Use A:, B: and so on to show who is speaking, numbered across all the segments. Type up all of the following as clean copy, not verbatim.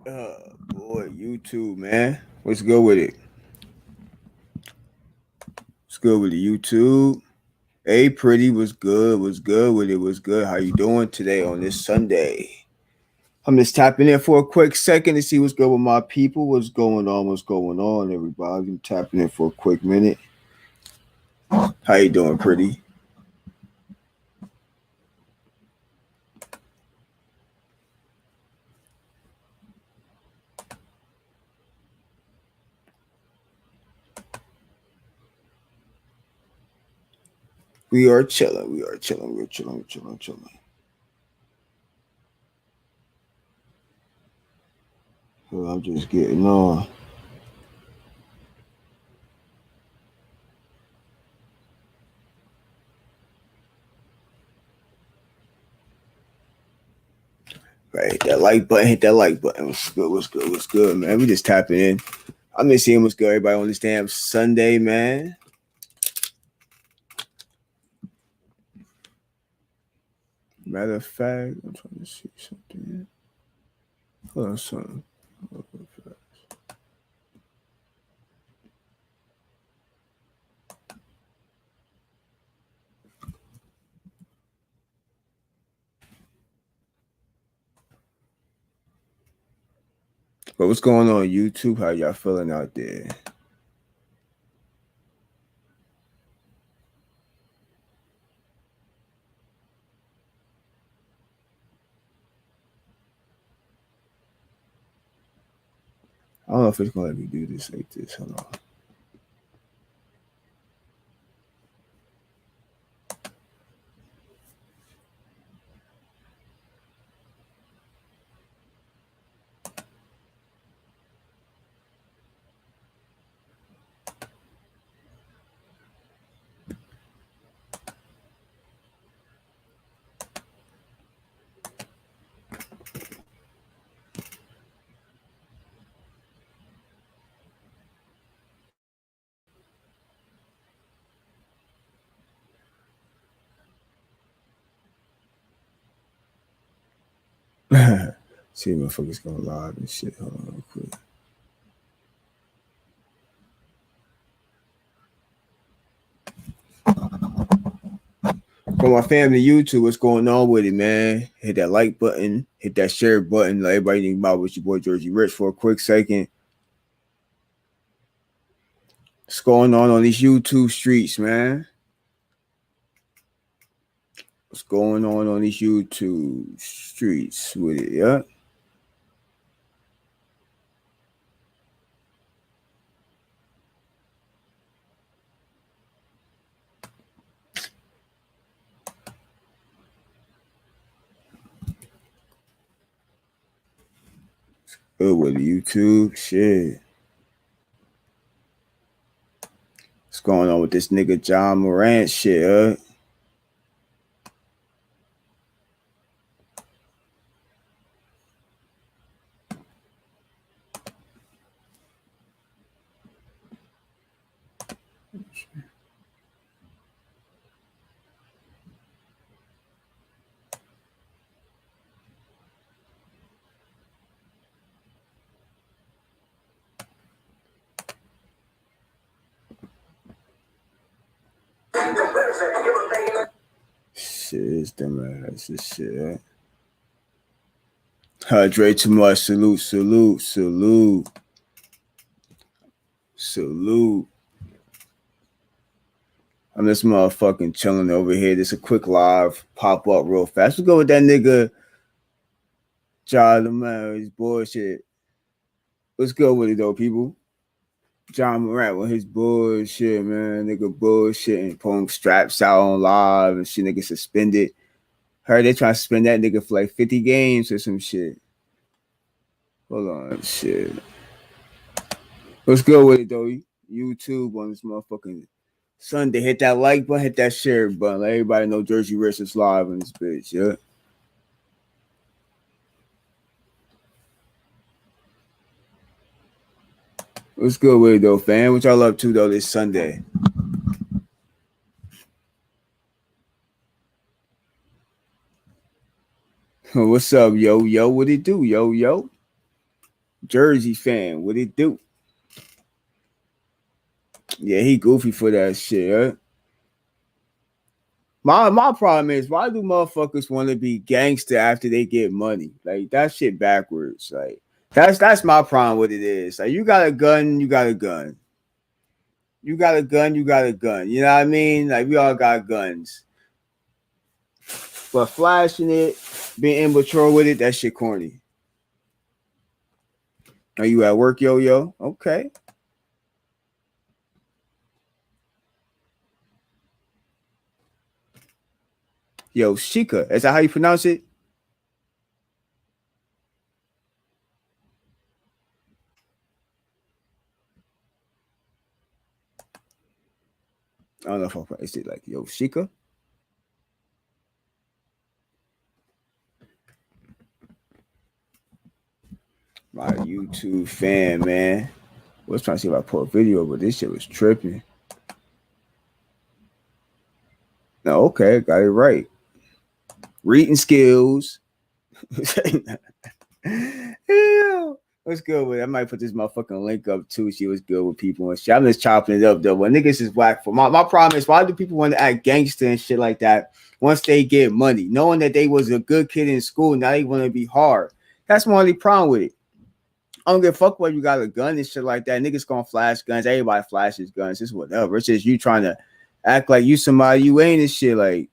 A: Boy, YouTube, man. What's good with it? What's good with the YouTube? Hey, pretty, what's good? What's good with it? What's good? How you doing today on this Sunday? I'm just tapping in for a quick second to see what's good with my people. What's going on? What's going on, everybody? I'm tapping in for a quick minute. How you doing, pretty? We are chilling. We are chilling. We're chilling. We're chilling. Chilling. So I'm just getting on. Right, hit that like button. Hit that like button. What's good? What's good? What's good, man? We just tapping in. I'm just seeing what's good. Everybody on this damn Sunday, man. Matter of fact, I'm trying to see something. Hold on, son. But what's going on YouTube? How y'all feeling out there? I don't know if it's gonna let me do this like this. Hold on. See if motherfuckers going live and shit. Hold on real quick. For my family YouTube, what's going on with it, man? Hit that like button, hit that share button. Let everybody think about with your boy Georgie Rich for a quick second. What's going on these YouTube streets, man? What's going on these YouTube streets with it, yeah? Good with the YouTube, shit. What's going on with this nigga John Morant shit, huh? Shit, it's dumbass. This shit. Dre too much. Salute, salute, salute, salute. I'm just motherfucking chilling over here. This a quick live pop up real fast. Let's go with that nigga John man. His bullshit. Let's go with it though, people. John Morant with his bullshit, man. Nigga bullshit and pulling straps out on live and shit. Nigga suspended. Heard they trying to suspend that nigga for like 50 games or some shit. Hold on, shit. Let's go with it though. YouTube on this motherfucking Sunday. Hit that like button, hit that share button. Let everybody know Jersey Rich is live on this bitch, yeah. What's good with it though, fam? What y'all up to though this Sunday? What's up, yo? Yo, what it do? Yo, yo. Jersey fan, what it do? Yeah, he goofy for that shit. Huh? My problem is, why do motherfuckers want to be gangster after they get money? Like, that shit backwards. Like, that's my problem. What it is, like, you got a gun, you got a gun. You got a gun, you got a gun. You know what I mean? Like, we all got guns. But flashing it, being immature with it, that shit corny. Are you at work, yo yo? Okay. Yo, Shika. Is that how you pronounce it? I don't know if I is it like Yo Shika? My YouTube fan, man. I was trying to see if I put a video, but this shit was tripping. No, okay, got it right. Reading skills. Yeah. What's good with it? I might put this motherfucking link up too. She was good with people and shit. I'm just chopping it up though. But niggas is whack for my problem is, why do people want to act gangster and shit like that once they get money? Knowing that they was a good kid in school, now they want to be hard. That's my only problem with it. I don't give a fuck whether you got a gun and shit like that. Niggas gonna flash guns. Everybody flashes guns. It's whatever. It's just you trying to act like you somebody you ain't and shit. Like,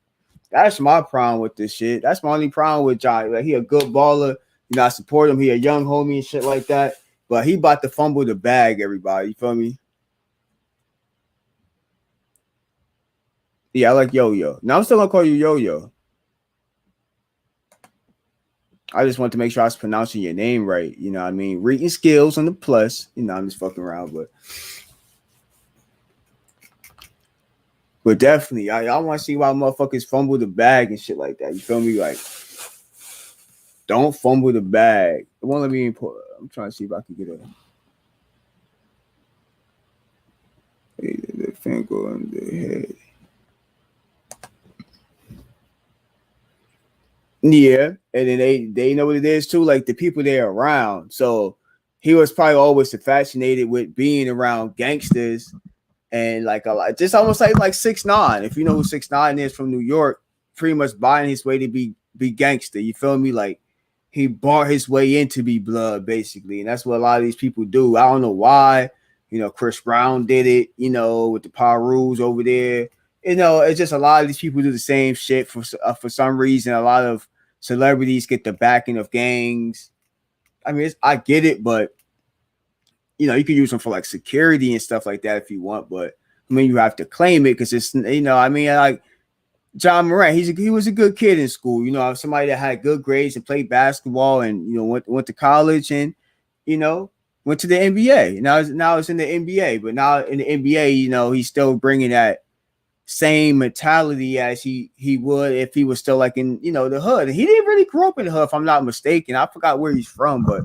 A: that's my problem with this shit. That's my only problem with John. Like, he a good baller. You know, I support him. He a young homie and shit like that. But he about to fumble the bag, everybody. You feel me? Yeah, I like Yo-Yo. Now I'm still gonna call you Yo-Yo. I just want to make sure I was pronouncing your name right. You know what I mean? Reading skills on the plus. You know, I'm just fucking around, but definitely, I want to see why motherfuckers fumble the bag and shit like that. You feel me? Like, don't fumble the bag. It won't let me import. I'm trying to see if I can get the finger in the head. Yeah, and then they know what it is too. Like, the people they're around. So he was probably always fascinated with being around gangsters and like a lot, just almost like 6ix9ine. If you know who 6ix9ine is from New York, pretty much buying his way to be gangster. You feel me? Like, he bought his way in to be blood, basically, and that's what a lot of these people do. I don't know why. You know, Chris Brown did it. You know, with the power rules over there. You know, it's just a lot of these people do the same shit for some reason. A lot of celebrities get the backing of gangs. I mean, I get it, but you know, you can use them for like security and stuff like that if you want, but I mean, you have to claim it because it's, you know, I mean, like John Morant, he was a good kid in school. You know, somebody that had good grades and played basketball and, you know, went to college and, you know, went to the NBA. Now it's in the NBA, but now in the NBA, you know, he's still bringing that same mentality as he would if he was still like in, you know, the hood. And he didn't really grow up in the hood, if I'm not mistaken. I forgot where he's from, but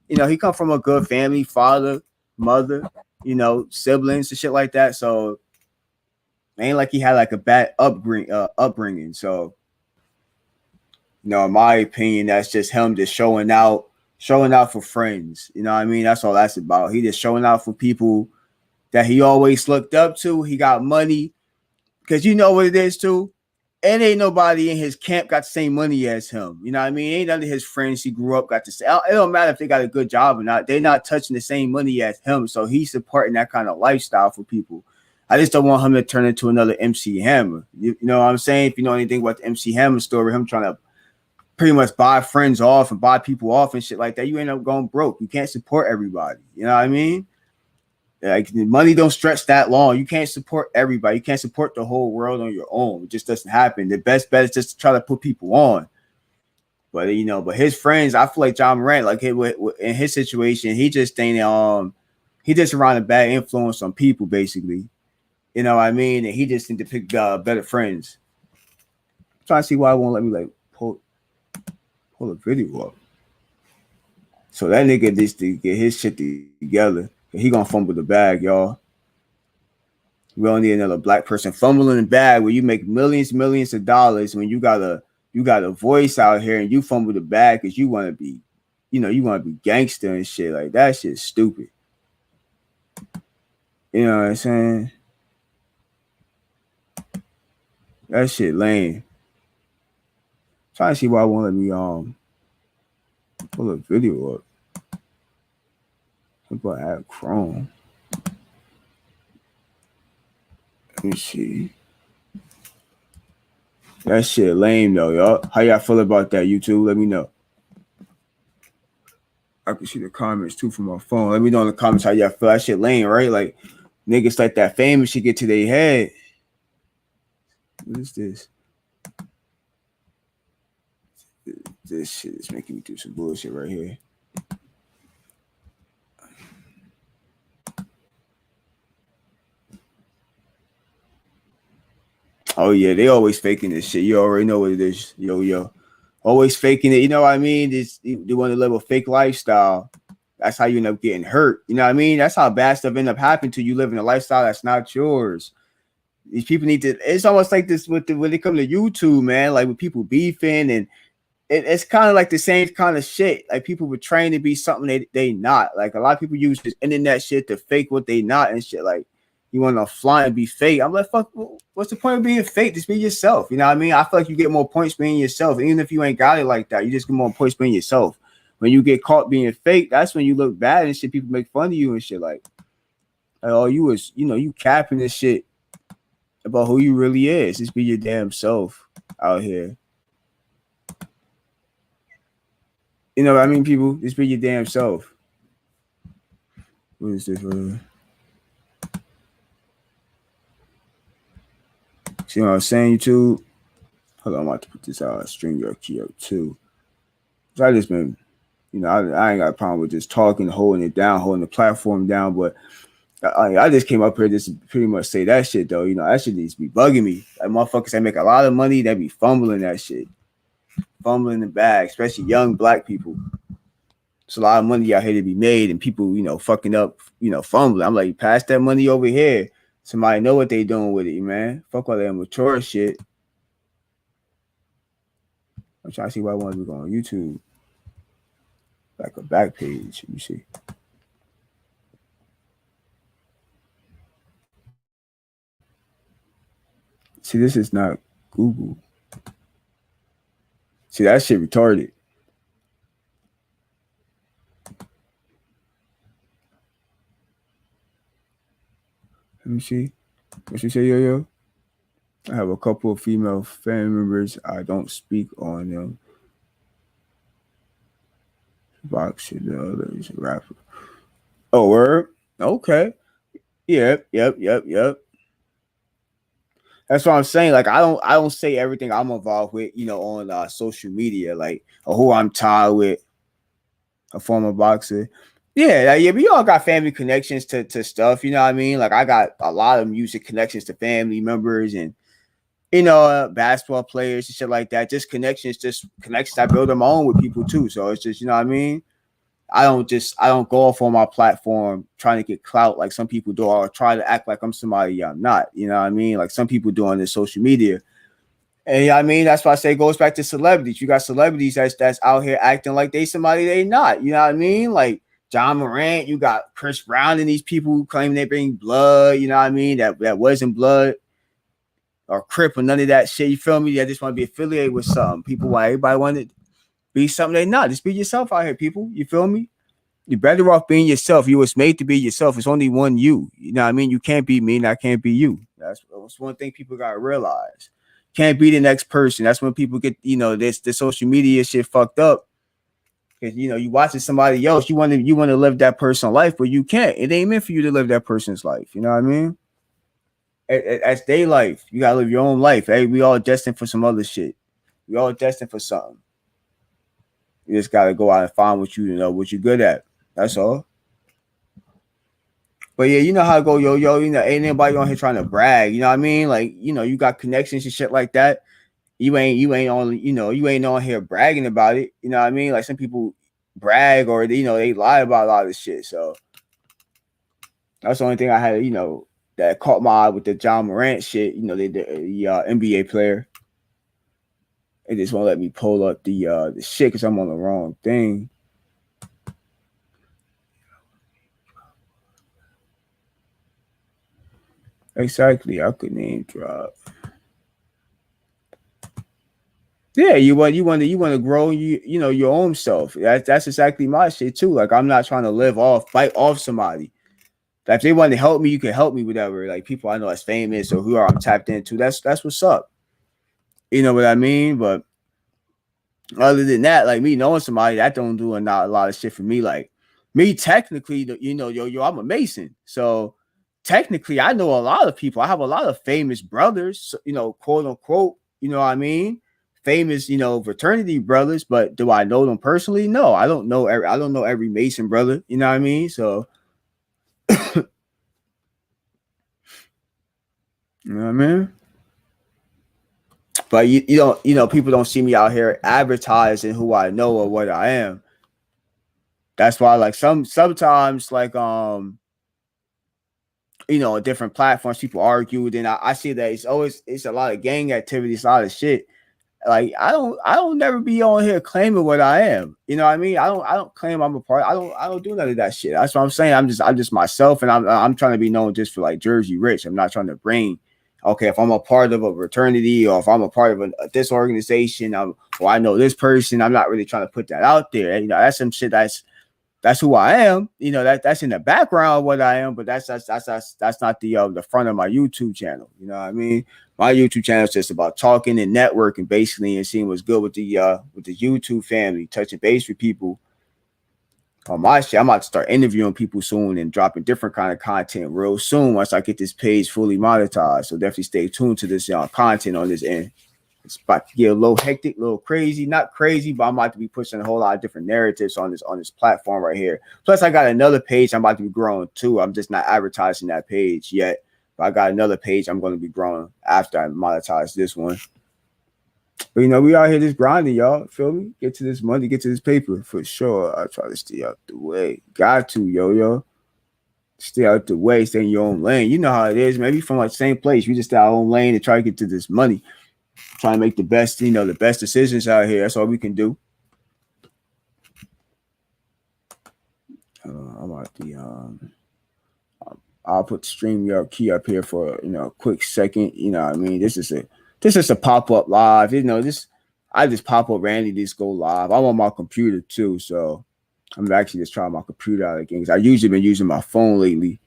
A: you know, he come from a good family, father, mother, you know, siblings and shit like that. So ain't like he had like a bad upbringing. So, you know, in my opinion, that's just him just showing out for friends. You know what I mean? That's all that's about. He just showing out for people that he always looked up to. He got money because you know what it is too. And ain't nobody in his camp got the same money as him. You know what I mean? Ain't none of his friends he grew up got the same. It don't matter if they got a good job or not. They're not touching the same money as him. So he's supporting that kind of lifestyle for people. I just don't want him to turn into another MC Hammer. You know what I'm saying? If you know anything about the MC Hammer story, him trying to pretty much buy friends off and buy people off and shit like that, you end up going broke. You can't support everybody. You know what I mean? Like, money don't stretch that long. You can't support everybody. You can't support the whole world on your own. It just doesn't happen. The best bet is just to try to put people on. But you know, but his friends, I feel like John Morant, like in his situation, he just ain't he just around a bad influence on people, basically. You know what I mean? And he just need to pick better friends. I'm trying to see why it won't let me like pull a video up. So that nigga needs to get his shit together. He gonna fumble the bag, y'all. We don't need another black person fumbling the bag where you make millions of dollars when you got a voice out here and you fumble the bag because you want to you want to be gangster and shit. Like that shit's stupid. You know what I'm saying? That shit lame. Trying to see why I won't let me pull a video up. But I have Chrome. Let me see. That shit lame though, y'all. How y'all feel about that, YouTube? Let me know. I can see the comments too from my phone. Let me know in the comments how y'all feel. That shit lame, right? Like niggas like that famous shit get to their head. What is this? This shit is making me do some bullshit right here. Oh yeah, they always faking this shit. You already know what it is. Yo. Always faking it. You know what I mean? They want to live a fake lifestyle. That's how you end up getting hurt. You know what I mean? That's how bad stuff end up happening to you living a lifestyle that's not yours. These people need to. It's almost like this when they come to YouTube, man. Like with people beefing and it's kind of like the same kind of shit. Like people were trained to be something they not. Like a lot of people use this internet shit to fake what they not and shit. Like you want to fly and be fake. I'm like, fuck. What's the point of being fake? Just be yourself. You know what I mean? I feel like you get more points being yourself, even if you ain't got it like that. You just get more points being yourself. When you get caught being fake, that's when you look bad and shit. People make fun of you and shit. Like oh, you was, you capping this shit about who you really is. Just be your damn self out here. You know what I mean, people? Just be your damn self. What is this? See what I'm saying, YouTube? Hold on, I'm about to put this string your key up too. So I just been, I ain't got a problem with just talking, holding it down, holding the platform down, but I just came up here just to pretty much say that shit though. That shit needs to be bugging me. Like motherfuckers that make a lot of money, they be fumbling that shit. Fumbling the bag, especially young black people. It's a lot of money out here to be made, and people, fucking up, fumbling. I'm like, pass that money over here. Somebody know what they doing with it, man. Fuck all that mature shit. I'm trying to see why I want to go on YouTube. Like a back page, you see. See, this is not Google. See, that shit retarded. Let me see. What you say, yo? I have a couple of female family members. I don't speak on them. Boxer, the other is a rapper. Oh, word? Okay. Yep. That's what I'm saying. Like I don't say everything I'm involved with, on social media, like or who I'm tied with, a former boxer. Yeah, we all got family connections to stuff, you know what I mean? Like I got a lot of music connections to family members and basketball players and shit like that. Just connections I build them on with people too. So it's just, you know what I mean? I don't go off on my platform trying to get clout like some people do or try to act like I'm somebody I'm not. You know what I mean? Like some people do on this social media. And you know what I mean? That's why I say it goes back to celebrities. You got celebrities that's out here acting like they somebody they not. You know what I mean? Like John Morant, you got Chris Brown and these people who claim they bring blood, you know what I mean? That wasn't blood or Crip or none of that shit. You feel me? They just want to be affiliated with something. People want everybody want to be something they not. Just be yourself out here, people. You feel me? You're better off being yourself. You was made to be yourself. It's only one you. You know what I mean? You can't be me and I can't be you. That's one thing people gotta realize. Can't be the next person. That's when people get, the social media shit fucked up. Because you watching somebody else, you want to live that person's life, but you can't. It ain't meant for you to live that person's life. You know what I mean? That's their life. You gotta live your own life. Hey, we all destined for some other shit. We all destined for something. You just gotta go out and find what what you're good at. That's all. But yeah, you know how it go, yo. Ain't anybody on here trying to brag. You know what I mean? Like, you got connections and shit like that. You ain't on here bragging about it. You know what I mean? Like some people brag or they lie about a lot of this shit. So that's the only thing I had, that caught my eye with the John Morant shit. The NBA player. It just won't let me pull up the shit because I'm on the wrong thing. Exactly. I could name drop. Yeah, you want to grow your own self. That's exactly my shit too. Like I'm not trying to bite off somebody. Like if they want to help me, you can help me, whatever. Like people I know that's famous or who I'm tapped into. That's what's up. You know what I mean? But other than that, like me knowing somebody, that don't do a lot of shit for me. Like me, technically, I'm a Mason, so technically, I know a lot of people. I have a lot of famous brothers, quote unquote. You know what I mean? Famous, fraternity brothers. But do I know them personally? No, I don't know. I don't know every Mason brother. You know what I mean? So you know what I mean? But you don't, people don't see me out here advertising who I know or what I am. That's why, like sometimes, like different platforms, people argue. Then I see that it's a lot of gang activities, a lot of shit. Like I don't never be on here claiming what I am. You know what I mean? I don't claim I'm a part. I don't do none of that shit. That's what I'm saying. I'm just myself, and I'm trying to be known just for like Jersey Rich. I'm not trying to bring. Okay, if I'm a part of a fraternity or if I'm a part of this organization, or I know this person, I'm not really trying to put that out there. That's some shit that's who I am. That's in the background of what I am, but that's not the front of my YouTube channel. You know what I mean? My YouTube channel is just about talking and networking basically and seeing what's good with the YouTube family, touching base with people. On my shit, I'm about to start interviewing people soon and dropping different kind of content real soon once I get this page fully monetized. So definitely stay tuned to this content on this end. It's about to get a little hectic, a little crazy. Not crazy, but I'm about to be pushing a whole lot of different narratives on this platform right here. Plus, I got another page I'm about to be growing too. I'm just not advertising that page yet. But I got another page I'm going to be growing after I monetize this one. But we out here just grinding, y'all. Feel me? Get to this money, get to this paper for sure. I try to stay out the way. Got to, yo. Stay out the way, stay in your own lane. You know how it is. Maybe from like the same place. We just stay our own lane and try to get to this money. Try to make the best decisions out here. That's all we can do. I'm about the I'll put the StreamYard key up here for a quick second. You know what I mean? This is a pop-up live. I just pop up randomly, just go live. I'm on my computer too, so I'm actually just trying my computer out again because I usually been using my phone lately.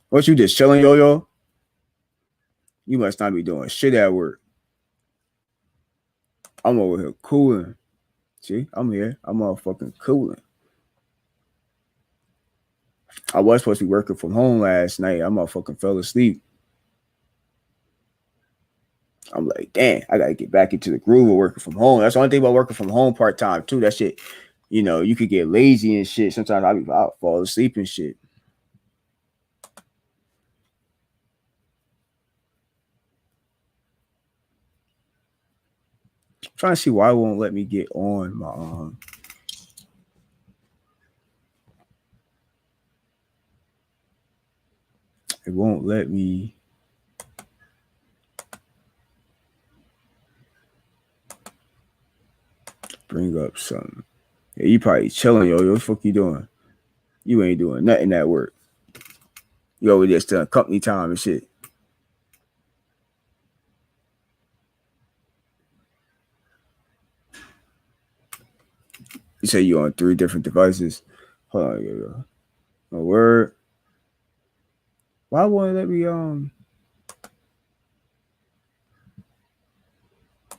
A: What you just chilling, yo? You must not be doing shit at work. I'm over here cooling. See, I'm here. I'm motherfucking cooling. I was supposed to be working from home last night. I motherfucking fell asleep. I'm like, damn, I gotta get back into the groove of working from home. That's the only thing about working from home part time too. That shit, you could get lazy and shit. Sometimes I'll fall asleep and shit. I'm trying to see why it won't let me get on my it won't let me bring up something. Yeah, you probably chilling, yo. What the fuck you doing? You ain't doing nothing at work. You over there still company time and shit. You say you on 3 different devices. Hold on, yo. A word. Why won't it let me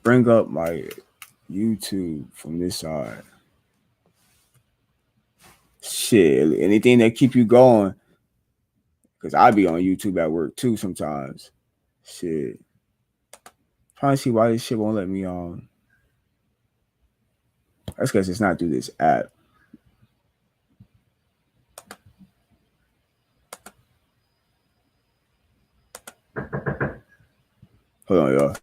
A: bring up my YouTube from this side? Shit, anything that keep you going. Cause I be on YouTube at work too sometimes. Shit. Trying to see why this shit won't let me on. That's because it's not through this app. Hold on, y'all.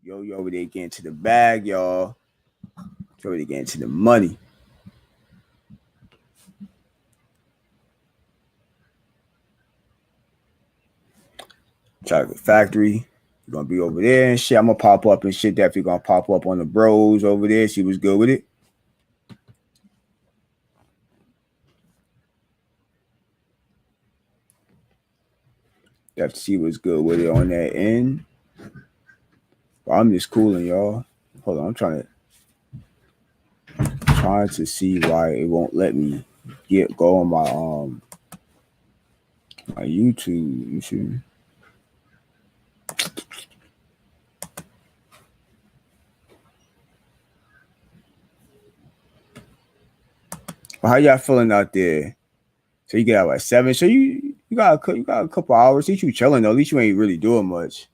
A: You over there getting to the bag, y'all. You over there getting to the money. Chocolate Factory. You're gonna be over there and shit. I'm gonna pop up and shit. Definitely gonna pop up on the bros over there. See what's good with it. Have to see what's good with it on that end. But I'm just cooling, y'all. Hold on, I'm trying to see why it won't let me go on my YouTube. You see? Well, how y'all feeling out there? So you get out at 7. So you got a couple hours. At least you chilling though. At least you ain't really doing much.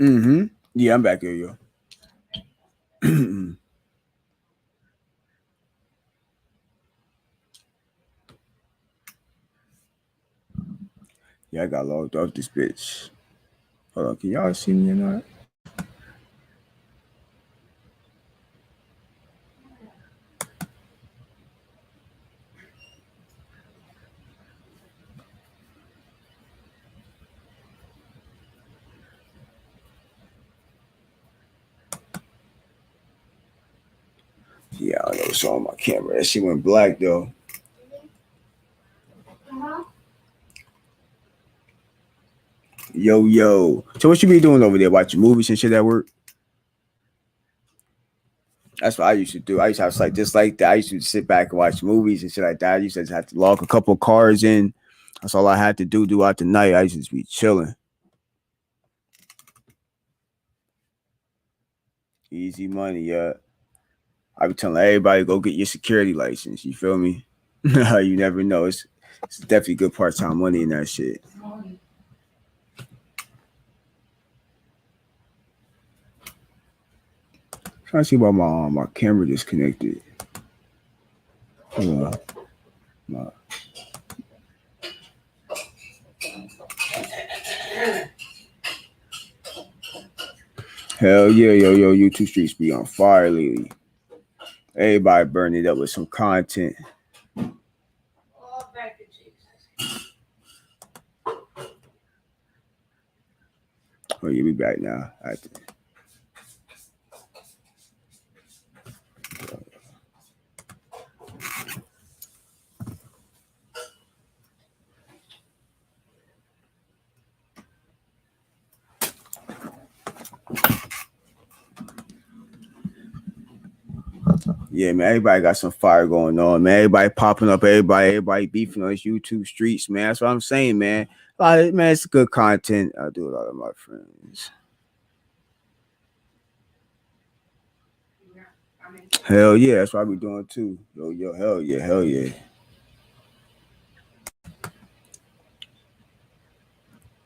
A: Mm-hmm. Yeah, I'm back here, yo. Yeah, I got logged off this bitch. Hold on, can y'all see me or not? Yeah, I don't know what's on my camera. That shit went black though. Yo. So what you be doing over there? Watching movies and shit at work? That's what I used to do. I used to have like just like that. I used to sit back and watch movies and shit like that. I used to just have to log a couple of cards in. That's all I had to do throughout the night. I used to just be chilling. Easy money, yeah. I be telling everybody go get your security license. You feel me? You never know. It's definitely good part time money in that shit. Trying to see why my camera disconnected. Hold on. Hell yeah, yo, YouTube streets be on fire lately. Everybody burning it up with some content. Oh yeah, we back now. Yeah, man, everybody got some fire going on, man. Everybody popping up, everybody beefing on these YouTube streets, man. That's what I'm saying, man. Man, it's good content. I do a lot of my friends. Hell yeah, that's what I be doing too. Yo, hell yeah.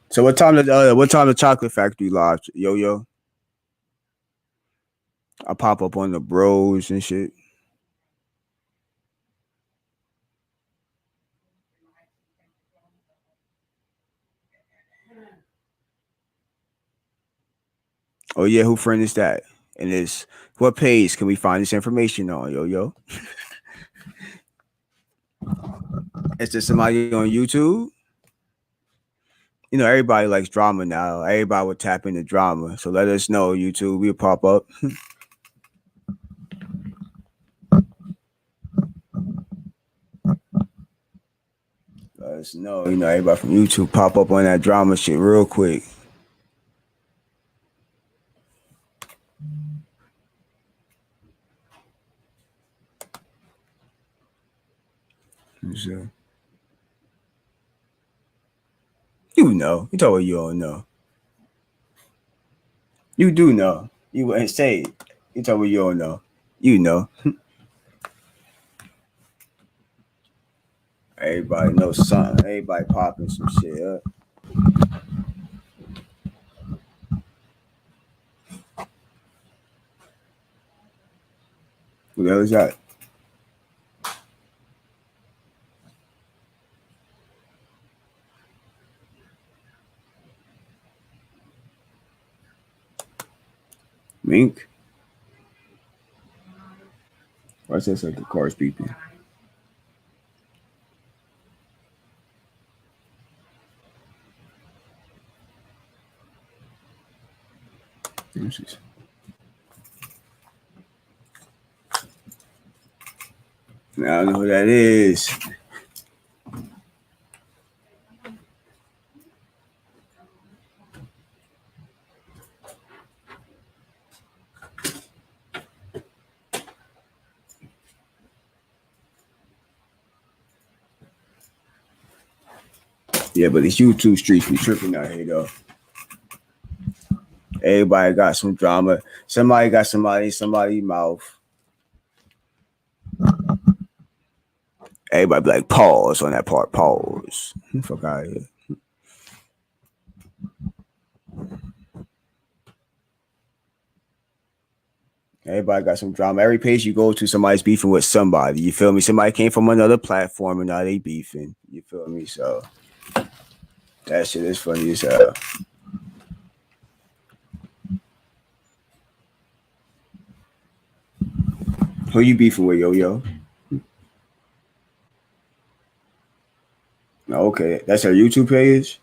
A: So what time the Chocolate Factory live? Yo. I pop up on the bros and shit. Oh yeah, who friend is that? And it's what page can we find this information on, yo yo? Is there somebody on YouTube? You know, everybody likes drama now. Everybody will tap into drama. So let us know, YouTube. We'll pop up. Let us know. You know, everybody from YouTube pop up on that drama shit real quick. So, you know. You talk what you don't know. You do know. You wouldn't say it. You talk what you don't know. You know. Everybody knows something. Everybody popping some shit up. Who the hell is that? Mink? Why is that like the car's beeping? I don't know who that is. Yeah, but these YouTube streets be tripping out here though. Everybody got some drama. Somebody got somebody's mouth. Everybody be like, pause on that part. Pause. Fuck out of here. Everybody got some drama. Every page you go to, somebody's beefing with somebody. You feel me? Somebody came from another platform and now they beefing. You feel me? So that shit is funny as hell. Who you beefing with, yo yo? Okay, that's her YouTube page.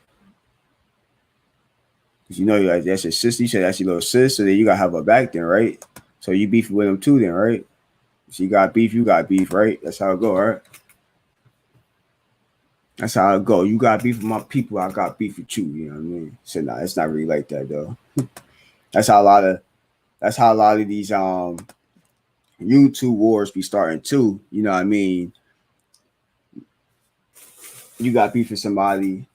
A: Cause you know that's your sister. You said that's your little sister. Then you gotta have her back then, right? So you beefing with him too, then, right? She got beef, you got beef, right? That's how it go, right? That's how it go. You got beef with my people, I got beef with you. You know what I mean? So nah, it's not really like that though. That's how a lot of these YouTube wars be starting too. You know what I mean? You got beef with somebody,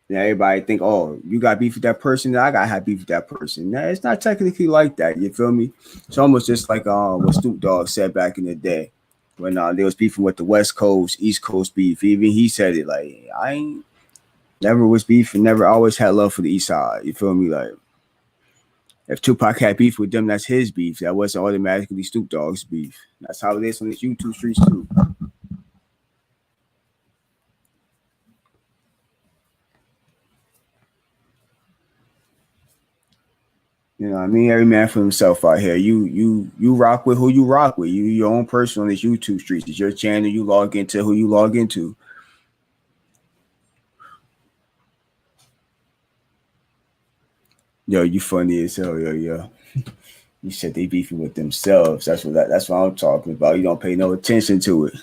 A: and everybody think, oh, you got beef with that person, I gotta have beef with that person. Nah, it's not technically like that. You feel me? It's almost just like what Snoop Dogg said back in the day when they was beefing with the West Coast, East Coast beef. Even he said it like, I ain't never was beef and never always had love for the East Side. You feel me? Like if Tupac had beef with them, that's his beef. That wasn't automatically Snoop Dogg's beef. That's how it is on these YouTube streets too. You know what I mean? Every man for himself out here. You rock with who you rock with. You your own person on these YouTube streets. It's your channel. You log into who you log into. Yo, you funny as hell, yo, yo. You said they beefing with themselves. That's what I'm talking about. You don't pay no attention to it.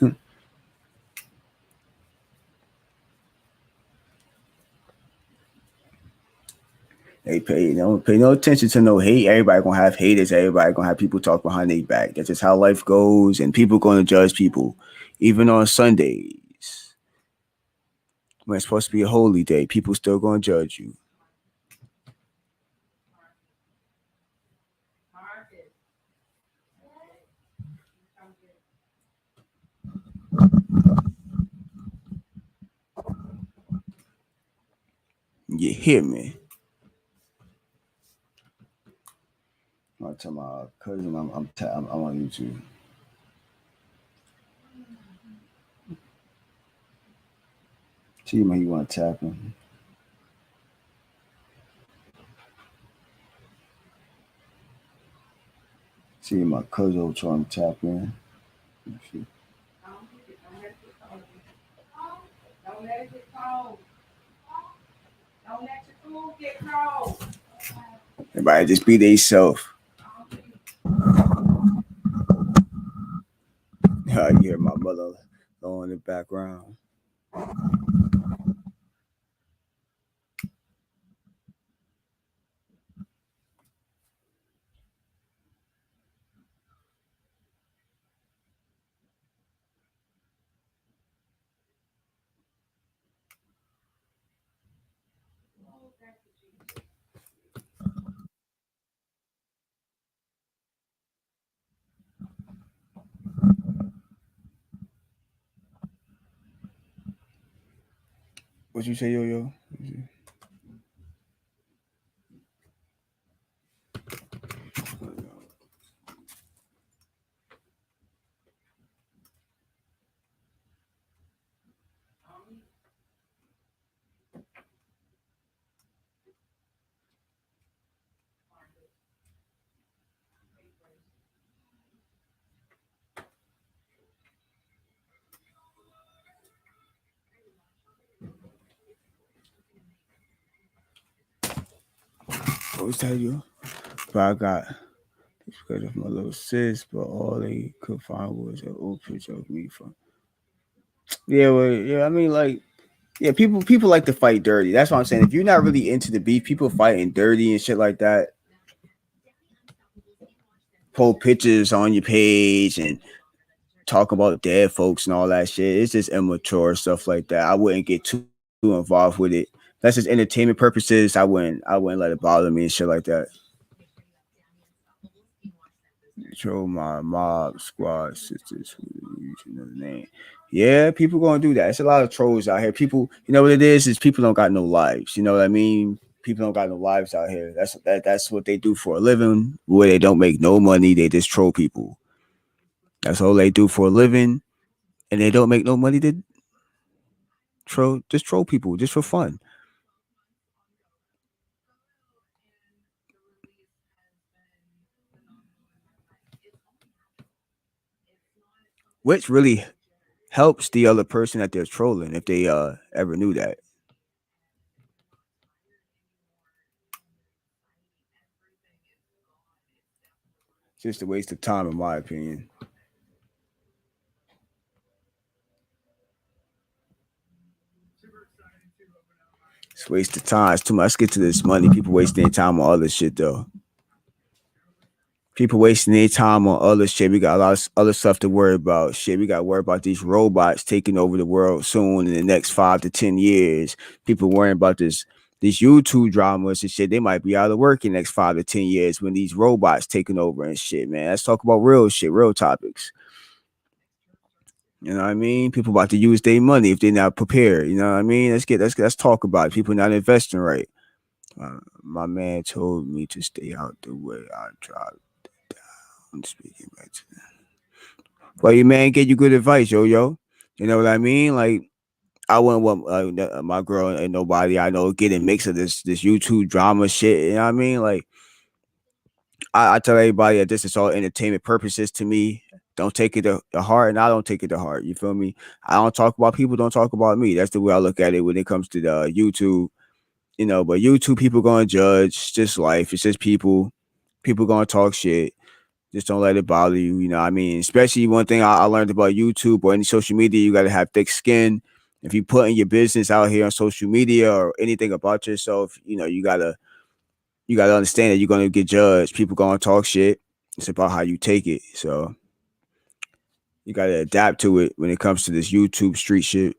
A: Don't pay no attention to no hate. Everybody gonna have haters. Everybody gonna have people talk behind their back. That's just how life goes, and people gonna judge people, even on Sundays when it's supposed to be a holy day. People still gonna judge you. You hear me? I tell my cousin I'm on YouTube. See him, he want to tap him. See my cousin trying to tap in. Everybody just be they self. You hear my mother low in the background. What you say, yo yo? What was that, you? But I got because of my little sis, but all they could find was an old picture of me from. Yeah, well, yeah. I mean, like, yeah, people like to fight dirty. That's what I'm saying. If you're not really into the beef, people fighting dirty and shit like that. Pull pictures on your page and talk about dead folks and all that shit. It's just immature stuff like that. I wouldn't get too involved with it. That's just entertainment purposes. I wouldn't let it bother me and shit like that. Show my mob squad sisters who use another name. Yeah, people gonna do that. It's a lot of trolls out here. People, you know what it is people don't got no lives. You know what I mean? People don't got no lives out here. That's what they do for a living. Where they don't make no money, they just troll people. That's all they do for a living, and they don't make no money. They troll people just for fun. Which really helps the other person that they're trolling if they ever knew that. It's just a waste of time, in my opinion. It's a waste of time. It's too much. Let's get to this money. People wasting their time on other shit though. People wasting their time on other shit. We got a lot of other stuff to worry about. Shit, we got to worry about these robots taking over the world soon in the next 5 to 10 years. People worrying about these YouTube dramas and shit. They might be out of work in the next 5 to 10 years when these robots taking over and shit, man. Let's talk about real shit, real topics. You know what I mean? People about to use their money if they're not prepared. You know what I mean? Let's talk about it. People not investing right. My man told me to stay out the way. I tried. I'm speaking back to them. Well, your man get you good advice, yo yo. You know what I mean? Like I wouldn't want my girl and nobody I know getting mixed of this YouTube drama shit. You know what I mean? Like I tell everybody that this is all entertainment purposes to me. Don't take it to heart, and I don't take it to heart. You feel me? I don't talk about people. Don't talk about me. That's the way I look at it when it comes to the YouTube. You know, but YouTube people gonna judge. It's just life. It's just people. People gonna talk shit. Just don't let it bother you. You know what I mean? Especially one thing I learned about YouTube or any social media, you gotta have thick skin. If you putting your business out here on social media or anything about yourself, you know, you gotta understand that you're gonna get judged. People gonna talk shit. It's about how you take it. So you gotta adapt to it when it comes to this YouTube street shit.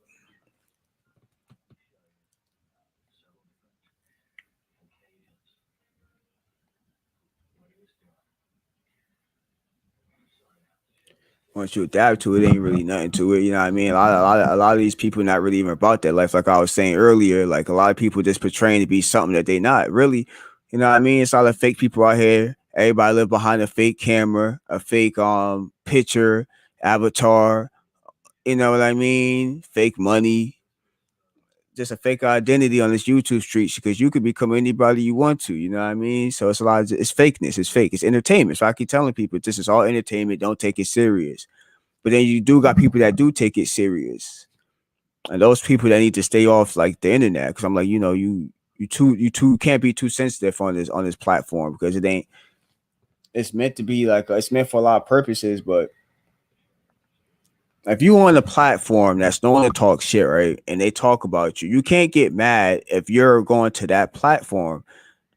A: Once you adapt to it, ain't really nothing to it. You know what I mean? A lot of these people not really even about that life. Like I was saying earlier, like a lot of people just portraying to be something that they not really. You know what I mean? It's all the fake people out here Everybody live behind a fake camera, a fake picture, avatar. You know what I mean? Fake money, just a fake identity on this YouTube streets because you could become anybody you want to. You know what I mean? So it's a lot. It's fakeness. It's fake. It's entertainment. So I keep telling people this is all entertainment. Don't take it serious. But then you do got people that do take it serious, and those people that need to stay off like the internet. Because I'm like, you can't be too sensitive on this platform because it ain't. It's meant to be like it's meant for a lot of purposes, but if you on a platform that's known to talk shit, right, and they talk about you, you can't get mad if you're going to that platform.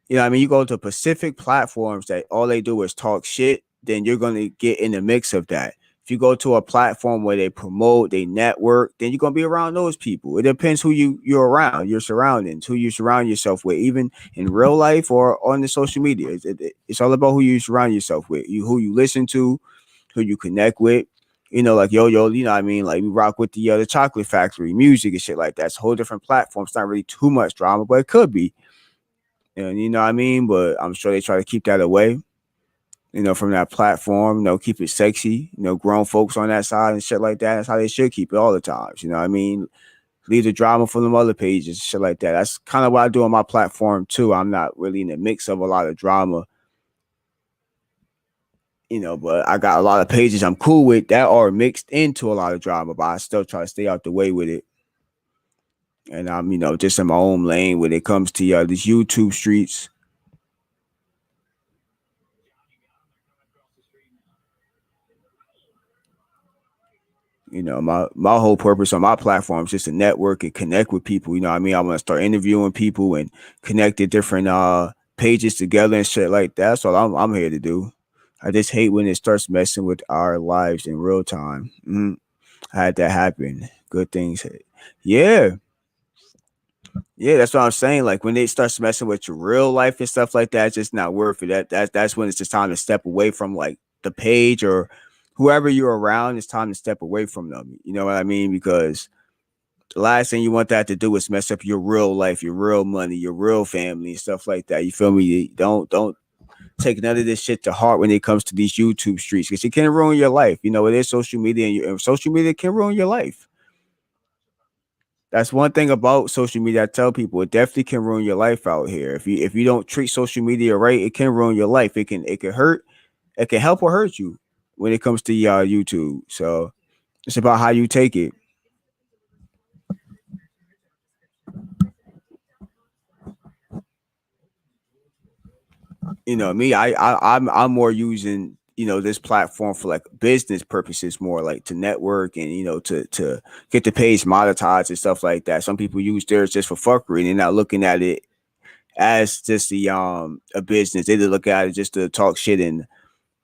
A: You know what I mean? You go to Pacific platforms that all they do is talk shit, then you're going to get in the mix of that. If you go to a platform where they promote, they network, then you're going to be around those people. It depends who you're around, your surroundings, who you surround yourself with, even in real life or on the social media. It's all about who you surround yourself with, who you listen to, who you connect with. Like yo, you know what I mean? Like we rock with the Chocolate Factory music and shit like that. It's a whole different platform. It's not really too much drama, but it could be. And you know what I mean? But I'm sure they try to keep that away, from that platform, keep it sexy, grown folks on that side and shit like that. That's how they should keep it all the times. You know what I mean? Leave the drama for them other pages, shit like that. That's kind of what I do on my platform too. I'm not really in the mix of a lot of drama, but I got a lot of pages I'm cool with that are mixed into a lot of drama, but I still try to stay out the way with it. And I'm, just in my own lane when it comes to these YouTube streets. My whole purpose on my platform is just to network and connect with people. You know what I mean? I want to start interviewing people and connect the different pages together and shit like that. That's all I'm here to do. I just hate when it starts messing with our lives in real time. I had that happen. Good things. Yeah. Yeah, that's what I'm saying. Like when they start messing with your real life and stuff like that, it's just not worth it. That's when it's just time to step away from like the page or whoever you're around. It's time to step away from them. You know what I mean? Because the last thing you want that to do is mess up your real life, your real money, your real family, and stuff like that. You feel me? Don't take none of this shit to heart when it comes to these YouTube streets because it can ruin your life. It is social media, and social media can ruin your life. That's one thing about social media. I tell people it definitely can ruin your life out here. If you don't treat social media right, it can ruin your life. It can hurt. It can help or hurt you when it comes to YouTube. So it's about how you take it. Me, I'm more using this platform for like business purposes, more like to network and to get the page monetized and stuff like that. Some people use theirs just for fuckery and they're not looking at it as just a business. They just look at it just to talk shit and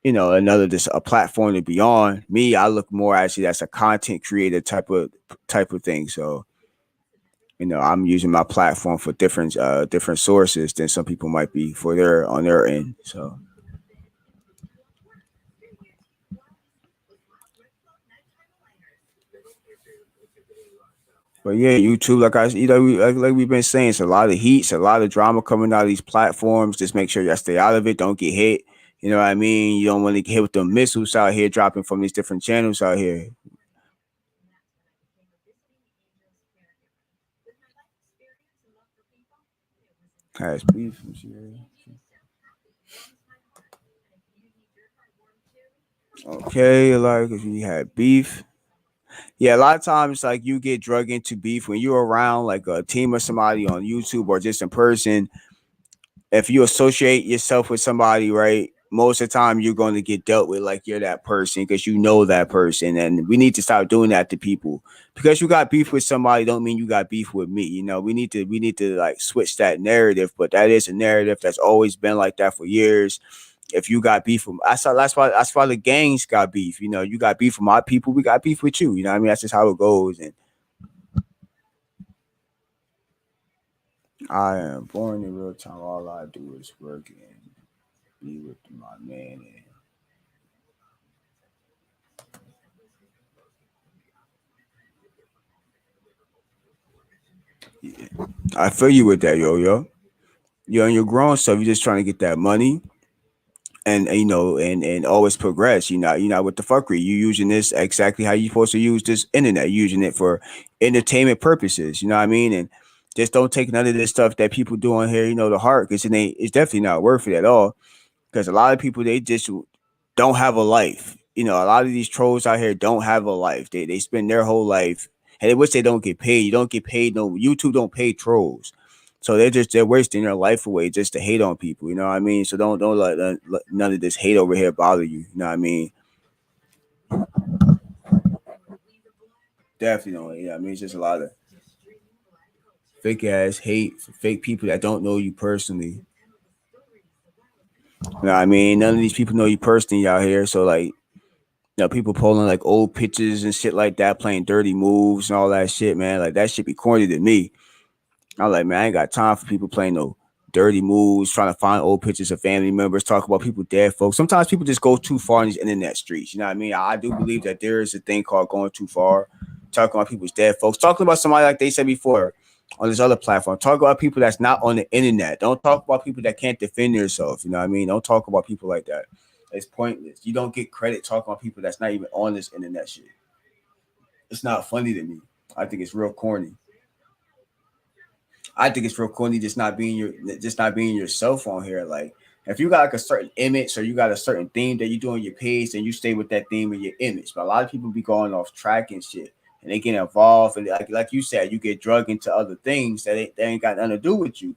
A: another just a platform to be on. Me, I look more actually that's a content creator type of thing. So I'm using my platform for different sources than some people might be for their on their end. So but yeah, YouTube, like like we've been saying, it's a lot of heat, it's a lot of drama coming out of these platforms. Just make sure y'all stay out of it. Don't get hit. You know what I mean? You don't want to get hit with the missiles out here dropping from these different channels out here. Has beef. Okay, like if you had beef. Yeah, a lot of times like you get drug into beef when you're around like a team or somebody on YouTube or just in person. If you associate yourself with somebody, right, most of the time you're going to get dealt with like you're that person because you know that person. And we need to stop doing that to people. Because you got beef with somebody don't mean you got beef with me. We need to like switch that narrative, but that is a narrative that's always been like that for years. If you got beef with that's why the gangs got beef. You got beef with my people, we got beef with you. You know what I mean? That's just how it goes. And I am born in real time. All I do is work and be with my man. I feel you with that, yo. You're on your grown stuff. You're just trying to get that money, and always progress. You're not with the fuckery. You using this exactly how you supposed to use this internet. You using it for entertainment purposes. You know what I mean? And just don't take none of this stuff that people do on here. The heart, because it's definitely not worth it at all. Because a lot of people, they just don't have a life. A lot of these trolls out here don't have a life. They spend their whole life, and they wish they don't get paid. You don't get paid. No, YouTube don't pay trolls. So they're wasting their life away just to hate on people. You know what I mean? So don't let none of this hate over here bother you. You know what I mean? Definitely don't. I mean, it's just a lot of fake ass hate for fake people that don't know you personally. You know what I mean? None of these people know you personally out here. So like, people pulling like old pictures and shit like that, playing dirty moves and all that shit, man. Like that shit be corny to me. I'm like, man, I ain't got time for people playing no dirty moves, trying to find old pictures of family members, talk about people dead folks. Sometimes people just go too far in these internet streets. You know what I mean? I do believe that there is a thing called going too far, talking about people's dead folks, talking about somebody like they said before on this other platform. Talk about people that's not on the internet. Don't talk about people that can't defend themselves. You know what I mean? Don't talk about people like that. It's pointless. You don't get credit talking about people that's not even on this internet shit. It's not funny to me. I think it's real corny. I think it's real corny just not being yourself on here. Like if you got like a certain image or you got a certain theme that you do on your page, then you stay with that theme and your image. But a lot of people be going off track and shit, and they get involved and like you said, you get drug into other things that ain't got nothing to do with you.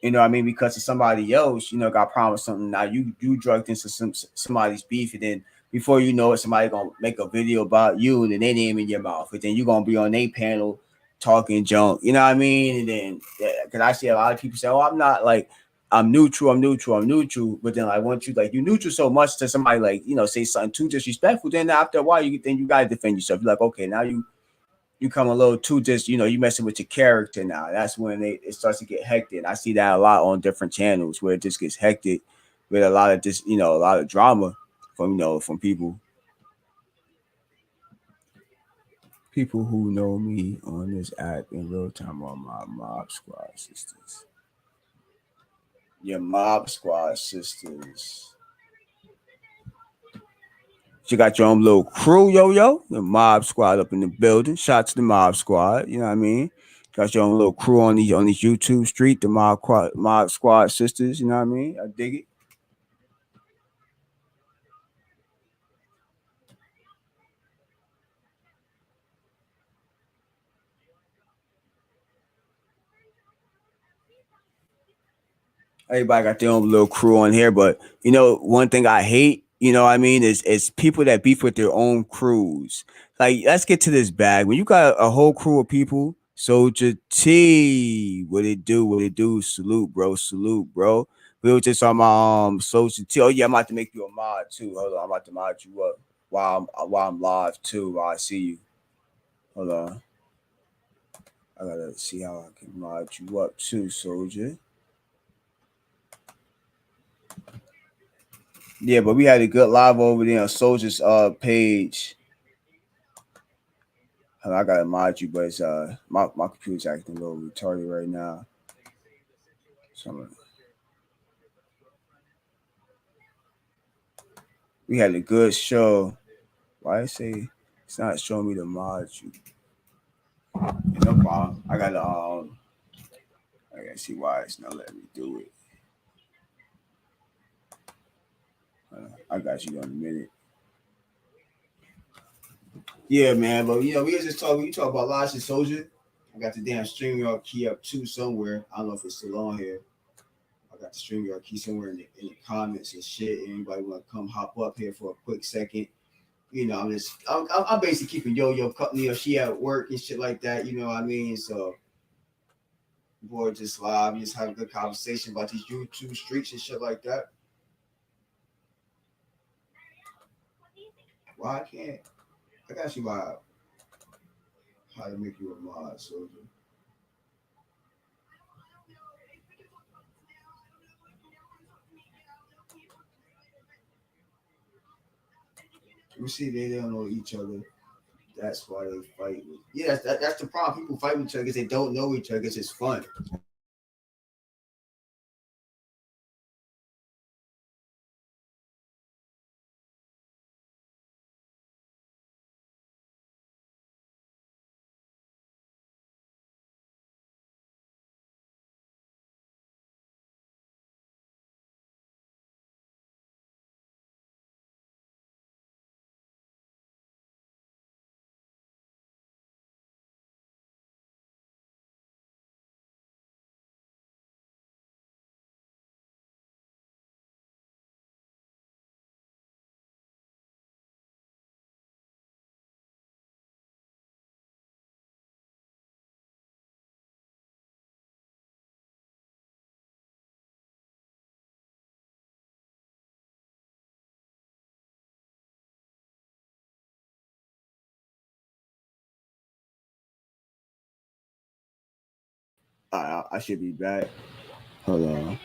A: You know what I mean? Because of somebody else, got promised something. Now you drugged into somebody's beef, and then before you know it, somebody gonna make a video about you and then they name in your mouth, and then you gonna be on their panel talking junk. You know what I mean? And then because I see a lot of people say, "Oh, I'm not like I'm neutral, I'm neutral, I'm neutral," but then like once you neutral so much to somebody like say something too disrespectful, then after a while you gotta defend yourself. You're like, okay, now you come a little too just you messing with your character now. That's when it starts to get hectic. I see that a lot on different channels where it just gets hectic with a lot of just a lot of drama from people who know me on this app in real time on my mob squad sisters. Your mob squad sisters. You got your own little crew, yo. The mob squad up in the building. Shout out to the mob squad. You know what I mean? Got your own little crew on these YouTube street. The mob squad sisters. You know what I mean? I dig it. Everybody got their own little crew on here, but one thing I hate, what I mean, is people that beef with their own crews. Like, let's get to this bag. When you got a whole crew of people, Soldier T, what it do? What it do? Salute, bro. Salute, bro. We were just on my Soldier T. Oh yeah, I'm about to make you a mod too. Hold on, I'm about to mod you up while I'm live too. While I see you. Hold on, I gotta see how I can mod you up too, Soldier. Yeah, but we had a good live over there on Soldier's page. I gotta mod you, but it's my computer's acting a little retarded right now. So we had a good show. Why I say it's not showing me the mod you? Yeah, no problem. I gotta see why it's not letting me do it. I got you in a minute. Yeah, man, but we was just talking. You talk about Lodge and Soldier. I got the damn StreamYard key up too somewhere. I don't know if it's still on here. I got the StreamYard key somewhere in the comments and shit. Anybody want to come hop up here for a quick second? I'm basically keeping Yo company. She at work and shit like that. You know what I mean? So, boy, just live, just have a good conversation about these YouTube streets and shit like that. Why I can't? I got you how to make you a mod, soldier. You see, they don't know each other. That's why they fight. Yeah, that's the problem. People fight with each other because they don't know each other. Because it's fun. I should be back. Hold on.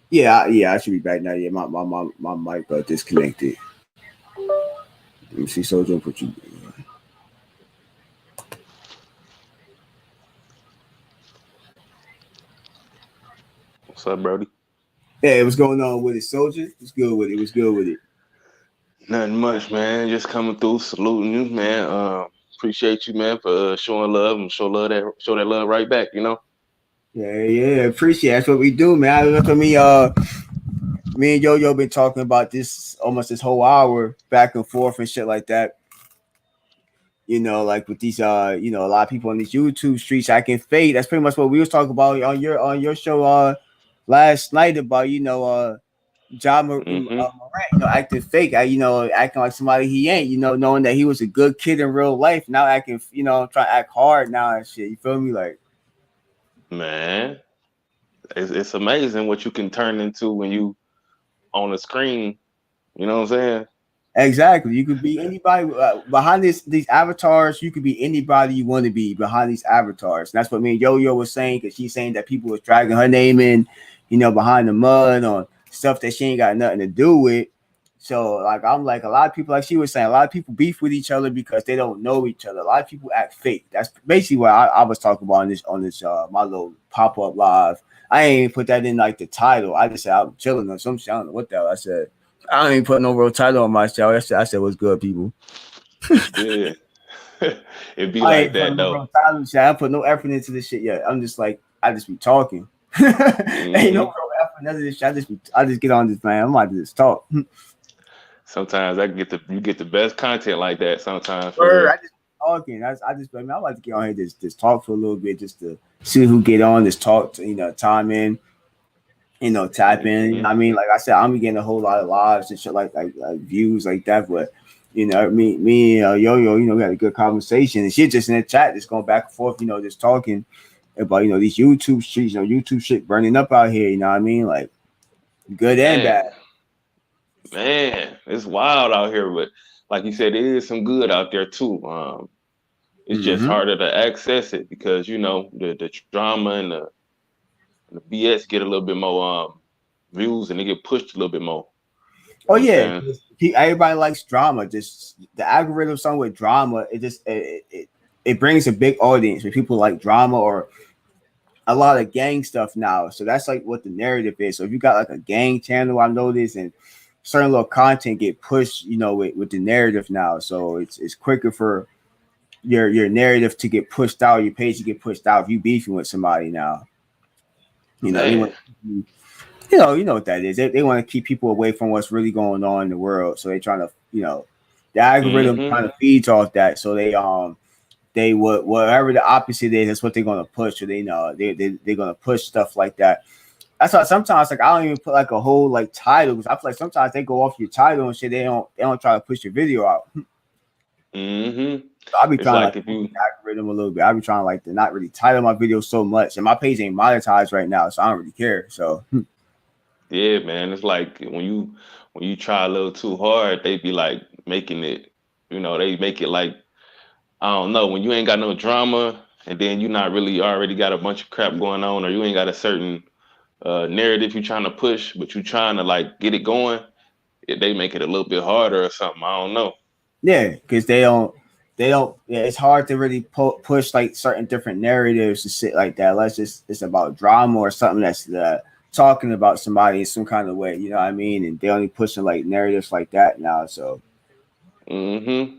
A: Yeah, I should be back now. Yeah, my mic got disconnected. Let me see, Soldier, put you.
B: What's up, Brody?
A: Hey, what's going on with it, Soldier? What's good with it? What's good with it?
B: Nothing much, man. Just coming through, saluting you, man. Appreciate you, man, for showing love and show that love right back.
A: Yeah, appreciate it. That's what we do, man. I look at me, me and Yo been talking about this almost this whole hour back and forth and shit like that. Like with these a lot of people on these YouTube streets acting fake. That's pretty much what we was talking about on your show last night about John Morant,
B: Mm-hmm.
A: acting fake, acting like somebody he ain't, knowing that he was a good kid in real life, now acting, trying to act hard now and shit. You feel me? Like,
B: Man, it's amazing what you can turn into when you on the screen. You know what I'm saying?
A: exactly. You could be anybody behind these avatars. You could be anybody you want to be behind these avatars. And that's what me and Yo was saying because she's saying that people was dragging her name in, behind the mud on stuff that she ain't got nothing to do with. So like I'm like a lot of people, like she was saying, a lot of people beef with each other because they don't know each other. A lot of people act fake. That's basically what I was talking about on this my little pop up live. I ain't even put that in like the title. I just said I'm chilling or some shit. I don't know what the hell I said. I ain't put no real title on my show. I said what's good, people.
B: Yeah. It be
A: I
B: like
A: ain't put
B: that
A: no
B: though.
A: real title. Shit. I put no effort into this shit yet. I'm just like I just be talking. Ain't no
B: Mm-hmm.
A: real effort. None of this shit. I just get on this man. I'm about to just talk.
B: Sometimes you get the best content like that. Sometimes for
A: Word,
B: real.
A: I just talking. I just I like to get on here just talk for a little bit just to see who get on. Just talk to time in. Tap in.
B: Mm-hmm.
A: I mean, like I said, I'm getting a whole lot of lives and shit like views like that. But me, Yo, we had a good conversation, and she just in the chat, just going back and forth, just talking about these YouTube streets, YouTube shit burning up out here. You know what I mean? Like good and bad.
B: Man, man, it's wild out here, but like you said, there is some good out there too. It's just
A: Mm-hmm.
B: harder to access it because the drama and the BS get a little bit more views and they get pushed a little bit more. You
A: Oh
B: know what I'm
A: yeah,
B: saying?
A: everybody likes drama. Just the algorithm, song with drama, it brings a big audience. When people like drama or a lot of gang stuff now. So that's like what the narrative is. So if you got like a gang channel, I noticed, and certain little content get pushed, with the narrative now. So it's quicker for your narrative to get pushed out, your page to get pushed out if you beefing with somebody now. They
B: Man.
A: want you know what that is. They want to keep people away from what's really going on in the world. So they trying to, the algorithm
B: Mm-hmm.
A: kind of feeds off that. So they would whatever the opposite is, that's what they're gonna push. So they know they're gonna push stuff like that. That's why sometimes like I don't even put like a whole like title because I feel like sometimes they go off your title and shit. They don't try to push your video out.
B: Mm-hmm.
A: So I be
B: It's
A: trying to
B: like
A: like
B: if
A: push
B: you
A: the algorithm a little bit. I be trying like to not really title my video so much, and my page ain't monetized right now, so I don't really care. So
B: yeah, man, it's like when you try a little too hard, they be like making it, they make it like I don't know, when you ain't got no drama and then you not really already got a bunch of crap going on or you ain't got a certain narrative you trying to push, but you trying to like get it going, they make it a little bit harder or something. I don't know.
A: yeah, because they don't. Yeah, it's hard to really push like certain different narratives and shit like that. Unless it's about drama or something that's talking about somebody in some kind of way. You know what I mean? And they only pushing like narratives like that now. So
B: Mm-hmm.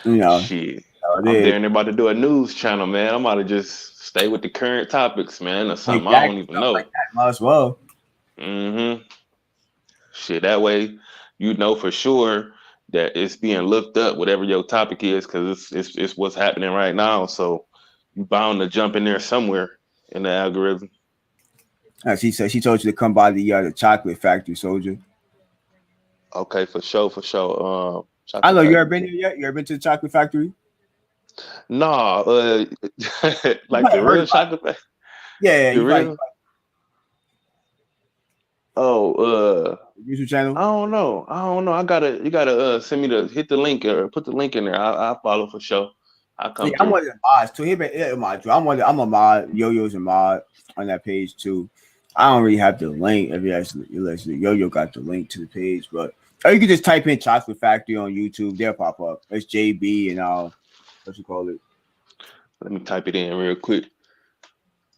A: you know,
B: Shit.
A: how it
B: I'm
A: is.
B: there and about to do a news channel, man. I'm about to just stay with the current topics, man, or something. I don't
A: Exactly,
B: even
A: stuff like
B: know.
A: that. Might as well.
B: Mm-hmm. Shit, that way you know for sure that it's being looked up, whatever your topic is, because it's what's happening right now. So you bound to jump in there somewhere in the algorithm.
A: She said she told you to come by the chocolate factory, soldier.
B: Okay, for sure, for sure.
A: I
B: Chocolate
A: know you ever
B: factory.
A: been there yet. You ever been to the chocolate factory?
B: Nah,
A: You
B: like
A: might
B: the
A: have heard
B: real
A: about
B: chocolate factory.
A: it. Yeah,
B: The
A: you probably
B: real. Oh,
A: YouTube channel?
B: I don't know. You gotta send me the hit the link or put the link in there. I'll follow for sure. I'll
A: Yeah,
B: come
A: I'm
B: through.
A: one of the mods too. He been mod too. I'm a mod. Yo-Yo's a mod on that page too. I don't really have the link. If you actually, Yo-Yo got the link to the page, but or you can just type in Chocolate Factory on YouTube. They'll pop up. It's JB and what you call it?
B: Let me type it in real quick.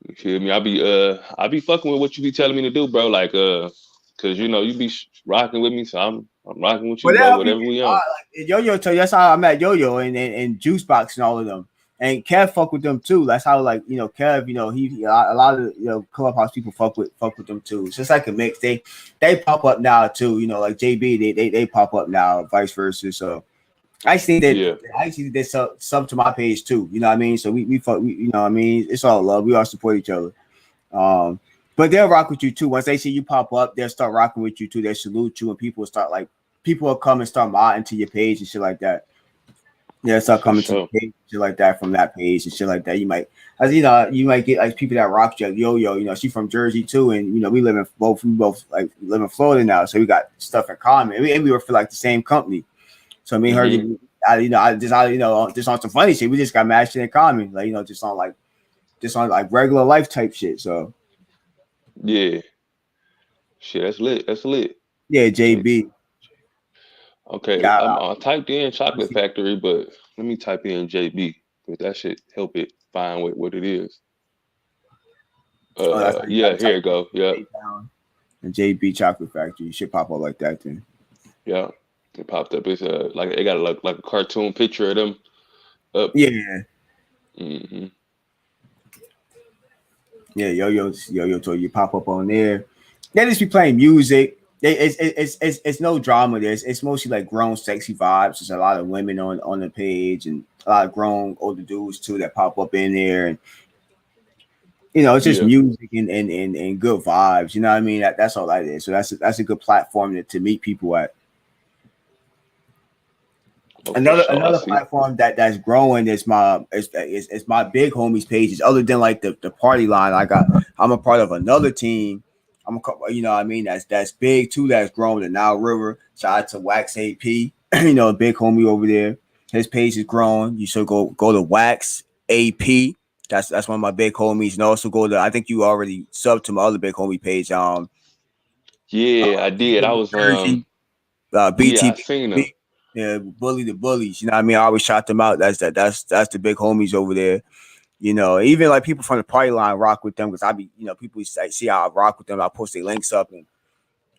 B: You feel me? I be fucking with what you be telling me to do, bro. Like cause you know you be rocking with me, so I'm rocking with you,
A: But that
B: bro.
A: help you
B: Whatever
A: get
B: we on.
A: like Yo-Yo. That's how I met Yo-Yo and Juicebox and all of them. And Kev fuck with them too. That's how like Kev. A lot of clubhouse people fuck with them too. So it's like a mix. They pop up now too. Like JB. They pop up now. Vice versa. So I think that
B: Yeah,
A: I see they sub to my page too. You know what I mean? So we fuck. You know what I mean? It's all love. We all support each other. Um, but they'll rock with you too. Once they see you pop up, they'll start rocking with you too. They salute you, and people will come and start modding to your page and shit like that. Yeah, start
B: for
A: coming to
B: sure.
A: the page, shit like that from that page and shit like that. You might get like people that rock you, like Yo-Yo. She from Jersey too, and we both like live in Florida now, so we got stuff in common. And we were for like the same company. So me and her,
B: Hmm.
A: just on some funny shit. We just got mad shit in common, like just on like regular life type shit. So
B: Yeah, shit, that's lit. That's lit.
A: yeah,
B: Shit.
A: JB.
B: Okay,
A: Yeah,
B: I typed in
A: I
B: chocolate
A: see.
B: factory, but let me type in JB because that should help it find what it is.
A: Oh, that's how you
B: Yeah,
A: gotta
B: here
A: type
B: you go. Yep,
A: it down. And JB Chocolate Factory. You should pop up like that then.
B: yeah. It popped up. It's like it got like a cartoon picture of them up.
A: Yeah,
B: Hmm.
A: yeah. Yo told you pop up on there. They just be playing music. It's no drama. It's mostly like grown sexy vibes. There's a lot of women on the page and a lot of grown older dudes too that pop up in there. And it's just
B: Yeah.
A: music and good vibes. You know what I mean? That's all that is. So that's a good platform to meet people at.
B: Oh, for
A: Another
B: sure. I
A: another
B: see.
A: platform that's growing is my big homies pages. Other than like the party line, I'm a part of another team. What I mean, that's big too. That's growing the Nile River. Shout out to Wax AP, a big homie over there. His page is growing. You should go to Wax AP. That's one of my big homies, and also go to. I think you already subbed to my other big homie page.
B: Yeah, I
A: King
B: did.
A: of
B: I
A: New
B: was
A: Jersey.
B: yeah, I seen them.
A: BTB, yeah, bully the bullies. You know what I mean? I always shout them out. That's the big homies over there. Even like people from the party line rock with them because I be, people see how I rock with them. I post their links up and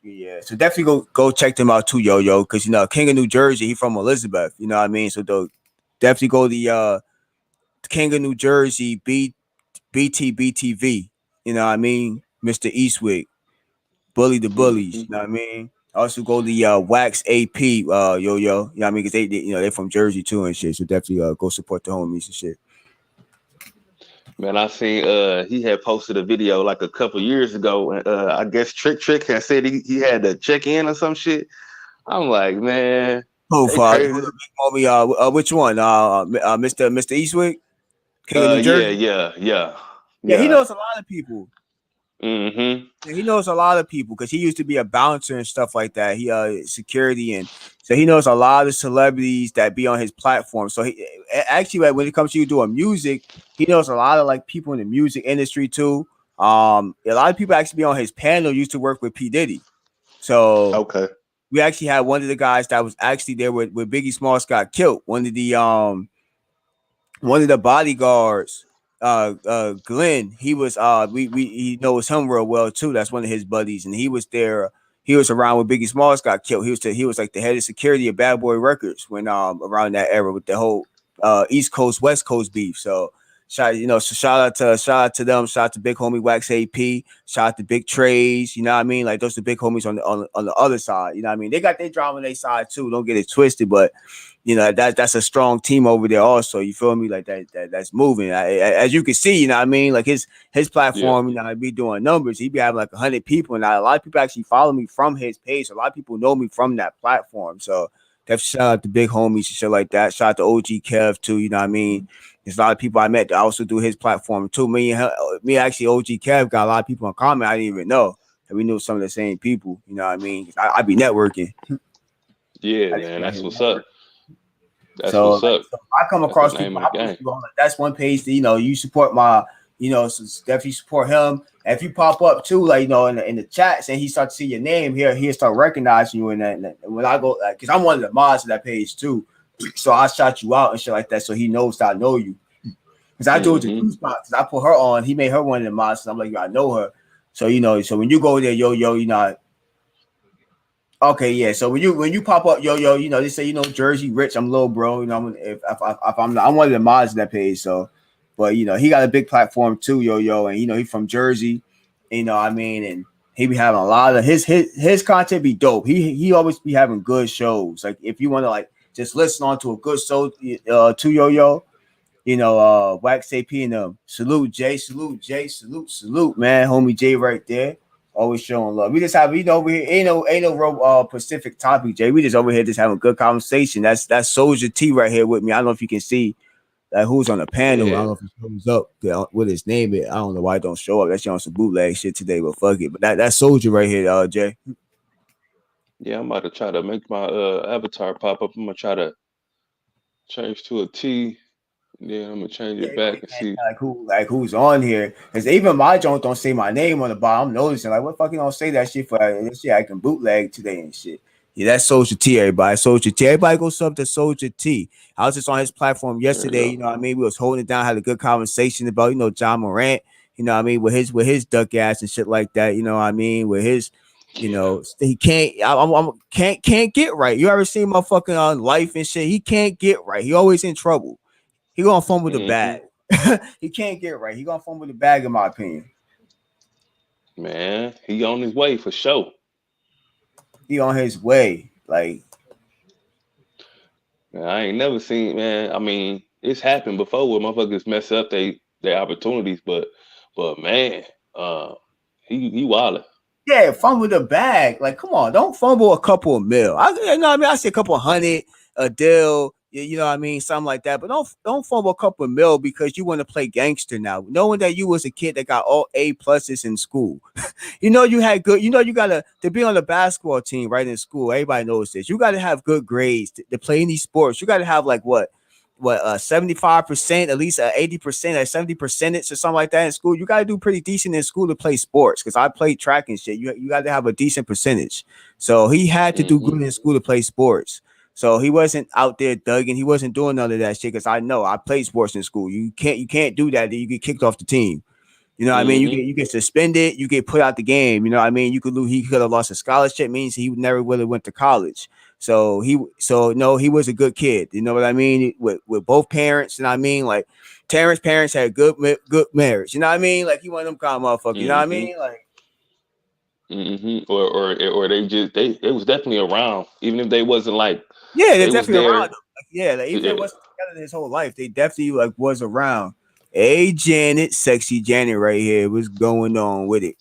A: yeah. So definitely go check them out too, yo, because King of New Jersey, he from Elizabeth. You know what I mean? So definitely go the King of New Jersey BTBTV. You know what I mean? Mr. Eastwick. Bully the bullies.
B: Hmm.
A: You know what I mean? Also go to Wax AP, yo. You know what I mean? Because they're from Jersey too and shit. So definitely go support the homies and shit.
B: Man, I seen he had posted a video like a couple years ago, and I guess Trick had said he had to check in or some shit. I'm like, man,
A: Oh,
B: they
A: who
B: crazy.
A: the big homie? Which one? Mr. Eastwick, King of New
B: Yeah,
A: Jersey.
B: yeah, yeah,
A: Yeah, he
B: yeah.
A: knows a lot of people.
B: Hmm.
A: Yeah, he knows a lot of people because he used to be a bouncer and stuff like that. He security and so he knows a lot of celebrities that be on his platform. So he actually like, when it comes to you doing music, he knows a lot of like people in the music industry too. A lot of people actually be on his panel used to work with P Diddy. So
B: Okay.
A: we actually had one of the guys that was actually there with Biggie Smalls got killed. One of the bodyguards, Glenn, he was he knows him real well too. That's one of his buddies, and he was there. He was around when Biggie Smalls got killed. He was like the head of security of Bad Boy Records when around that era with the whole East Coast West Coast beef. So shout out to them. Shout out to big homie Wax AP. Shout out to Big Trays. You know what I mean? Like those are the big homies on the other side. You know what I mean? They got their drama on their side too. Don't get it twisted, but that's a strong team over there also. You feel me? Like that's moving. As you can see, you know what I mean? Like his
B: Yeah.
A: platform, I be doing numbers. He be having like 100 people, and a lot of people actually follow me from his page. So a lot of people know me from that platform. So definitely shout out to big homies and shit like that. Shout out to OG Kev too. You know what I mean? There's a lot of people I met that also do his platform too. Me actually OG Kev got a lot of people in common I didn't even know. and we knew some of the same people. You know what I mean? I be networking.
B: Yeah,
A: I just
B: man.
A: be out
B: That's
A: here
B: what's up.
A: networking.
B: That's what's up.
A: So if I come
B: That's the
A: across
B: name
A: people,
B: of the
A: I push
B: game.
A: you on. Like, that's one page that you support my, so definitely support him. And if you pop up too, like in the chats, and he start to see your name here, he'll start recognizing you. And when I go, because I'm one of the mods of that page too, so I shout you out and shit like that, so he knows that I know you. Because I do it to
B: Mm-hmm.
A: two spots. I put her on. He made her one of the mods. So I'm like, I know her. So so when you go there, okay, yeah. So when you pop up, they say Jersey Rich. I'm little bro. I'm one of the mods of that page. So, but he got a big platform too, and he from Jersey. I mean, and he be having a lot of his content be dope. He always be having good shows. Like if you want to like just listen on to a good show, to Wax AP and salute Jay, salute, man, homie Jay right there. Always showing love. We just have over here ain't no real Pacific topic, Jay. We just over here just having a good conversation. That's Soldier T right here with me. I don't know if you can see who's on the panel. I
B: Yeah.
A: don't know if he shows up with his name. I don't know why it don't show up. That's on some bootleg shit today, but fuck it. But that's Soldier right here, Jay.
B: Yeah, I'm about to try to make my avatar pop up. I'm gonna try to change to a T, and then I'm gonna change
A: Yeah,
B: it
A: you
B: back and
A: can't
B: see.
A: who's on here. Because even my joint don't say my name on the bottom. I'm noticing like what fucking don't say that shit for this shit I can bootleg today and shit. Yeah, that's Soldier T, everybody. Soldier T. Everybody go sub to Soldier T. I was just on his platform
B: There we
A: yesterday,
B: go.
A: you know what I mean? We was holding it down, had a good conversation about, John Morant, you know what I mean, with his duck ass and shit like that, you know what I mean, with his
B: Yeah.
A: he can't. Can't get right. You ever seen motherfucking on life and shit? He can't get right. He always in trouble. He gonna fumble the
B: Mm-hmm.
A: bag. He can't get right. He gonna fumble the bag, in my opinion.
B: Man, he on his way for sure.
A: He on his way. Like,
B: Man, I ain't never seen, man. I mean, it's happened before where motherfuckers mess up their opportunities, but man, uh, he wildin'.
A: yeah, fumble the bag. Like, come on, don't fumble a couple of mil. You know what I mean? I see a couple of hundred, a deal. You know what I mean? Something like that. But don't fumble a couple of mil because you want to play gangster now, knowing that you was a kid that got all A pluses in school. You had good. You gotta to be on the basketball team, right, in school. Everybody knows this. You gotta have good grades to play any sports. You gotta have like what 75%, at least 80%, 70% or something like that in school. You got to do pretty decent in school to play sports. Because I played track and shit. You got to have a decent percentage. So he had to do
B: Mm-hmm.
A: good in school to play sports. So he wasn't out there thugging. He wasn't doing none of that shit. Because I know I played sports in school. You can't do that. Then you get kicked off the team. You know what I mean?
B: Mm-hmm.
A: You get suspended, you get put out the game. You know what I mean? You could lose, he could have lost a scholarship, means he never really went to college. So no, he was a good kid. You know what I mean? With both parents, you know what I mean? Like Terrence's parents had good marriage. You know what I mean? Like he one of them kind of motherfuckers. You know what I
B: Mm-hmm.
A: mean? Like
B: Mm-hmm. Or they was definitely around, even if they wasn't like
A: yeah, they're
B: they was
A: definitely around
B: there.
A: him. Like, yeah, like, even if it
B: Yeah.
A: wasn't together his whole life, they definitely like was around. Hey Janet, sexy Janet right here. What's going on with it?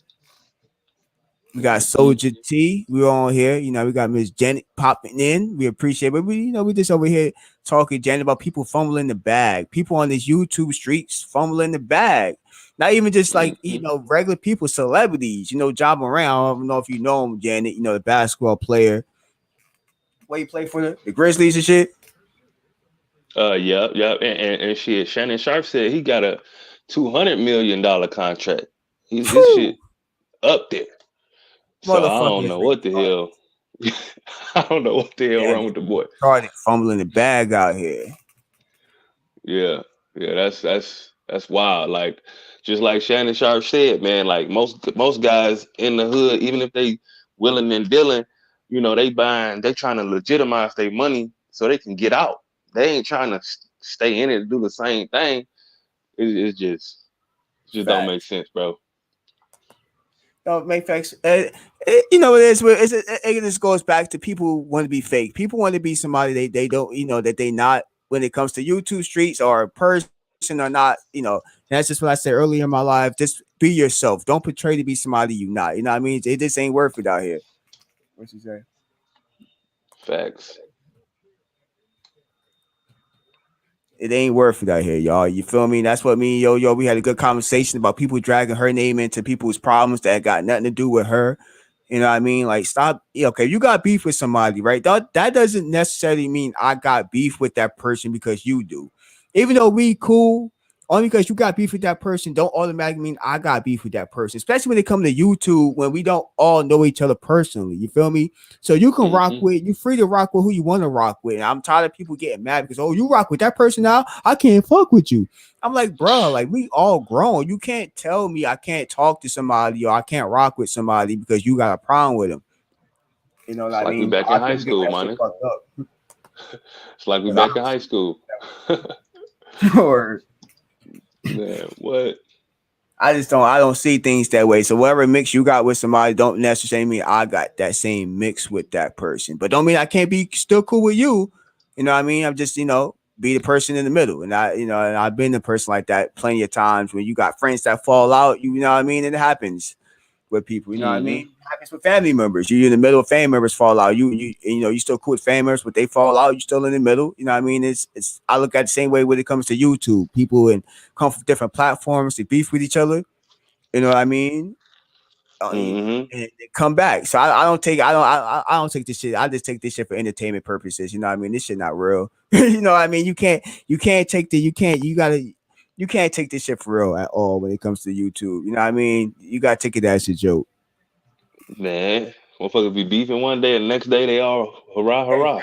A: We got
B: Mm-hmm.
A: Soldier T. We're on here. We got Miss Janet popping in. We appreciate it. But we just over here talking, Janet, about people fumbling the bag. People on this YouTube streets fumbling the bag. Not even just like,
B: Mm-hmm.
A: regular people, celebrities. John Moran. I don't know if you know him, Janet, the basketball player. What he play for the Grizzlies and shit.
B: Yeah, yeah, and shit. Shannon Sharp said he got a $200 million contract. His
A: Whew,
B: shit up there. So I
A: motherfucker
B: don't
A: is
B: know what the
A: retarded.
B: hell. I don't know what the hell
A: Yeah,
B: wrong with the boy.
A: retarded fumbling the bag out here.
B: Yeah, yeah, that's wild. Like just like Shannon Sharp said, man. Like most guys in the hood, even if they willing and dealing, they trying to legitimize their money so they can get out. They ain't trying to stay in it and do the same thing. It just don't make
A: Facts.
B: sense, bro.
A: Don't make facts. It just goes back to people who want to be fake. People want to be somebody they don't, that they not when it comes to YouTube streets or a person or not, that's just what I said earlier in my life. Just be yourself. Don't portray to be somebody you not. You know what I mean? It just ain't worth it out here. What you say?
B: Facts.
A: It ain't worth it out here, y'all. You feel me? That's what me and Yo we had a good conversation about people dragging her name into people's problems that got nothing to do with her. You know what I mean? Like, stop. Yeah, okay, you got beef with somebody, right? That doesn't necessarily mean I got beef with that person because you do. Even though we cool, only because you got beef with that person don't automatically mean I got beef with that person. Especially when it comes to YouTube, when we don't all know each other personally. You feel me? So you can rock
B: Mm-hmm.
A: with, you're free to rock with who you want to rock with. And I'm tired of people getting mad because, oh, you rock with that person now, I can't fuck with you. I'm like, bro, like we all grown. You can't tell me I can't talk to somebody or I can't rock with somebody because you got a problem with them. You know what
B: It's
A: I
B: like we
A: mean?
B: back
A: I
B: in high
A: can get
B: school,
A: that shit
B: man.
A: fucked up.
B: It's like we
A: 'Cause I
B: back in high school.
A: don't, or
B: Man, what?
A: I just don't. I don't see things that way. So whatever mix you got with somebody, don't necessarily mean I got that same mix with that person. But don't mean I can't be still cool with you. You know what I mean? I'm just be the person in the middle. And and I've been the person like that plenty of times when you got friends that fall out. You know what I mean? It happens with people. You know what I mean?
B: Mm-hmm.
A: It happens with family members. You in the middle of family members fall out. You still cool with family members, but they fall out. You still in the middle. You know what I mean? It's I look at the same way when it comes to YouTube. People and come from different platforms. They beef with each other. You know what I mean? And
B: Mm-hmm.
A: they come back. So I don't take I don't take this shit. I just take this shit for entertainment purposes. You know what I mean? This shit not real. You know what I mean? You can't take the you can't take this shit for real at all when it comes to YouTube. You know what I mean? You gotta take it as a joke.
B: Man, motherfuckers be beefing one day, and the next day they all hurrah, hurrah.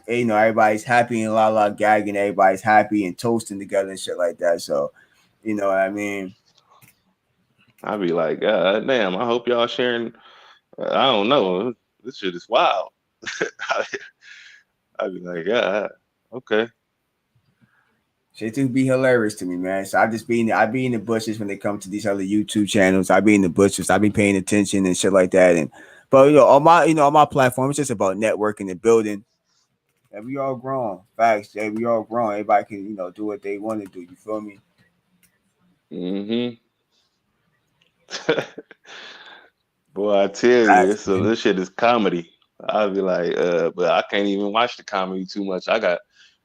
A: Everybody's happy and la gagging. Everybody's happy and toasting together and shit like that. So, you know what I mean?
B: I be like, God damn, I hope y'all sharing. I don't know. This shit is wild. I, I be like, God, okay.
A: Shit just be hilarious to me, man. So I be in the bushes when they come to these other YouTube channels. I be in the bushes. I be paying attention and shit like that. And but on my platform, it's just about networking and building. And we all grown. Facts. Yeah, we all grown. Everybody can, do what they want to do. You feel me?
B: Mm-hmm. Boy, I tell you,
A: Facts,
B: so
A: man.
B: this shit is comedy. I'll be like, but I can't even watch the comedy too much. I got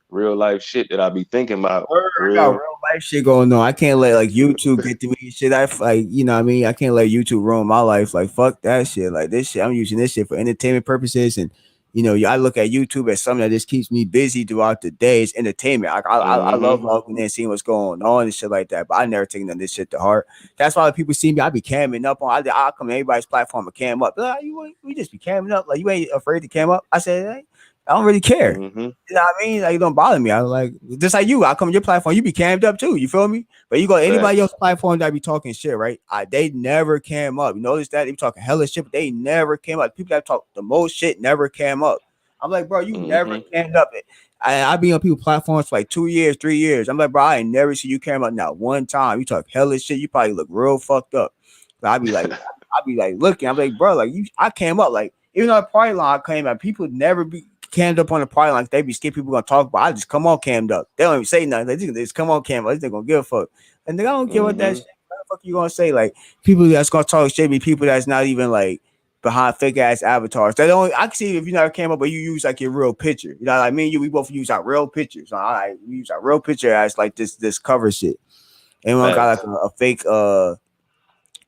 B: real life shit that I be thinking about.
A: Word, I got
B: Real.
A: real life shit going on. I can't let like YouTube get to me and shit. Like, you know what I mean? I can't let YouTube ruin my life. Like, fuck that shit. Like this shit, I'm using this shit for entertainment purposes. And I look at YouTube as something that just keeps me busy throughout the day. It's entertainment. I love
B: Mm-hmm.
A: logging in, seeing what's going on and shit like that. But I never take none of this shit to heart. That's why people see me. I be camming up on. I come to everybody's platform and cam up. Like, you just be camming up. Like you ain't afraid to cam up. I said, hey, I don't really care.
B: Mm-hmm.
A: You know what I mean? Like, it don't bother me. I like just like you. I come to your platform, you be cammed up too. You feel me? But you go to anybody
B: Facts.
A: else platform that be talking shit, right? They never came up. You notice that they be talking hella shit, but they never came up. People that talk the most shit never came up. I'm like, bro, you never
B: Mm-hmm.
A: cammed up. I be on people platforms for like 2 years, 3 years. I'm like, bro, I ain't never see you cam up not one time. You talk hella shit. You probably look real fucked up. So I be like looking. I'm like, bro, like I came up like even though the party line I came up, people never be cammed up on the party line. They be scared people gonna talk about. I just come on cammed up. They don't even say nothing. They just come on cammed up. They gonna give a fuck. And they don't care what that
B: Mm-hmm.
A: shit. What the fuck you gonna say? Like people that's gonna talk shit be people that's not even like behind fake ass avatars. They don't. I can see if you never came up, but you use like your real picture. You know what I mean? We both use our real pictures. So we use our real picture as like this cover shit. And we got like
B: Facts.
A: a fake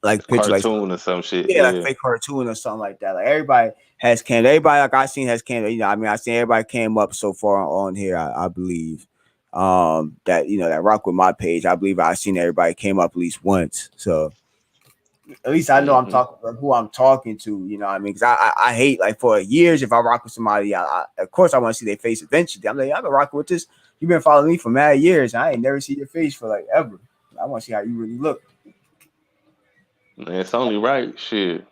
A: like picture like
B: Cartoon or some shit.
A: yeah, like
B: Yeah.
A: fake cartoon or something like that. Like everybody has came. Everybody like I seen has came. I mean, I seen everybody came up so far on here. I believe that that rock with my page. I believe I seen everybody came up at least once. So at least I know I'm
B: Mm-hmm.
A: talking who I'm talking to. You know what I mean? Because I hate like for years if I rock with somebody, of course I want to see their face eventually. I'm like I've been rocking with this. You've been following me for mad years. And I ain't never see your face for like ever. I want to see how you really look.
B: Man, it's only right. Shit.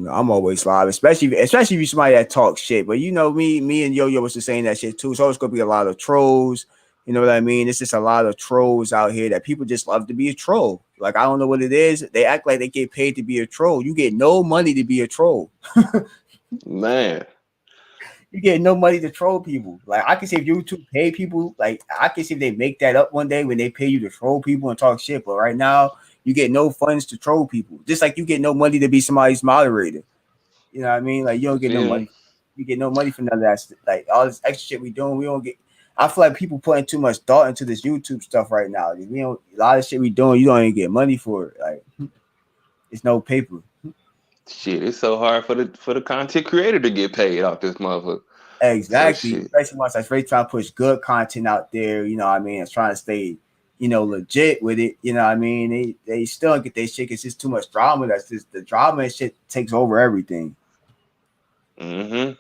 A: I'm always live, especially if you somebody that talks shit. But me and Yo was just saying that shit too. So it's gonna be a lot of trolls. You know what I mean? It's just a lot of trolls out here that people just love to be a troll. Like I don't know what it is. They act like they get paid to be a troll. You get no money to be a troll.
B: Man.
A: You get no money to troll people. Like I can see if YouTube pay people, like I can see if they make that up one day when they pay you to troll people and talk shit. But right now, you get no funds to troll people. Just like you get no money to be somebody's moderator. You know what I mean? Like you don't
B: You
A: get no
B: feel me?
A: money. You get no money for none of that. Like all this extra shit we doing, we don't get. I feel like people putting too much thought into this YouTube stuff right now. You know, a lot of shit we doing, you don't even get money for it. Like, it's no paper.
B: Shit, it's so hard for the content creator to get paid off this motherfucker. So
A: Exactly.
B: shit.
A: Especially once I really trying to push good content out there, you know what I mean? It's trying to stay, legit with it. You know what I mean? They still don't get their shit. It's just too much drama. That's just the drama and shit takes over everything.
B: Mm-hmm.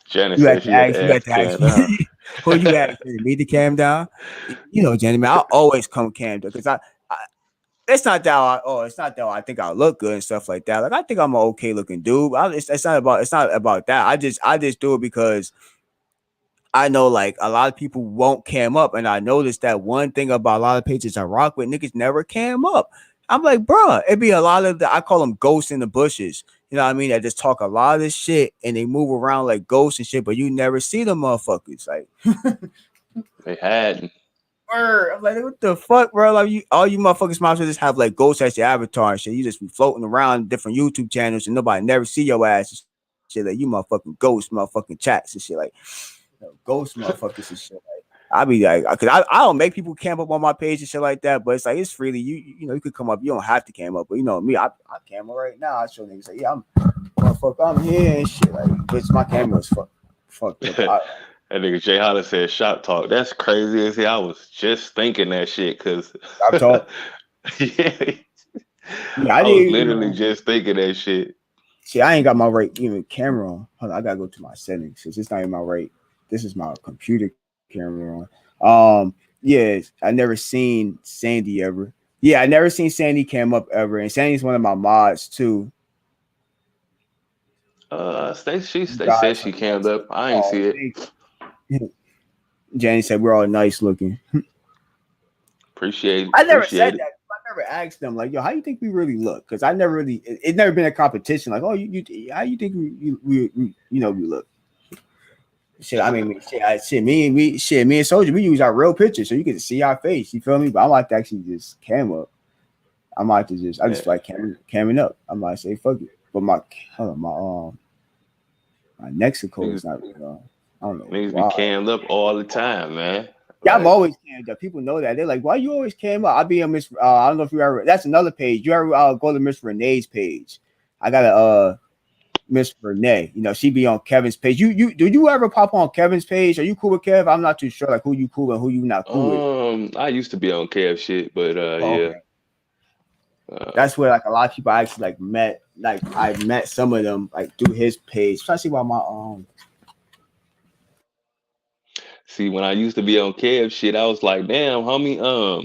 B: Janet
A: You have
B: said
A: to
B: she had
A: ask,
B: to
A: you
B: ask
A: have
B: the
A: to ask
B: can
A: me.
B: down.
A: Who you ask me to cam down? You know, Jenny, man, I always come cam down because I it's not that it's not that I think I look good and stuff like that. Like I think I'm an okay looking dude. It's not about that. I just do it because I know like a lot of people won't cam up, and I noticed that one thing about a lot of pages I rock with, niggas never cam up. I'm like, bruh, it'd be a lot of I call them ghosts in the bushes. You know what I mean? That just talk a lot of this shit and they move around like ghosts and shit, but you never see them motherfuckers. Like,
B: They had.
A: word. I'm like, what the fuck, bro? Like, all you motherfuckers might as well just have like ghosts as your avatar and shit. You just be floating around different YouTube channels and nobody never see your ass and shit. Like, you motherfucking ghosts, motherfucking chats and shit. Like, ghost motherfuckers and shit. Like, I be like, cause I don't make people camp up on my page and shit like that, but it's like it's freely. You know you could come up. You don't have to cam up, but you know me, I cam up right now. I show niggas like, yeah, I'm here and shit. Like, bitch, my camera's fucked up.
B: That nigga Jay Holler said shop talk. That's crazy as hell. I was just thinking that shit because
A: I'm talking.
B: yeah,
A: Yeah, I
B: I was
A: didn't.
B: literally just thinking that shit.
A: See, I ain't got my right even camera on. Hold on, I gotta go to my settings because it's not even my right. This is my computer camera on. Yeah, I never seen Sandy ever. Yeah, I never seen Sandy cam up ever, and Sandy's one of my mods too. You
B: They said
A: guys
B: she
A: are
B: cammed
A: nice.
B: up. I ain't
A: Oh,
B: see it.
A: Jenny said we're all nice looking.
B: Appreciate it.
A: I never
B: Appreciate
A: said
B: it.
A: that. I never asked them like, yo, how you think we really look? Because I never really, it's never been a competition. Like, oh, how you think we look? Shit, I mean, me and Soldier, we use our real pictures, so you get to see our face. You feel me? But I like to actually just cam up. I
B: Yeah.
A: just like camming up. I might say fuck it. But hold on, my Mexico
B: Niggas,
A: is not. I don't know
B: niggas be
A: why.
B: cammed up all the time, man.
A: Yeah, I'm
B: Like,
A: always cammed up. People know that. They're like, why you always cam up? I be on Miss. I don't know if you ever. That's another page. You ever go to Miss Renee's page? I got a Miss Renee. You know, she be on Kevin's page. You do you ever pop on Kevin's page? Are you cool with Kev? I'm not too sure like who you cool and who you not cool with.
B: I used to be on KF shit, but
A: Oh,
B: yeah.
A: okay.
B: Uh,
A: That's where like a lot of people actually like met. Like I met some of them like through his page. Trying to see why my
B: See, when I used to be on KF shit, I was like, damn, homie, you know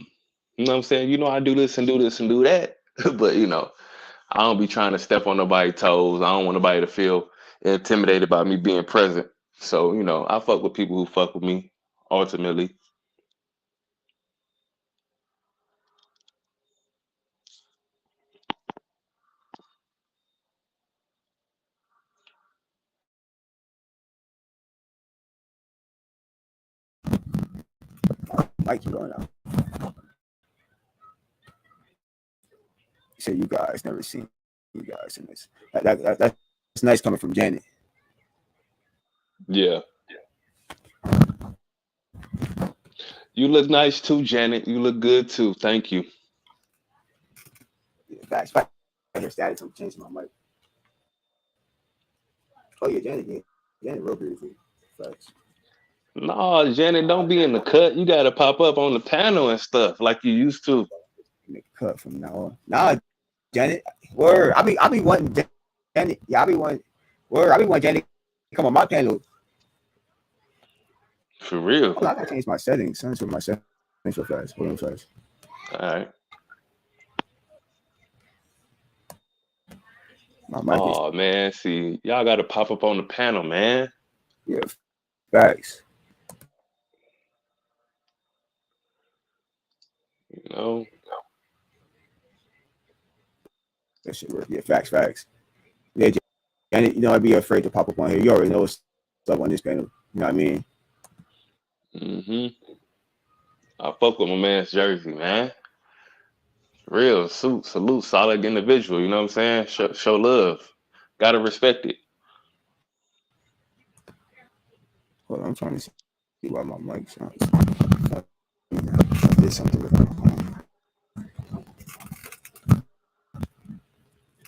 B: what I'm saying? You know, I do this and do this and do that. But I don't be trying to step on nobody's toes. I don't want nobody to feel intimidated by me being present. So, I fuck with people who fuck with me ultimately.
A: like you going out. You said you guys never seen you guys in this. That's nice coming from Janet.
B: Yeah. You look nice too, Janet. You look good too. Thank you.
A: Yeah, facts. Facts. I hear static. I'm changing my mic. Oh yeah, Janet. Yeah, Janet real beautiful. Facts.
B: No, Janet, don't be in the cut. You gotta pop up on the panel and stuff like you used to.
A: Make a cut from now on. Nah, Janet. Word. I be wanting Janet. Yeah, I be wanting. Word. I be wanting Janet to come on my panel.
B: For
A: Hold on, I
B: real.
A: gotta change my settings. Let me switch my settings real fast. Hold on, fast.
B: All right.
A: My mic is
B: Oh man, see, y'all gotta pop up on the panel, man.
A: yeah. Facts.
B: You know.
A: That shit work. Yeah, facts. Facts. Yeah, Janet. You know I'd be afraid to pop up on here. You already know what's up on this panel. You know what I mean?
B: Hmm. I fuck with my man's jersey, man. Real salute, solid individual. You know what I'm saying? Show love. Gotta respect it.
A: Hold on, I'm trying to see why my mic sounds. I did something with my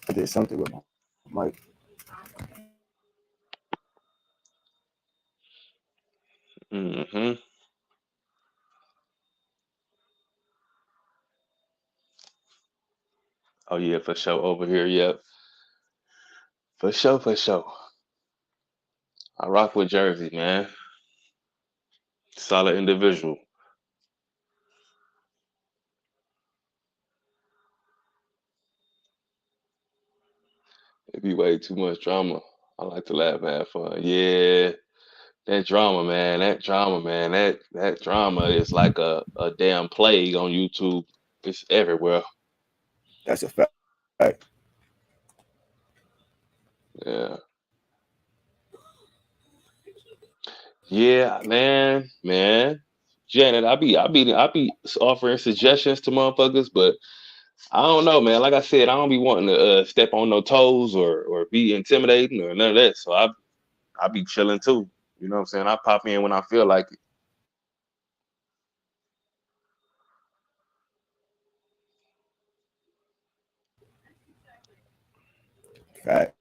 A: I did something with my mic.
B: Hmm. Oh yeah, for sure. Over here, yep. For sure, for sure. I rock with Jersey, man. Solid individual. It be way too much drama. I like to laugh and have fun. Yeah, that drama, man. That drama, man. That drama is like a damn plague on YouTube. It's everywhere.
A: That's a fact.
B: Yeah. Yeah, man. Janet, I be offering suggestions to motherfuckers, but I don't know, man. Like I said, I don't be wanting to step on no toes or be intimidating or none of that. So I be chilling too. You know what I'm saying? I pop in when I feel like it.
A: Facts.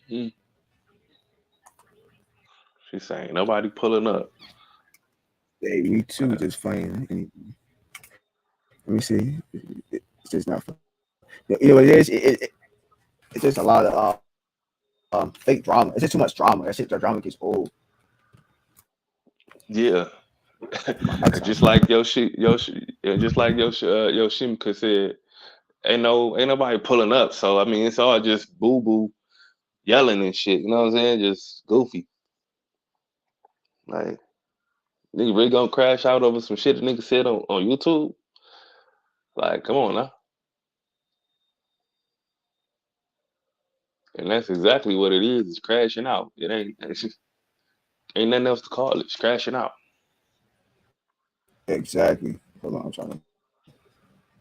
B: Hmm. She's saying nobody pulling up.
A: Hey, me too.
B: Uh,
A: Just playing. Let me see. It's just not. You know what it is? It's just a lot of fake drama. It's just too much drama. That shit, the drama gets old.
B: yeah,
A: My mic
B: and
A: sounds.
B: just like just like Yoshimka said, ain't nobody pulling up. So I mean, it's all just boo boo yelling and shit. You know what I'm saying? Just goofy. Like nigga really gonna crash out over some shit the nigga said on YouTube. Like, come on now. And that's exactly what it is. It's crashing out. It ain't. It's just ain't nothing else to call it. It's crashing out.
A: Exactly. Hold on, I'm trying to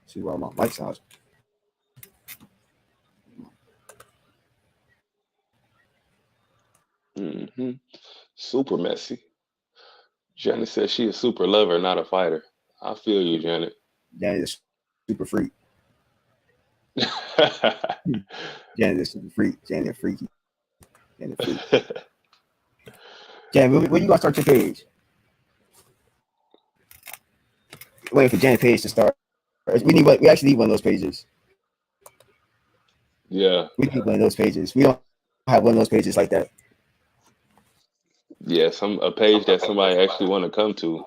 A: see why my mic sounds.
B: Hmm. Super messy. Janet says she a super lover, not a fighter. I feel you, Janet.
A: Janet is super freak. Janet is super freak. Janet freaky. Janet freak. Janet, when you gonna start your page? Waiting for Janet page to start. We actually need one of those pages.
B: Yeah,
A: We need one of those pages. We don't have one of those pages like that.
B: yeah. Some a page that somebody actually want to come to.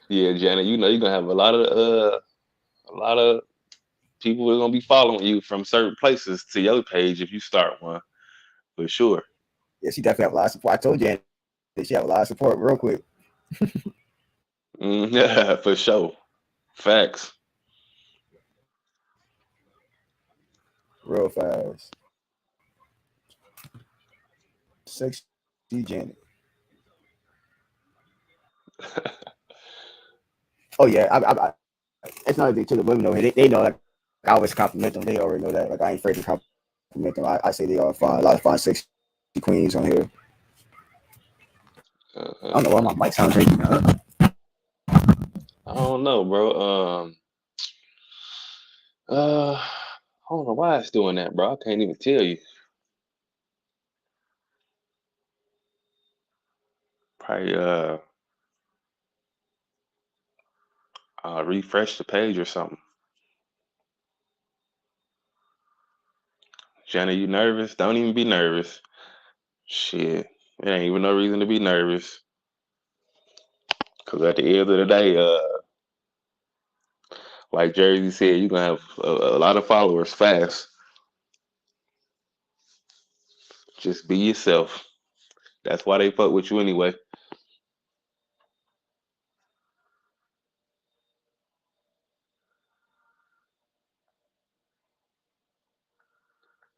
B: Yeah, Janet. You know you're gonna have a lot of people who are gonna be following you from certain places to your page if you start one for sure.
A: Yeah, she definitely have a lot of support. I told Janet she have a lot of support real quick,
B: Yeah, for sure. Facts.
A: real fast. Sexy Janet. Oh yeah, it's not a big to the women over here. They know like I always compliment them. They already know that. Like I ain't afraid to compliment them. I say they are fine. A lot of fine, sexy queens on here. I don't know why
B: Uh,
A: my mic sounds crazy now.
B: I don't know, bro. I don't know why it's doing that, bro. I can't even tell you. Probably refresh the page or something. Jenna, you nervous? Don't even be nervous. Shit, there ain't even no reason to be nervous. Cause at the end of the day, like Jersey said, you're gonna have a lot of followers fast. Just be yourself. That's why they fuck with you anyway.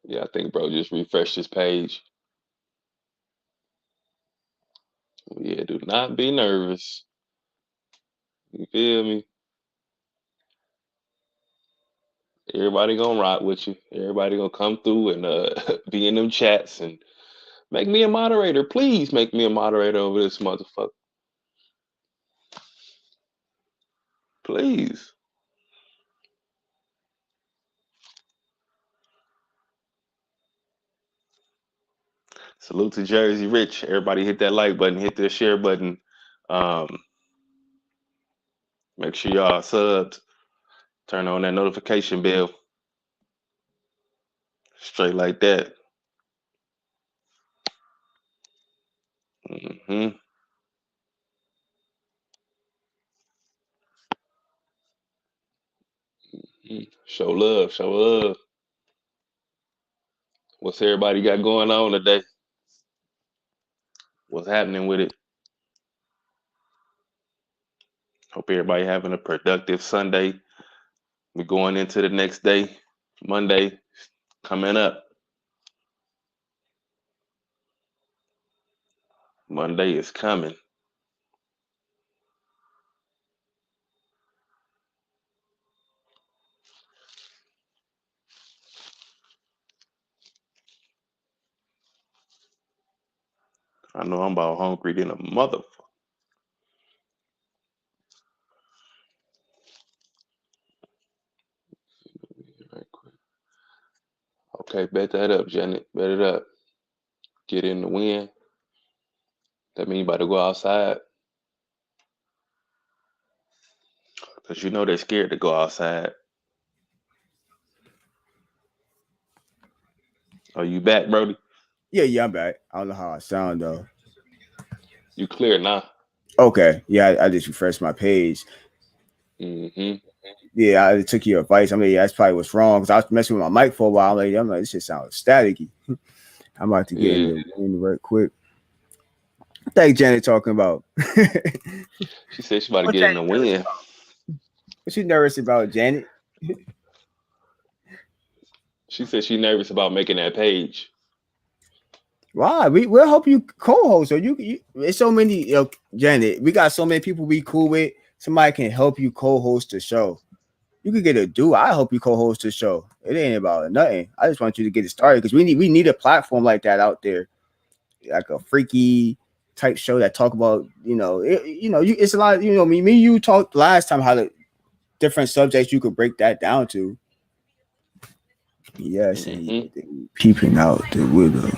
B: Yeah, I think bro just refreshed his page. Yeah, do not be nervous. You feel me? Everybody gonna rock with you. Everybody gonna come through and be in them chats and make me a moderator. Please make me a moderator over this motherfucker. Please. Salute to Jersey Rich. Everybody hit that like button, hit the share button. Um, Make sure y'all subbed. Turn on that notification bell. Straight like that. hmm Show love, show love. What's everybody got going on today? What's happening with it? Hope everybody having a productive Sunday. We're going into the next day. Monday coming up. Monday is coming. I know I'm about hungry than a motherfucker. Right quick. Okay, bet that up, Janet. Bet it up. Get in the wind. That mean you about to go outside. Cause you know they're scared to go outside. Are you back, Brody?
A: Yeah, I'm back. I don't know how I sound though.
B: You clear now?
A: Okay, yeah, I just refreshed my page.
B: Mm-hmm.
A: Yeah, I took your advice. I mean, yeah, that's probably what's wrong because I was messing with my mic for a while. I'm like, this shit sounds staticky. I'm about to get in
B: Yeah.
A: the wind right quick. What the heck Janet talking about?
B: She said she about to
A: What
B: get in
A: Janet
B: the
A: nervous
B: wind.
A: about? What you nervous about, Janet?
B: She said she nervous about making that page.
A: Why? We'll help you co-host. Or you it's so many. Janet, we got so many people we cool with. Somebody can help you co-host the show. You could get a dude. I help you co-host the show. It ain't about nothing. I just want you to get it started because we need a platform like that out there, like a freaky type show that talk about it's a lot. Me you talked last time how the different subjects you could break that down to. Yes, and
B: Mm-hmm.
A: peeping out the window.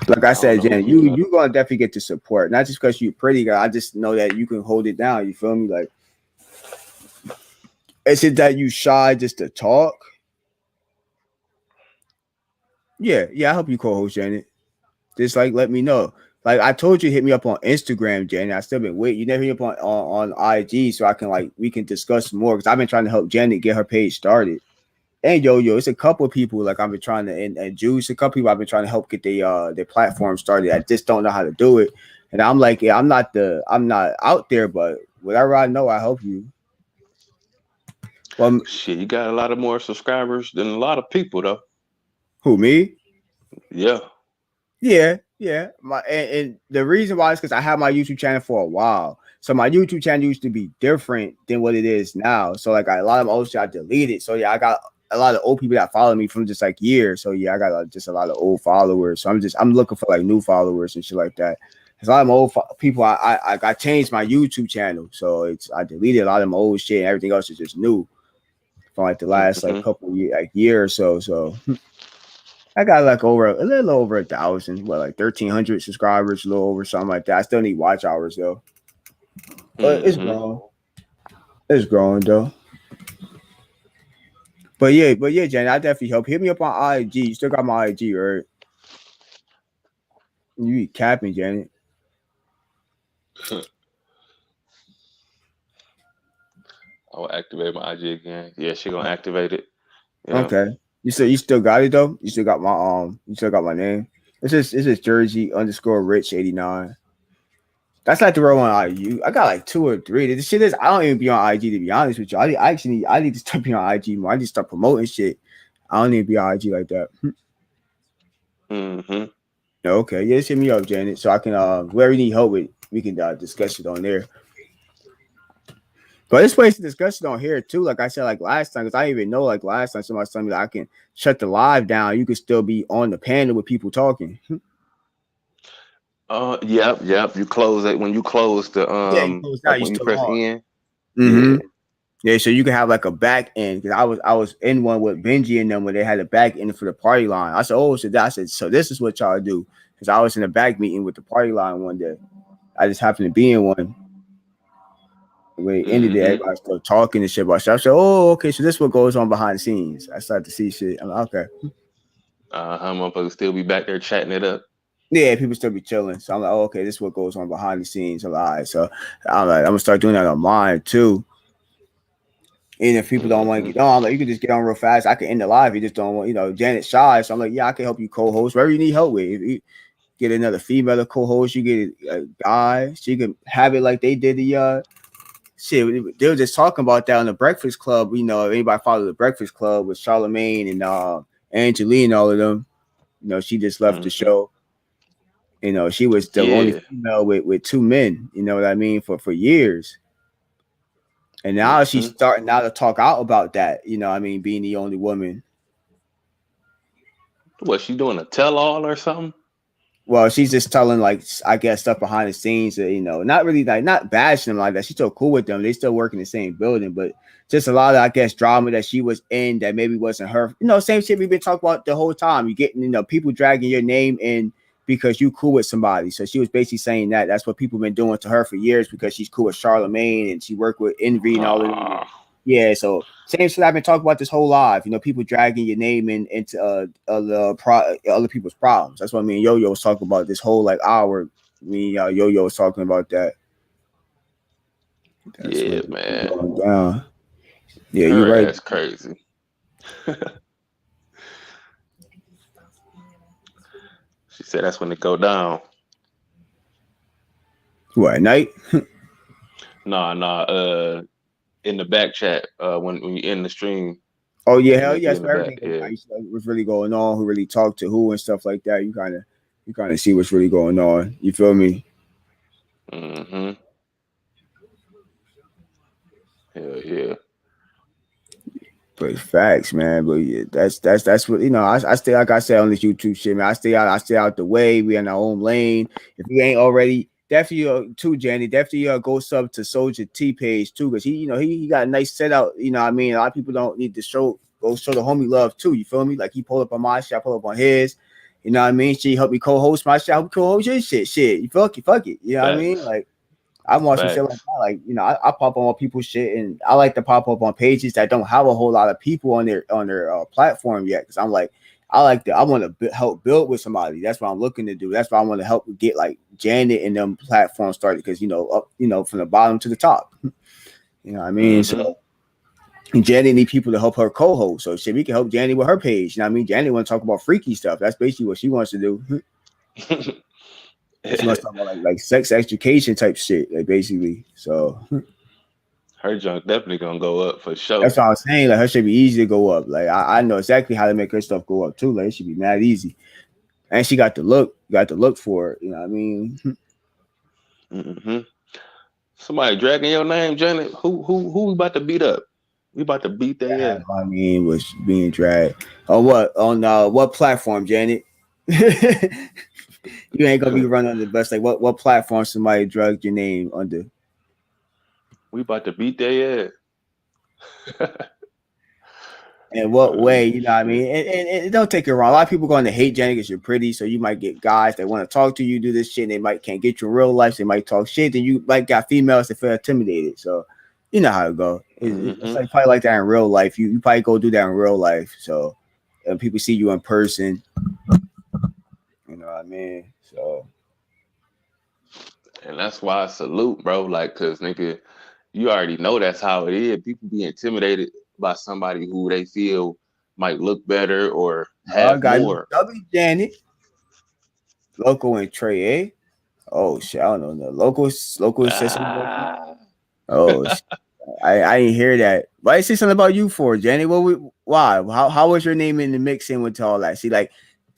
A: Like I
B: I don't
A: said,
B: know who
A: Jen,
B: peeping up.
A: you gonna definitely get the support. Not just because you're pretty girl. I just know that you can hold it down. You feel me? Like, is it that you shy just to talk? Yeah. I help you co-host, Janet. Just like let me know. Like I told you, hit me up on Instagram, Janet. I still been waiting. You never hit me up on IG, so I can we can discuss more because I've been trying to help Janet get her page started. And yo, it's a couple of people like I've been trying to and Juice, a couple people I've been trying to help get their platform started. I just don't know how to do it. And I'm like, yeah, I'm not out there, but whatever I know, I help you. Well,
B: Shit, you got a lot of more subscribers than a lot of people though.
A: who me?
B: Yeah.
A: Yeah. And the reason why is because I had my YouTube channel for a while. So my YouTube channel used to be different than what it is now. So like a lot of my old shit I deleted. So yeah, I got a lot of old people that follow me from just like years. So yeah, I got just a lot of old followers. So I'm looking for like new followers and shit like that. There's a lot of my old people. I changed my YouTube channel, so I deleted a lot of my old shit and everything else is just new from like the last like
B: Mm-hmm.
A: couple year or so. So I got like a little over 1,000, like 1,300 subscribers, a little over something like that. I still need watch hours though, but it's
B: Mm-hmm.
A: growing. It's growing though. But yeah, Jen, I definitely help. Hit me up on IG. You still got my IG, right? You be capping, Janet.
B: I'll activate my IG again. Yeah, she gonna activate it. Yeah.
A: Okay. You still got it though. You still got my name. It's just Jersey underscore Rich 89. That's like the real one I got like two or three. The shit is I don't even be on IG to be honest with you. I need to start being on IG more. I need to start promoting shit. I don't need to be on IG like that.
B: Mm-hmm.
A: Okay, yeah, just hit me up, Janet, so I can wherever you need help with, we can discuss it on there. But this place to discuss it on here too. Like I said, like last time, because I didn't even know. Like last time, somebody told me that I can shut the live down. You can still be on the panel with people talking.
B: Yep. You close it when you close the
A: Yeah, you close
B: like
A: out, you
B: when you
A: still
B: press
A: on.
B: in.
A: Mm-hmm.
B: Yeah.
A: Yeah, so you can have like a back end because I was in one with Benji and them where they had a back end for the party line. I said, oh, so that I said, so this is what y'all do because I was in a back meeting with the party line one day. I just happened to be in one. When it ended it,
B: Mm-hmm.
A: everybody started talking and shit about shit. I said, oh, okay, so this is what goes on behind the scenes. I started to see shit. I'm like, okay.
B: Motherfuckers still be back there chatting it up.
A: Yeah, people still be chilling. So I'm like, oh, okay, this is what goes on behind the scenes. I'm like, all right. So I'm like, I'm gonna start doing that on mine too. And if people don't want to
B: Mm-hmm.
A: get on, I'm like, you can just get on real fast. I can end the live. You just don't want, Janet shy. So I'm like, yeah, I can help you co-host wherever you need help with. If you get another female to co-host, you get a guy. So you can have it like they did the shit. They were just talking about that on the Breakfast Club. Anybody follow the Breakfast Club with Charlemagne and Angeline, all of them. She just left the
B: Mm-hmm.
A: show. She was the only
B: Yeah.
A: female with two men. You know what I mean for years. And now she's
B: Mm-hmm.
A: starting now to talk out about that. Being the only woman.
B: What, she doing a tell all or something?
A: Well, she's just telling like I guess stuff behind the scenes that not really like not bashing them like that. She's still cool with them. They still work in the same building, but just a lot of I guess drama that she was in that maybe wasn't her. Same shit we've been talking about the whole time. You getting people dragging your name in because you cool with somebody. So she was basically saying that that's what people been doing to her for years because she's cool with Charlemagne and she worked with Envy and all of them.
B: Ah,
A: Yeah, so same shit I've been talking about this whole live. People dragging your name into other people's problems. That's what I mean. Yo Yo was talking about this whole like hour. Yo Yo was talking about that. That's
B: yeah,
A: what's been
B: man.
A: going down. Yeah, you're
B: Her
A: right.
B: ass crazy. She said that's when it go down.
A: What at night?
B: Nah. In the back chat, when you in the stream,
A: Oh yeah, hell
B: and it be
A: yes.
B: in the
A: Where
B: back.
A: everything goes
B: Yeah.
A: down. You see what's really going on, who really talked to who and stuff like that. You kind of see what's really going on. You feel me?
B: Mm-hmm. Hell yeah.
A: But facts, man. But yeah, that's what I stay like I said on this YouTube shit, man. I stay out the way. We in our own lane. If you ain't already, definitely too, Jenny. Definitely go sub to Soldier T page too, because he got a nice setup. What I mean, a lot of people don't need to go show the homie love too. You feel me? Like he pulled up on my shit, I pull up on his. You know what I mean? She helped me co-host my shit. I help co-host your shit. Shit, you fuck it. You know what I mean?
B: Facts.
A: Like I'm on some shit like
B: Facts.
A: that. Like, I pop on people's shit and I like to pop up on pages that don't have a whole lot of people on their platform yet. Cause I'm like, I want to help build with somebody. That's what I'm looking to do. That's why I want to help get like Janet and them platforms started. Cause up, from the bottom to the top. You know what I mean? So
B: Mm-hmm.
A: Janet need people to help her co-host. So shit, we can help Janet with her page. You know what I mean? Janet want to talk about freaky stuff. That's basically what she wants to do. She wants to talk about like sex education type shit, like basically. So
B: Her junk definitely gonna go up for sure.
A: that's what I'm saying. Like her should be easy to go up. Like I know exactly how to make her stuff go up too. Like it should be mad easy. And she got the look for it. You know what I mean?
B: Mm-hmm. Somebody dragging your name, Janet. Who we about to beat up? We about to beat their ass.
A: I mean, was being dragged on what what platform, Janet? You ain't gonna be running on the bus. Like what platform somebody drugged your name under?
B: We about to beat their ass.
A: In what way? You know what I
B: Shit.
A: mean? And don't take it wrong. A lot of people going to hate Janet because you're pretty, so you might get guys that want to talk to you, do this shit, and they might can't get you in real life. So they might talk shit. Then you might got females that feel intimidated. So you know how it go. It's
B: Mm-hmm.
A: like probably like that in real life. You probably go do that in real life. So and people see you in person. You know what I mean? So
B: And that's why I salute, bro. Like, cause nigga, you already know that's how it is. People be intimidated by somebody who they feel might look better or
A: I
B: have
A: got
B: more.
A: W Janet, Loco and Trey, eh? Oh shit, I don't know. No. Local said something about you.
B: Ah.
A: Oh shit. I didn't hear that. Why you say something about you for, Jenny? Why? How was your name in the mix in with all that? See, like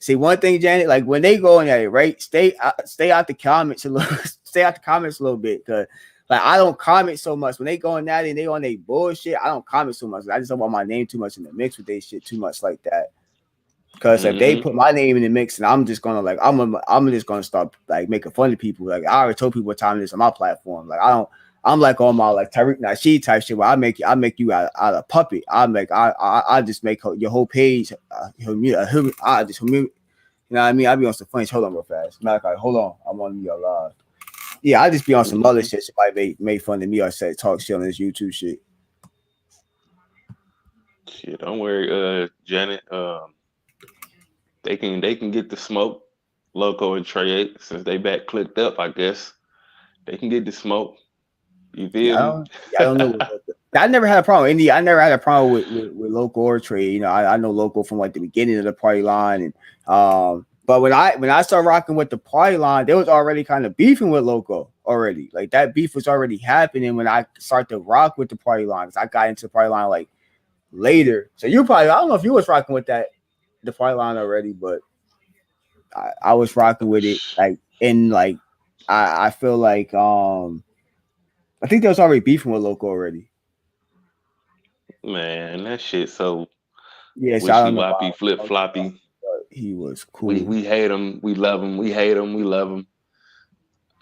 A: See, one thing, Janet, like when they going at it, right? Stay out the comments a little, stay out the comments a little bit, cause like I don't comment so much when they going at it and they on their bullshit. I don't comment so much. I just don't want my name too much in the mix with they shit too much like that. Cause if they
B: Mm-hmm.
A: put my name in the mix, and I'm just gonna like I'm just gonna start like making fun of people. Like I already told people what time it is on my platform. Like I don't. I'm like on my like Tariq Nasheed type shit where I make you out of puppet. I just make your whole page I just you know what I mean? I be on some funny. Hold on real fast. Matter of fact, hold on. I'm on your live. Yeah, I just be on some other
B: Mm-hmm.
A: shit. Somebody make fun of me or say talk shit on this YouTube shit.
B: Shit, don't worry, Janet. They can get the smoke, Loco and Trey 8, since they back clicked up. I guess they can get the smoke. You
A: Yeah,
B: feel me?
A: I don't know. I never had a problem. India, I never had a problem with local or trade. You know, I know local from like the beginning of the party line, and but when I started rocking with the party line, they was already kind of beefing with local already. Like that beef was already happening when I started to rock with the party line. I got into the party line like later. So you probably I don't know if you was rocking with that the party line already, but I was rocking with it like in like I feel like I think they was already beefing with local already.
B: Man, that shit so
A: Yeah, so I
B: wishy
A: don't know
B: wappy,
A: why
B: flip floppy.
A: he was
B: We
A: cool.
B: we hate them, we love them, we hate them, we love them.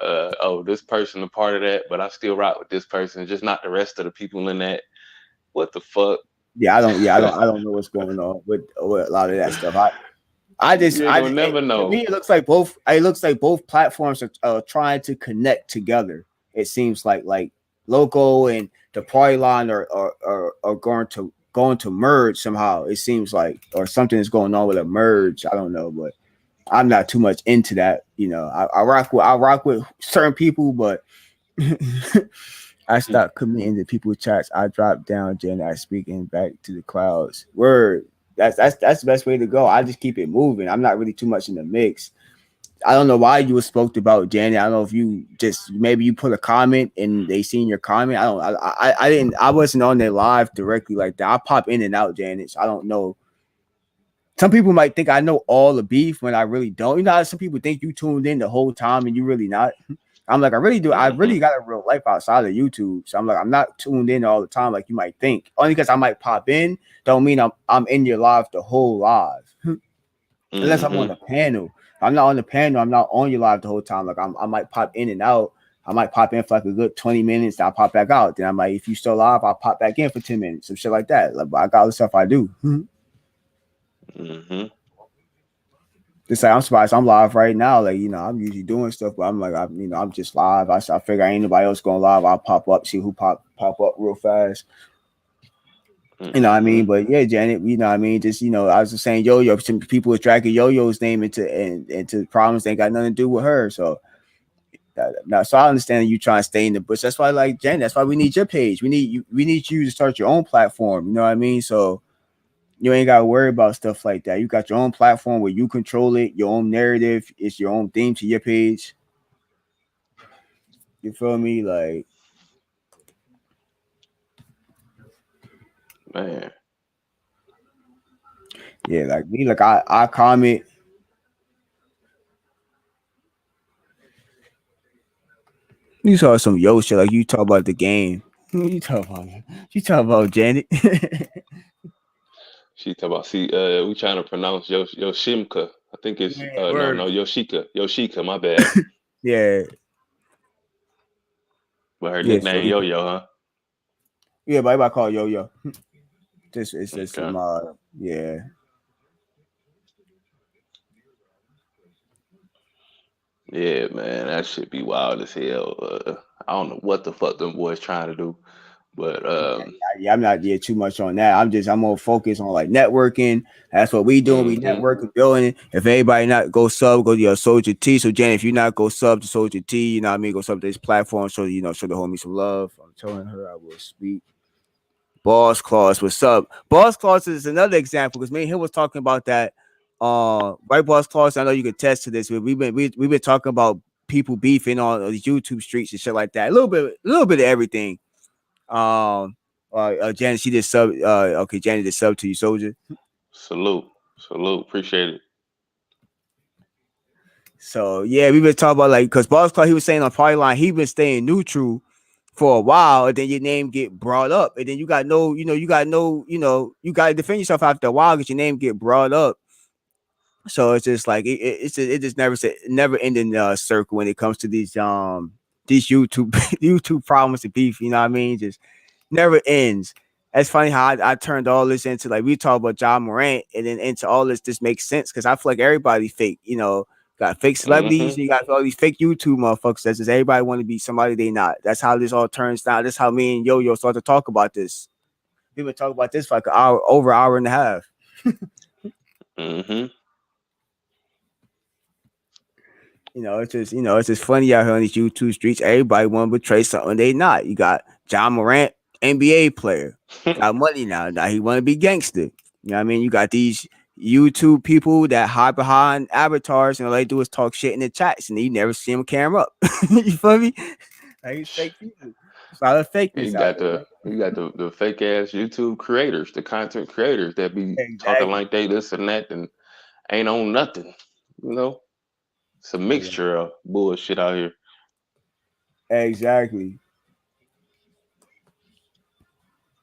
B: Oh, this person a part of that, but I still rock with this person, just not the rest of the people in that. What the fuck?
A: Yeah, I don't know what's going on with a lot of that stuff.
B: You ain't gonna never
A: To
B: know.
A: me it looks like both platforms are trying to connect together. It seems like local and the party line are going to merge somehow. It seems like or something is going on with a merge. I don't know, but I'm not too much into that. You know, I rock with certain people, but I stopped committing to people's chats. I dropped down, Jen. I speaking back to the clouds. Word. That's the best way to go. I just keep it moving. I'm not really too much in the mix. I don't know why you was spoke about Janet. I don't know if you just maybe you put a comment and they seen your comment. I don't. I didn't. I wasn't on their live directly like that. I pop in and out, Janet. So I don't know. Some people might think I know all the beef when I really don't. You know how some people think you tuned in the whole time and you really not. I'm like, I really do. I
B: Mm-hmm.
A: really got a real life outside of YouTube. So I'm like, I'm not tuned in all the time like you might think. Only because I might pop in, don't mean I'm in your live the whole live. Unless I'm on
B: Mm-hmm.
A: the panel. If I'm not on the panel, I'm not on your live the whole time. Like I might pop in and out. I might pop in for like a good 20 minutes. I'll pop back out. Then I might, if you still live, I'll pop back in for 10 minutes. Some shit like that. Like, I got all the stuff I do.
B: Mm-hmm.
A: Just like I'm surprised I'm live right now. Like, I'm usually doing stuff, but I'm like, I'm just live. I figure ain't nobody else going live. I'll pop up, see who pop up real fast. You know what I
B: Mm-hmm.
A: mean? But yeah, Janet, you know what I mean? Just, I was just saying yo-yo. Some people was dragging yo-yo's name into problems that ain't got nothing to do with her. So now, so I understand you trying to stay in the bush. That's why, like Janet, that's why we need your page. We need you to start your own platform. You know what I mean? So you ain't gotta worry about stuff like that. You got your own platform where you control it, your own narrative, it's your own theme to your page. You feel me? Like,
B: Man,
A: yeah, like me, like I comment. You saw some yo shit, like you talk about the game. You talk about Janet.
B: she talk about see. We trying to pronounce Yoshimka. I think it's
A: Yeah,
B: no
A: word.
B: Yoshika. My bad.
A: Yeah,
B: But her
A: yeah. So
B: nickname Yo Yo, huh?
A: yeah, but everybody call it yo yo. This it's just
B: Okay.
A: yeah.
B: Yeah, man, that should be wild as hell. I don't know what the fuck them boys trying to do, but
A: Yeah, I'm not too much on that. I'm more focused on like networking. That's what we doing. We
B: hmm
A: networking, building. If anybody not go sub, go to your Soldier T. So Jen, if you not go sub to Soldier T, you know what I mean, go sub to this platform. So show the homie some love. I'm telling her I will speak. Boss Clause, what's up? Boss Clause is another example because me and him was talking about that. Right, Boss Clause. I know you can attest to this. We've been talking about people beefing on the YouTube streets and shit like that. A little bit of everything. Um, Janet, she did sub. Okay, Janet did sub to you, soldier.
B: salute, salute, appreciate it.
A: So yeah, we been talking about like because Boss Clark, he was saying on Party Line, he been staying neutral for a while, and then your name get brought up, and then you got no, you got no, you got to defend yourself after a while because your name get brought up. So it's just like it just never ending circle when it comes to these YouTube YouTube problems and beef. You know what I mean? Just never ends. That's funny how I turned all this into like we talk about John Morant and then into all this. This makes sense because I feel like everybody fake. Got fake celebrities
B: Mm-hmm.
A: and you got all these fake YouTube motherfuckers. That's just everybody want to be somebody they not. That's how this all turns down. That's how me and Yo Yo start to talk about this. We've been talking about this for like an hour, over an hour and a half.
B: Mm-hmm.
A: It's just funny out here on these YouTube streets. Everybody want to betray something they not. You got John Morant, NBA player, got money now. Now he want to be gangster. You know what I mean? You got these YouTube people that hide behind avatars, and all they do is talk shit in the chats, and you never see them camera up. You feel me? Like it's fake people. It's a lot of fakeness
B: You
A: out
B: got
A: here, man.
B: the fake ass YouTube creators, the content creators that be talking
A: Exactly.
B: like they this and that and ain't on nothing. You know, it's a
A: Yeah.
B: mixture of bullshit out here.
A: Exactly.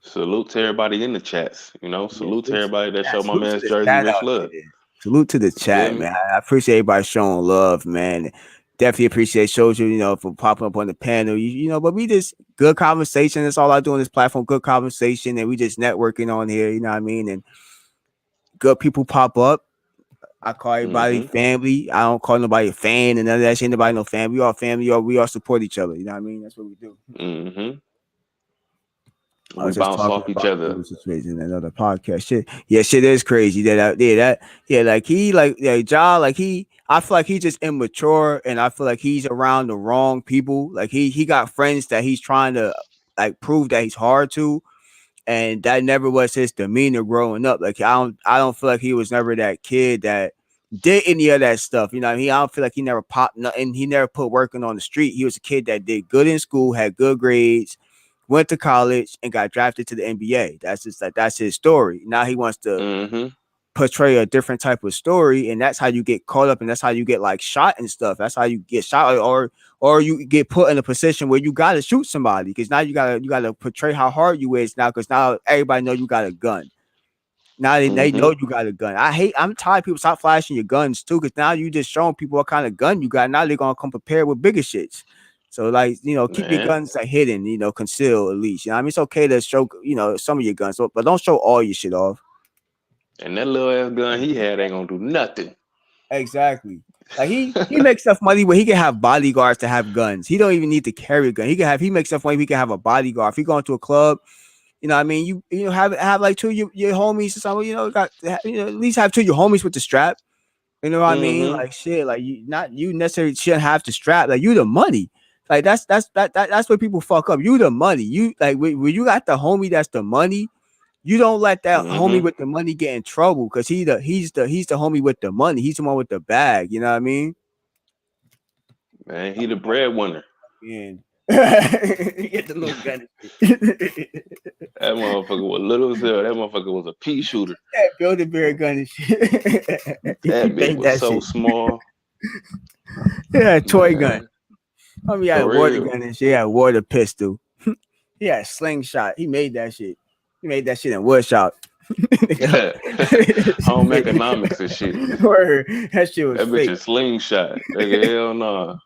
B: Salute to everybody in the chats. You know,
A: Yeah,
B: salute to everybody that show my
A: salute to
B: man's
A: the
B: Jersey
A: chat
B: Rich
A: out
B: love.
A: there. Salute to the
B: You feel
A: chat,
B: me?
A: man. I appreciate everybody showing love, man. Definitely appreciate Social, for popping up on the panel. But we just good conversation. That's all I do on this platform. Good conversation, and we just networking on here. You know what I mean? And good people pop up. I call everybody
B: Mm-hmm.
A: family. I don't call nobody a fan and none of that shit. Nobody no fan. We all family. We all support each other. You know what I mean? That's what we do.
B: Mm-hmm.
A: I
B: We
A: was just
B: bounce
A: talking
B: off each
A: about
B: other.
A: the situation in another podcast. Shit is crazy. Like he, like, yeah, Ja, like I feel like he's just immature, and I feel like he's around the wrong people. Like he got friends that he's trying to like prove that he's hard to, and that never was his demeanor growing up. Like I don't feel like he was never that kid that did any of that stuff. You know what I mean? I don't feel like he never popped nothing. He never put working on the street. He was a kid that did good in school, had good grades, went to college, and got drafted to the NBA. That's just like that's his story. Now he wants to
B: Mm-hmm.
A: portray a different type of story, and that's how you get caught up, and that's how you get like shot and stuff. That's how you get shot, or you get put in a position where you gotta shoot somebody because now you gotta portray how hard you is now because now everybody know you got a gun. Now they
B: Mm-hmm.
A: know you got a gun. I'm tired of people stop flashing your guns too, because now you just showing people what kind of gun you got. Now they're gonna come prepared with bigger shits. So like, keep your
B: Man.
A: guns like hidden, conceal at least. I mean, it's okay to show, some of your guns, but don't show all your shit off.
B: And that little ass gun he had ain't gonna do nothing.
A: Exactly. Like he makes enough money where he can have bodyguards to have guns. He don't even need to carry a gun. He makes enough money he can have a bodyguard. If he go into a club, what I mean, have like two of your homies or something, at least have two of your homies with the strap. You know what I mean?
B: Mm-hmm.
A: Like shit, like you necessarily shouldn't have to strap. Like you the money. Like that's where people fuck up. You the money. You like when you got the homie that's the money, you don't let that homie
B: Mm-hmm.
A: with the money get in trouble because he's the homie with the money. He's the one with the bag. You know what I mean?
B: Man, he the breadwinner.
A: And get the little gun.
B: That motherfucker was little as hell. That motherfucker was a pea shooter.
A: That building bear gun and shit. He
B: That bitch
A: made
B: was
A: that
B: so
A: shit.
B: small.
A: Yeah, a toy gun.
B: Man,
A: I mean, he had a
B: for
A: water
B: real.
A: gun and shit. He had a water pistol. He had a slingshot. He made that shit. He made that shit in woodshop.
B: Home economics and shit.
A: Word. That shit was
B: That bitch
A: fake.
B: is slingshot. Nigga, hell no.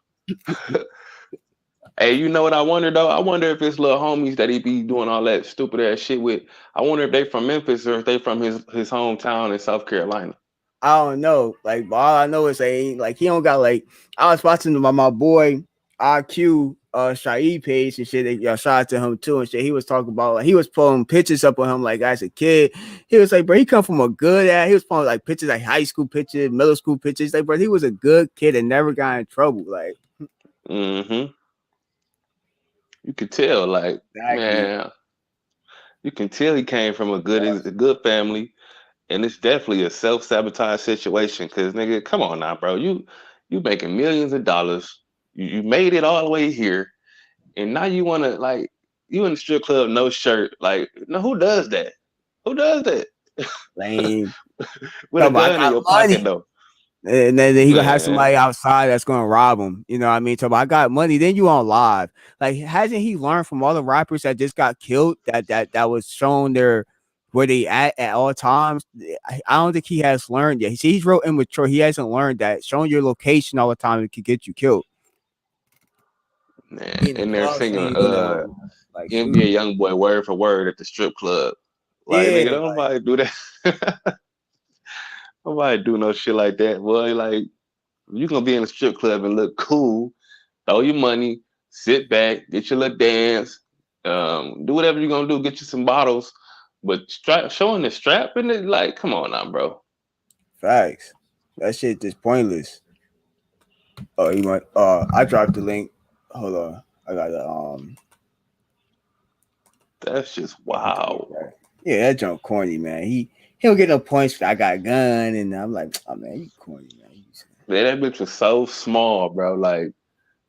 B: Hey, you know what I wonder though? I wonder if his little homies that he be doing all that stupid ass shit with. I wonder if they from Memphis or if they from his hometown in South Carolina.
A: I don't know. Like, but all I know is like he don't got like. I was watching my boy IQ Shaib page and shit. Y'all shout out to him too and shit. He was talking about like he was pulling pictures up on him like as a kid. He was like, bro, he come from a good ass. He was pulling like pictures like high school pictures, middle school pictures. Like, bro, he was a good kid and never got in trouble. Like,
B: Mm-hmm. You could tell, like,
A: exactly.
B: man, you can tell he came from a good family, and it's definitely a self sabotage situation. Cause nigga, come on now, bro, you making millions of dollars, you made it all the way here, and now you wanna like you in the strip club no shirt, like, no, who does that? Who does that
A: Lame.
B: with a
A: Come on, I
B: gun in
A: got
B: your pocket
A: money.
B: though?
A: And then he gonna have
B: Man,
A: somebody outside that's gonna rob him. You know what I mean? So I got money. Then you on live. Like, hasn't he learned from all the rappers that just got killed? That was shown their where they at all times. I don't think he has learned yet. See, he's real immature. He hasn't learned that showing your location all the time could get you killed.
B: man,
A: Be in the
B: in there
A: club
B: singing
A: saying, like
B: NBA
A: stupid.
B: young boy word for word at the strip club. Like nigga,
A: Yeah,
B: don't
A: like
B: nobody do that. Nobody do no shit like that, boy. Like you gonna be in a strip club and look cool, throw your money, sit back, get your little dance, do whatever you're gonna do, get you some bottles, but showing the strap in it, like, come on now, bro.
A: facts. That shit just pointless. Oh, you might. I dropped the link. Hold on. I got to
B: That's just
A: I can tweet
B: wow.
A: that. Yeah, that junk corny, man. He don't get no points for I got a gun, and I'm like, oh man, you corny, man.
B: Man, that bitch was so small, bro. Like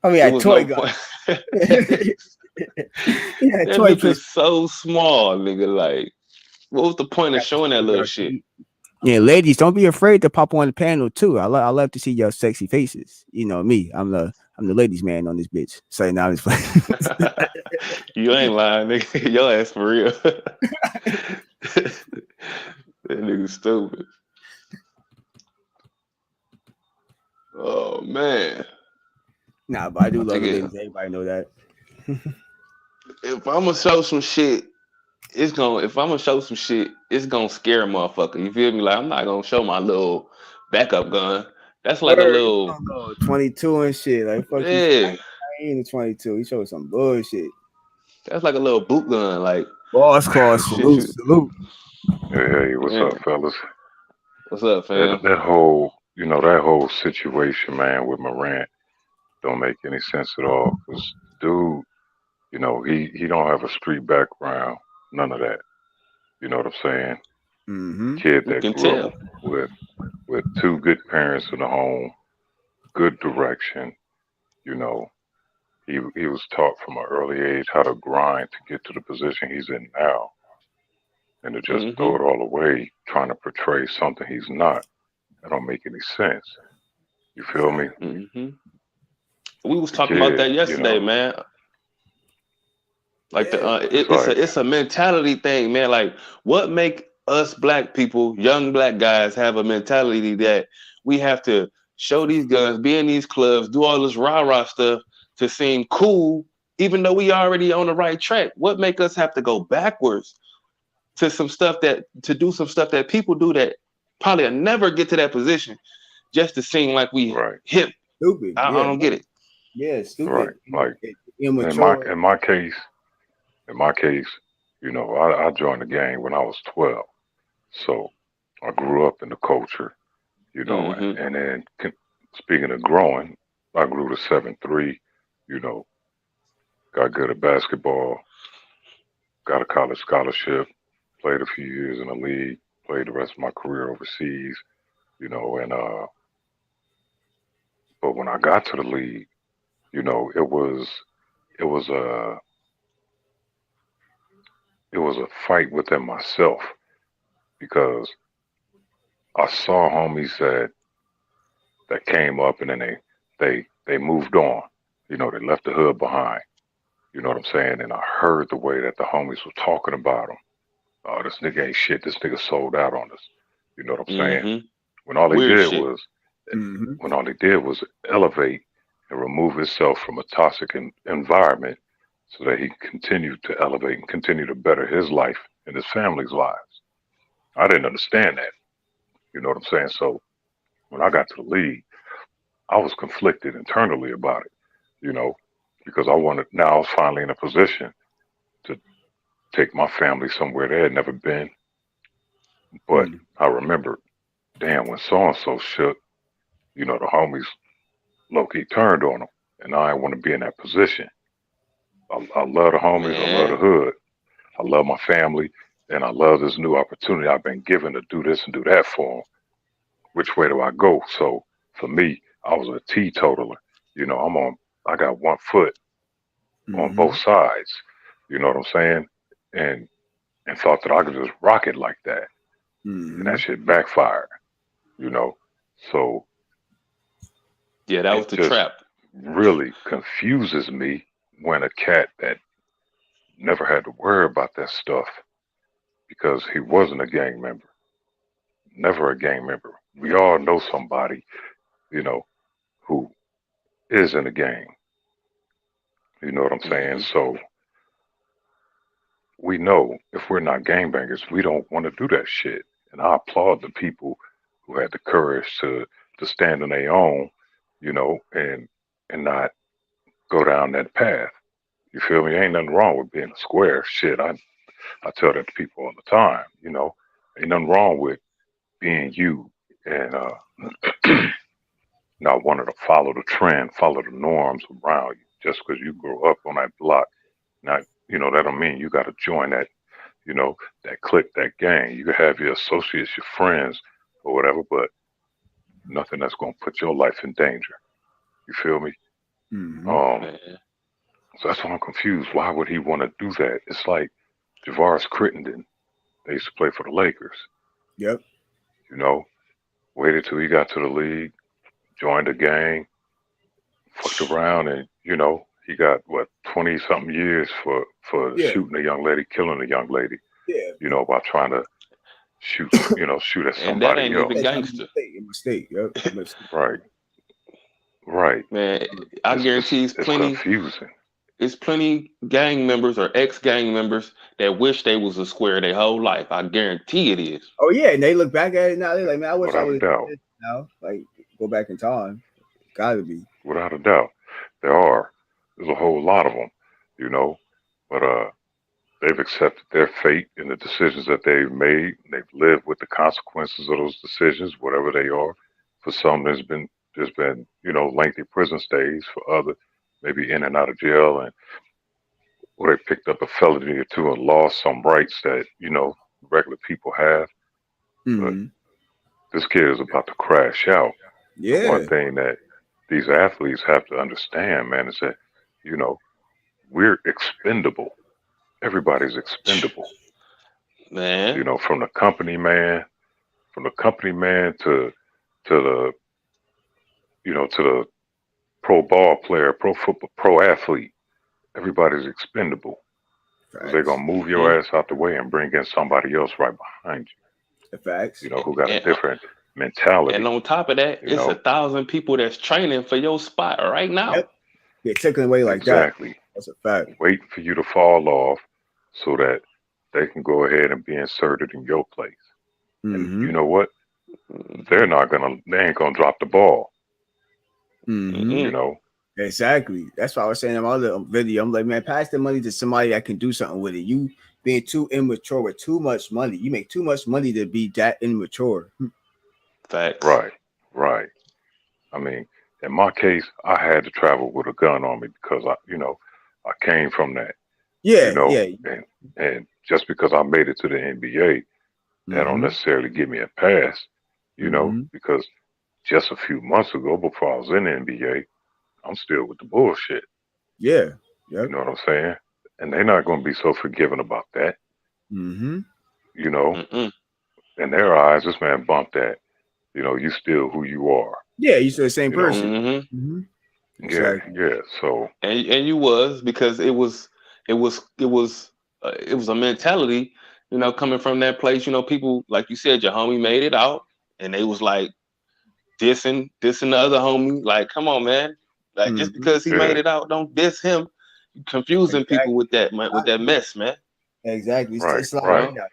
A: I mean,
B: it
A: a
B: was
A: toy
B: no
A: gun.
B: point.
A: He had a
B: That
A: toy
B: bitch was
A: pistol.
B: so small, nigga. Like, what was the point of
A: Got the
B: showing that
A: toy
B: little
A: gun.
B: shit?
A: Yeah, ladies, don't be afraid to pop on the panel too. I love to see your sexy faces. You know me. I'm the ladies man on this bitch. So now it's like
B: You ain't lying, nigga. Your ass for real. That nigga stupid. Oh man.
A: nah, but I do love the
B: Nigga,
A: ladies. Everybody know that.
B: if I'm gonna show some shit, if I'm gonna show some shit, it's gonna scare a motherfucker. You feel me? Like I'm not gonna show my little backup gun. That's like a
A: Word, you
B: little
A: don't know 22 and shit. Like fuck you.
B: yeah.
A: I ain't a 22. You show some bullshit.
B: That's like a little boot gun, like
A: Boss call,
B: some shit
A: salute,
B: you
A: salute.
C: Hey, hey, what's up,
B: man.
C: fellas?
B: What's up,
C: That
B: fam?
C: that whole, that whole situation, man, with Morant don't make any sense at all. Cause dude, he don't have a street background, none of that. You know what I'm saying?
A: Mm-hmm.
C: Kid
B: You
C: that
B: can
C: grew up
B: tell.
C: with with two good parents in the home, good direction. You know, he was taught from an early age how to grind to get to the position he's in now, and to just throw
B: Mm-hmm.
C: it all away, trying to portray something he's not. That don't make any sense. You feel me?
A: Exactly.
B: Mm-hmm. We was
C: The
B: talking about
C: kid,
B: that yesterday, man. Like
A: Yeah,
C: it's
B: it's
C: like,
B: a mentality thing, man. Like what make us black people, young black guys, have a mentality that we have to show these guns, be in these clubs, do all this rah rah stuff to seem cool, even though we already on the right track. What make us have to go backwards to some stuff that to do some stuff that people do that probably will never get to that position just to seem like we
C: right,
B: hip.
A: stupid.
B: I
A: Yeah,
B: don't get it.
A: yeah,
C: right.
A: stupid.
C: Like in my
A: Immature.
C: in my case, in my case, I joined the gang when I was 12. So I grew up in the culture,
B: Mm-hmm.
C: and then speaking of growing, I grew to 7'3", you know, got good at basketball, got a college scholarship, played a few years in the league, played the rest of my career overseas, and but when I got to the league, it was a it was a fight within myself because I saw homies that came up and then they moved on. They left the hood behind. You know what I'm saying? And I heard the way that the homies were talking about him. Oh, this nigga ain't shit. This nigga sold out on us. You know what I'm saying?
B: Mm-hmm.
C: When all he
B: Weird
C: did
B: shit.
C: was
A: Mm-hmm.
C: when all he did was elevate and remove himself from a toxic environment so that he continued to elevate and continue to better his life and his family's lives. I didn't understand that. You know what I'm saying? So when I got to the league, I was conflicted internally about it, you know, because I wanted, now I was finally in a position to take my family somewhere they had never been. But
A: Mm-hmm.
C: I remembered, damn, when so and so shook, the homies low key turned on them. And I didn't want to be in that position. I love the homies, I love the
B: Man.
C: hood, I love my family, and I love this new opportunity I've been given to do this and do that for them. Which way do I go? So for me, I was a teetotaler. I got one foot on
A: Mm-hmm.
C: both sides. You know what I'm saying? And and thought that I could just rock it like that, and
A: Mm-hmm.
C: that shit backfired. You know, so
B: Yeah, that was
C: It
B: the
C: just
B: trap.
C: really confuses me when a cat that never had to worry about that stuff because he wasn't a gang member, never a gang member. We all know somebody, you know, who is in a gang. You know what I'm saying?
B: Hmm.
C: So we know if we're not gangbangers, we don't want to do that shit. And I applaud the people who had the courage to stand on their own, and not go down that path. You feel me? Ain't nothing wrong with being a square. Shit, I tell that to people all the time. Ain't nothing wrong with being you and not wanting to follow the trend, follow the norms around you. Just because you grew up on that block, not that don't mean you got to join you know, that clique, that gang. You can have your associates, your friends, or whatever, but nothing that's gonna put your life in danger. You feel me?
A: Mm-hmm.
C: Um,
B: Man.
C: so that's why I'm confused. Why would he want to do that? It's like Javaris Crittenden. They used to play for the Lakers.
A: Yep.
C: You know, waited till he got to the league, joined the gang, fucked around, and he got what 20 something years for
A: Yeah.
C: shooting a young lady, killing a young lady.
A: Yeah.
C: By trying to shoot at
B: And that
C: somebody
B: ain't
C: else.
B: even
A: That's not a
B: gangster.
A: mistake. A mistake. Yep. A mistake.
C: Right, right.
B: Man, I
C: It's it's
B: guarantee
C: it's confusing.
B: it's plenty gang members or ex gang members that wish they was a square their whole life. I guarantee it is.
A: Oh yeah, and they look back at it now. They're like, man, I wish I
C: Without a
A: would
C: doubt.
A: have now. Like, go back in time. Gotta be.
C: Without a doubt. There are. There's a whole lot of them, you know. But they've accepted their fate and the decisions that they've made. They've lived with the consequences of those decisions, whatever they are. For some, there's been lengthy prison stays. For others, maybe in and out of jail, and or they picked up a felony or two and lost some rights that regular people have. But
A: Mm-hmm.
C: this kid is about to crash out. And one
A: Yeah.
C: thing that these athletes have to understand, man, is that you know we're expendable. Everybody's expendable.
B: Man.
C: From the company man, to the to the pro ball player, pro football, pro athlete. Everybody's expendable because they're
A: Facts.
C: gonna move
B: Hmm.
C: your ass out the way and bring in somebody else right behind
A: The
C: you.
A: facts.
C: Who got a
B: And,
C: different
B: and
C: mentality.
B: on top of that,
C: You
B: it's a
C: know
B: thousand people that's training for your spot right now.
A: Yep. Get taken away like that.
C: exactly.
A: That's a fact.
C: Waiting for you to fall off so that they can go ahead and be inserted in your place. And
A: Mm-hmm.
C: you know what?
B: Hmm.
C: They ain't gonna drop the ball.
A: Mm-hmm.
C: You
B: Mm-mm.
C: know,
A: Exactly. That's why I was saying in my other video. I'm like, man, pass the money to somebody that can do something with it. You being too immature with too much money. You make too much money to be that immature.
B: Facts.
C: right, right. I mean, in my case, I had to travel with a gun on me because I came from that.
A: Yeah, yeah.
C: And just because I made it to the NBA, that don't
A: Mm-hmm.
C: necessarily give me a pass.
A: Mm-hmm.
C: Because just a few months ago, before I was in the NBA, I'm still with the bullshit.
A: Yeah.
C: You
A: Yep.
C: know what I'm saying? And they're not going to be so forgiving about that.
A: Mm-hmm.
C: You know,
B: Mm-mm.
C: in their eyes, this man bumped that. You still who you are.
A: Yeah, you still the same
C: You know,
A: person.
B: Mm-hmm.
A: Mm-hmm.
C: yeah,
A: Exactly.
C: yeah. So,
B: And you was because it was a mentality, coming from that place. People like you said, your homie made it out, and they was like dissing the other homie. Like, come on, man! Like just
A: Mm-hmm.
B: because he made
C: yeah,
B: it out, don't diss him. You confusing people
A: Exactly.
B: with that mess, man.
A: Exactly.
C: right,
A: It's a lot
B: You
A: of
C: right.
B: know.
A: money out.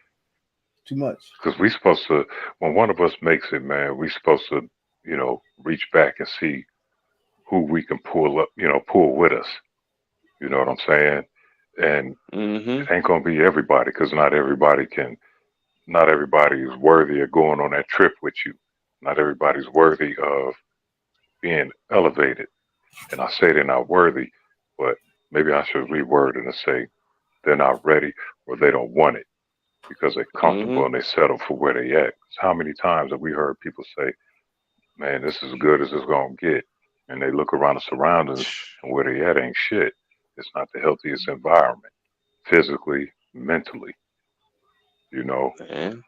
A: Too much.
C: Because we supposed to, when one of us makes it, man, we supposed to, reach back and see who we can pull up, pull with us. You know what I'm saying? And
B: Mm-hmm.
C: it ain't gonna be everybody because not everybody is worthy of going on that trip with you. Not everybody's worthy of being elevated. And I say they're not worthy, but maybe I should reword it and say they're not ready or they don't want it because they're comfortable
B: Mm-hmm.
C: and they settle for where they at. 'Cause how many times have we heard people say, man, this is as good as it's gonna get, and they look around the surroundings and where they at ain't shit. It's not the healthiest environment, physically, mentally. You know,
B: Man.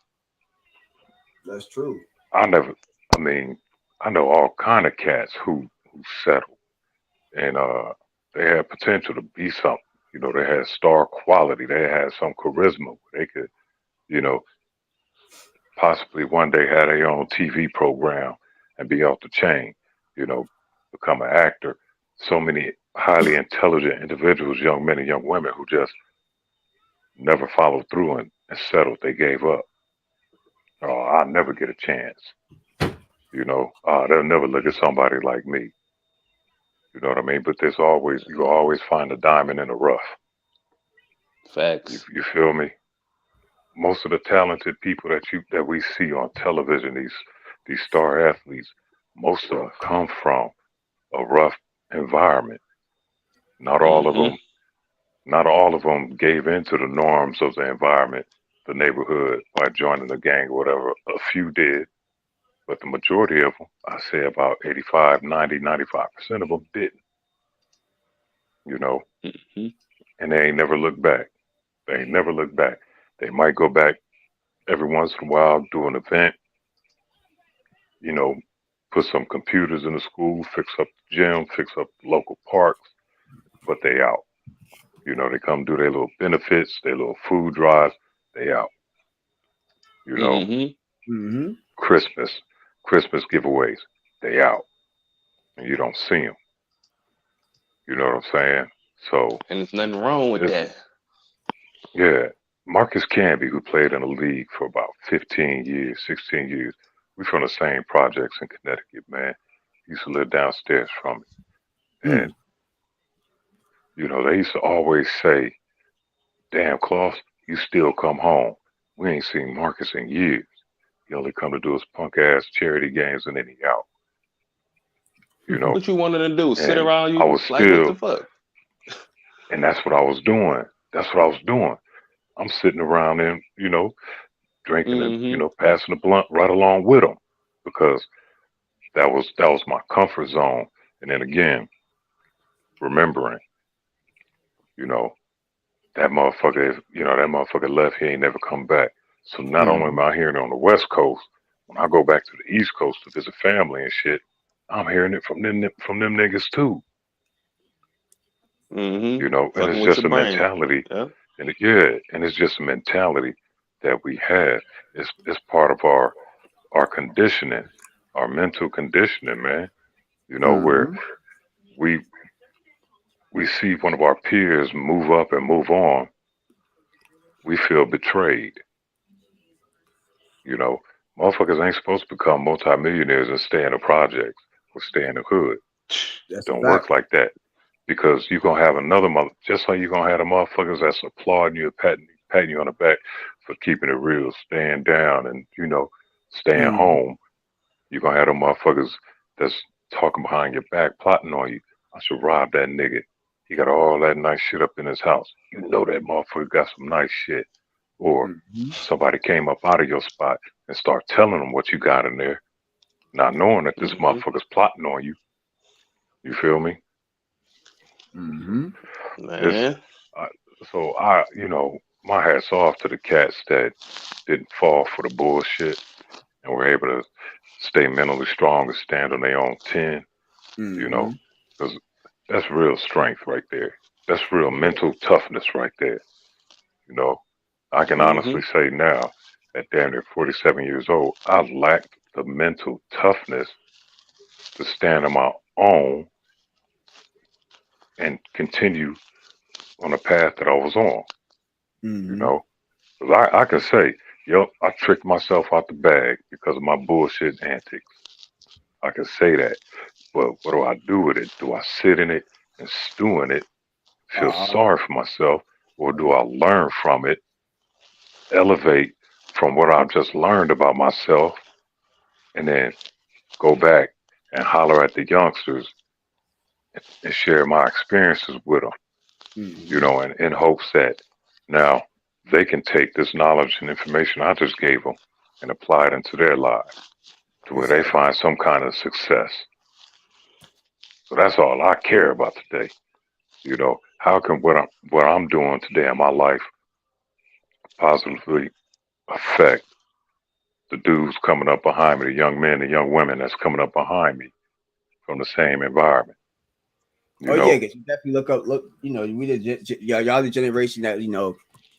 A: That's true.
C: I never. I mean, I know all kind of cats who who settled, and they had potential to be something. You know, they had star quality. They had some charisma. They could, you know, possibly one day have their own TV program and be off the chain. You know, become an actor. So many highly intelligent individuals, young men and young women, who just never followed through and settled. They gave up. Oh, I'll never get a chance. You know, they'll never look at somebody like me. You know what I mean? But there's always you always find a diamond in the rough.
B: Facts.
C: You feel me? Most of the talented people that we see on television, these star athletes, most of them come from a rough environment. Not all of
B: Mm-hmm.
C: them, not all of them gave into the norms of the environment, the neighborhood by joining the gang or whatever. A few did, but the majority of them, I say about 85, 90, 95% of them didn't. You know,
B: Mm-hmm.
C: and they ain't never looked back. They ain't never looked back. They might go back every once in a while, do an event, you know, put some computers in the school, fix up the gym, fix up the local parks, but they out. You know, they come do their little benefits, their little food drives, they out. You know,
B: Mm-hmm.
A: Mm-hmm.
C: Christmas, Christmas giveaways, they out, and you don't see them. You know what I'm saying? So
B: And there's nothing wrong with
C: it's
B: that.
C: yeah. Marcus Camby, who played in the league for about 15 years, 16 years, we from the same projects in Connecticut, man. He used to live downstairs from me.
A: Mm.
C: And, you know, they used to always say, damn, Klaus, you still come home. We ain't seen Marcus in years. He only come to do his punk ass charity games and then he out, you know.
B: What you wanted to do? Sit
C: And
B: around
C: I
B: you?
C: was
B: Like what
C: still,
B: the fuck?
C: and that's what I was doing. That's what I was doing. I'm sitting around and, you know, drinking and, you
B: Mm-hmm.
C: know, passing the blunt right along with them because that was my comfort zone. And then again, remembering, you know, that motherfucker left, he ain't never come back. So not only am
A: Mm-hmm.
C: I hearing it on the West Coast, when I go back to the East Coast to visit family and shit, I'm hearing it from them niggas too.
B: Mm-hmm.
C: You know, and
B: Fucking
C: it's
B: with
C: just
B: your
C: a
B: brain.
C: mentality,
B: Yeah.
C: and it's just a mentality that we have. It's part of our conditioning, our mental conditioning, man. You know, where
A: Mm-hmm.
C: we we see one of our peers move up and move on, we feel betrayed. You know, motherfuckers ain't supposed to become multimillionaires and stay in the projects or stay in the hood.
A: That's a
C: Don't
A: fact.
C: work like that because you're gonna have another mother, just like you're gonna have the motherfuckers that's applauding you, patting you on the back for keeping it real, staying down, and you know, staying
A: Mm-hmm.
C: home. You're gonna have them motherfuckers that's talking behind your back, plotting on you. I should rob that nigga. He got all that nice shit up in his house. You know that motherfucker got some nice shit. Or
A: Mm-hmm.
C: somebody came up out of your spot and start telling them what you got in there, not knowing that this
B: Mm-hmm.
C: motherfucker's plotting on you. You feel me?
A: Mm-hmm.
C: It's
B: Man.
C: uh, so you know, my hats off to the cats that didn't fall for the bullshit and were able to stay mentally strong and stand on their own 10, you know,
A: Mm-hmm.
C: because that's real strength right there. That's real
A: Yeah.
C: mental toughness right there, you know. I can
B: Mm-hmm.
C: honestly say now, at damn near 47 years old, I lacked the mental toughness to stand on my own and continue on the path that I was on, you
A: Mm-hmm.
C: know. 'Cause I can say, yo, I tricked myself out the bag because of my bullshit antics. I can say that. But what do I do with it? Do I sit in it and stew in it, feel
A: Uh-huh.
C: sorry for myself, or do I learn from it, elevate from what I've just learned about myself, and then go back and holler at the youngsters and share my experiences with them, you
A: Mm-hmm.
C: know, in hopes that now they can take this knowledge and information I just gave them and apply it into their lives to where they
A: Exactly.
C: find some kind of success. So that's all I care about today. You know, how can what I'm doing today in my life positively affect the dudes coming up behind me, the young men and young women that's coming up behind me, from the same environment.
A: Oh
C: You
A: yeah,
C: know,
A: because you definitely look. We y'all the generation that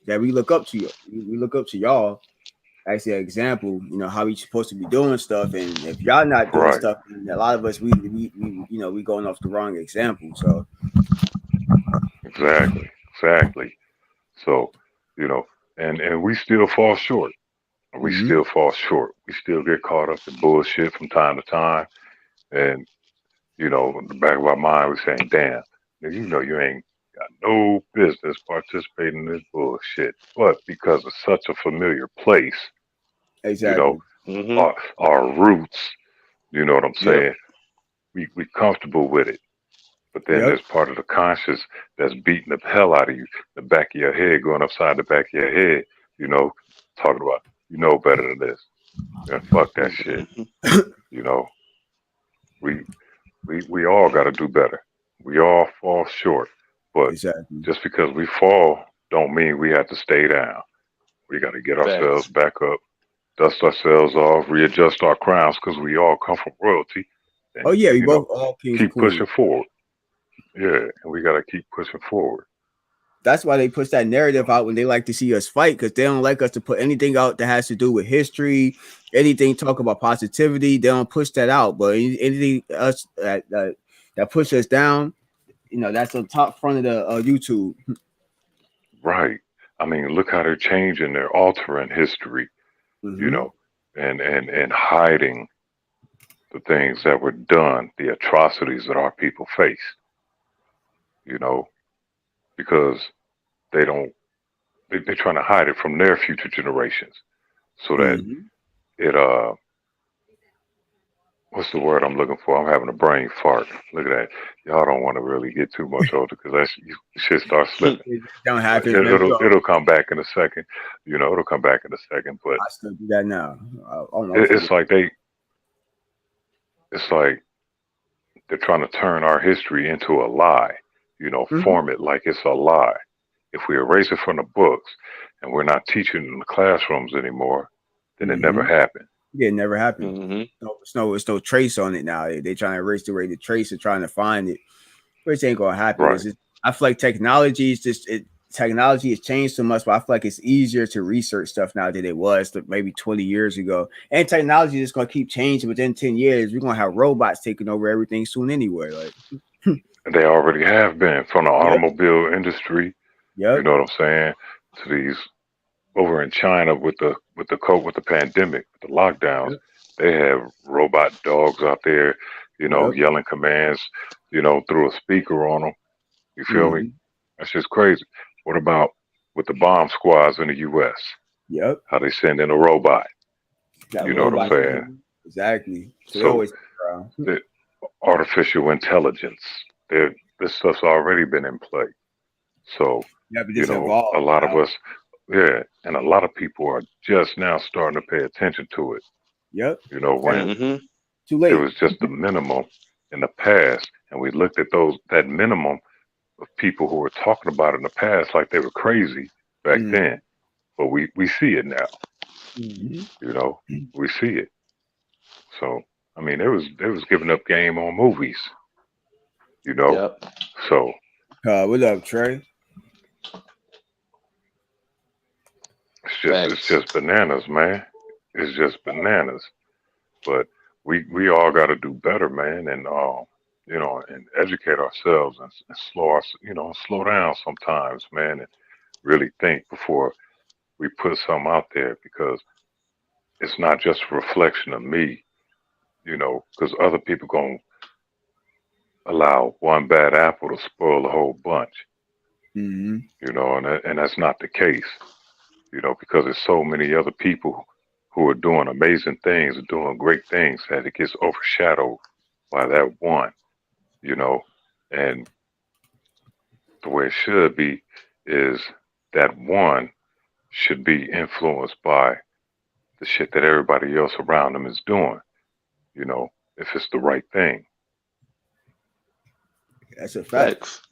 A: that we look up to. We look up to y'all as an example. How we supposed to be doing stuff, and if y'all not doing
C: right?
A: stuff, then a lot of us we going off the wrong example. So
C: Exactly, exactly. So, you know, and we still fall short. We
A: mm-hmm.
C: still fall short. We still get caught up in bullshit from time to time. And, in the back of our mind, we're saying, damn, you ain't got no business participating in this bullshit. But because it's such a familiar place, you know,
A: Exactly.
B: Mm-hmm.
C: our roots, you know what I'm
B: Yep.
C: saying? We comfortable with it. But then
A: Yep.
C: there's part of the conscious that's beating the hell out of you, the back of your head, going upside the back of your head, you know, talking about, better than this. And fuck that shit.
B: Mm-hmm.
C: You know, we we all got to do better. We all fall short, but
A: Exactly.
C: just because we fall, don't mean we have to stay down. We got to get ourselves
B: Facts.
C: back up, dust ourselves off, readjust our crowns, because we all come from royalty,
A: Oh
C: and
A: yeah, we both all kings and
C: keep pushing
A: queens.
C: forward. Yeah, and we got to keep pushing forward.
A: That's why they push that narrative out when they like to see us fight, because they don't like us to put anything out that has to do with history, anything talk about positivity. They don't push that out. But anything else that push us down, that's on top front of the YouTube.
C: Right. I mean, look how they're changing, they're altering history, you
A: Mm-hmm.
C: know, and hiding the things that were done, the atrocities that our people face, you know, because they don't, they're trying to hide it from their future generations so that
A: Mm-hmm.
C: it, what's the word I'm looking for? I'm having a brain fart. Look at that. Y'all don't want to really get too much older because shit starts slipping.
A: It don't
C: But
A: happen, man.
C: it'll come back in a second. It'll come back in a second. But
A: I still do that now. I don't know.
C: it, it's like it's like they're trying to turn our history into a lie,
A: Mm-hmm.
C: form it like it's a lie. If we erase it from the books and we're not teaching in the classrooms anymore, then it never
A: Mm-hmm.
C: happened.
A: Yeah, it never happened.
B: Mm-hmm.
A: No, it's no trace on it now. They trying to erase the way the trace and trying to find it, which ain't gonna happen.
C: Right.
A: It's just, I feel like technology has changed so much, but I feel like it's easier to research stuff now than it was maybe 20 years ago. And technology is gonna keep changing. Within 10 years, we're gonna have robots taking over everything soon anyway. Like,
C: And they already have been from the
A: yep,
C: automobile industry, you
A: yep,
C: know what I'm saying, to these over in China with the pandemic, with the lockdowns,
A: yep,
C: they have robot dogs out there,
A: yep.
C: yelling commands, through a speaker on them. You feel me?
A: Mm-hmm.
C: That's just crazy. What about with the bomb squads in the U.S.?
A: Yep.
C: How they send in a robot?
A: Got
C: You know what I'm
A: robots.
C: saying?
A: Exactly. So they
C: So
A: always around.
C: the artificial intelligence, this stuff's already been in play. So
A: Yeah, but this
C: a
A: evolved
C: lot of
A: now.
C: us, yeah, and a lot of people are just now starting to pay attention to it.
A: Yep.
C: When
A: Exactly.
B: Mm-hmm.
A: Too
C: it
A: late.
C: was just the minimum in the past, and we looked at that minimum of people who were talking about it in the past like they were crazy back
A: Mm-hmm.
C: then. But we see it now.
A: Mm-hmm.
C: You know, we see it. So I mean, they was giving up game on movies. You know,
B: Yep.
C: so
A: What up, Trey?
C: it's
B: Facts.
C: just bananas, man. It's just bananas. But we all got to do better, man, and and educate ourselves and slow down sometimes, man, and really think before we put something out there because it's not just a reflection of me, because other people gonna allow one bad apple to spoil a whole bunch,
A: Mm-hmm.
C: and that's not the case, because there's so many other people who are doing amazing things, doing great things that it gets overshadowed by that one, you know, and the way it should be is that one should be influenced by the shit that everybody else around them is doing, if it's the right thing.
A: That's a fact.
B: Facts.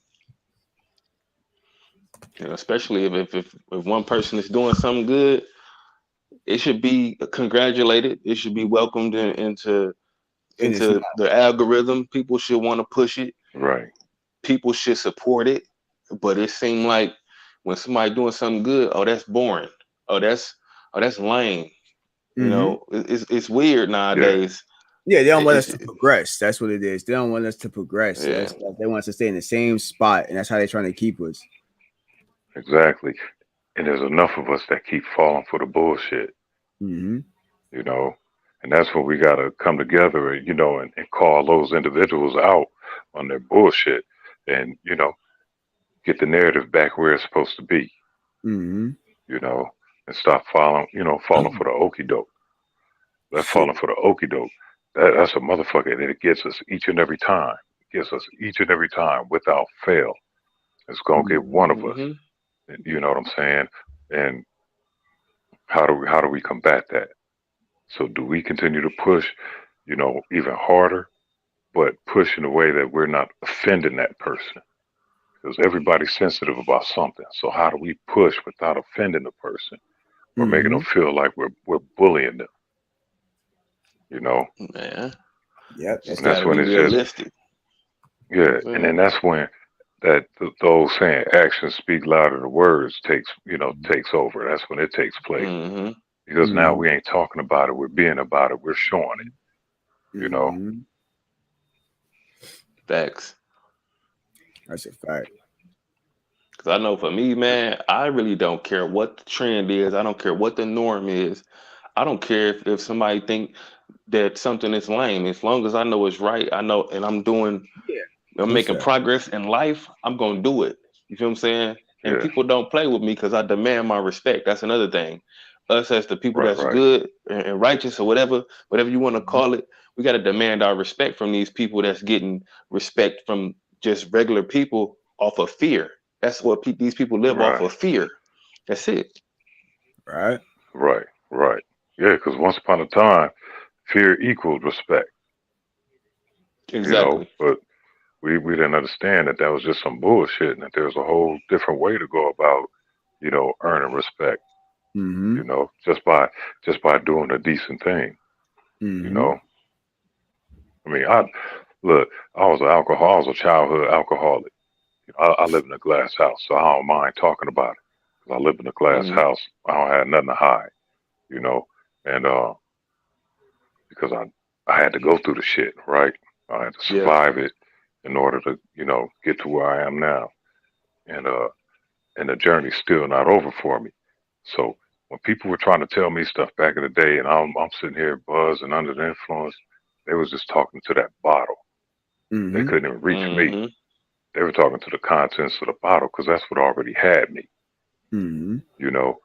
B: Especially if one person is doing something good, it should be congratulated. It should be welcomed into
A: And it's
B: into
A: not.
B: the algorithm. People should want to push it.
C: Right.
B: People should support it. But it seemed like when somebody doing something good, oh, that's boring. Oh, that's lame. You
A: Mm-hmm.
B: know, it's weird
C: Yeah.
B: nowadays.
A: Yeah, they don't want us
B: It's
A: to progress. That's what it is. They don't want us to progress.
B: yeah.
A: They want us to stay in the same spot, and that's how they're trying to keep us.
C: Exactly. And there's enough of us that keep falling for the bullshit,
A: Mm-hmm.
C: you know. And that's when we gotta come together, and call those individuals out on their bullshit, and get the narrative back where it's supposed to be,
A: Mm-hmm.
C: you know, and stop falling for the okey doke. That falling
A: Shit.
C: for the okey doke, that's a motherfucker, and it gets us each and every time. It gets us each and every time without fail. It's gonna get one of us.
B: Hmm.
C: You know what I'm saying? And how do we combat that? So do we continue to push, even harder, but push in a way that we're not offending that person? Because everybody's sensitive about something. So how do we push without offending the person or making
A: Mm-hmm.
C: them feel like we're bullying them? You know,
B: Man,
A: Yep, that's
B: just
C: and
A: the
C: that's
B: gotta
C: when
B: be
C: it's just
B: realistic.
C: yeah,
B: That's
C: and
B: it.
C: then that's when the old saying "actions speak louder than words" takes over. That's when it takes place
B: Hmm.
C: because now
A: mm-hmm.
C: we ain't talking about it, we're being about it, we're showing it. You know,
A: Mm-hmm.
B: Facts.
A: That's a fact.
B: Cause I know for me, man, I really don't care what the trend is. I don't care what the norm is. I don't care if somebody think that something is lame. As long as I know it's right, I know, and
A: Yeah,
B: I'm
A: most
B: making
A: fact.
B: progress in life, I'm gonna do it. You feel what I'm saying? And
C: yeah,
B: people don't play with me because I demand my respect. That's another thing. Us as the people
C: right,
B: that's
C: right,
B: good and righteous or whatever you want to
A: Mm-hmm.
B: call it, we got to demand our respect from these people that's getting respect from just regular people off of fear. That's what these people live off
C: right,
B: of fear. That's it.
A: Right.
C: right, right. Yeah, because once upon a time, fear equaled respect.
B: Exactly.
C: But we didn't understand that that was just some bullshit, and that there's a whole different way to go about, earning respect.
A: Mm-hmm.
C: Just by doing a decent thing. You
A: Mm-hmm.
C: know, I mean, look. I was a childhood alcoholic. I live in a glass house, so I don't mind talking about it. 'Cause I live in a glass
B: Hmm.
C: house. I don't have nothing to hide. You know, and because I had to go through the shit, right? I had to
B: Yeah.
C: survive it in order to, get to where I am now. And the journey's still not over for me. So when people were trying to tell me stuff back in the day, and I'm sitting here buzzing under the influence, they was just talking to that bottle. They
A: Mm-hmm.
C: couldn't even reach me.
B: Hmm.
C: They were talking to the contents of the bottle because that's what already had me,
A: Mm-hmm.
C: you know.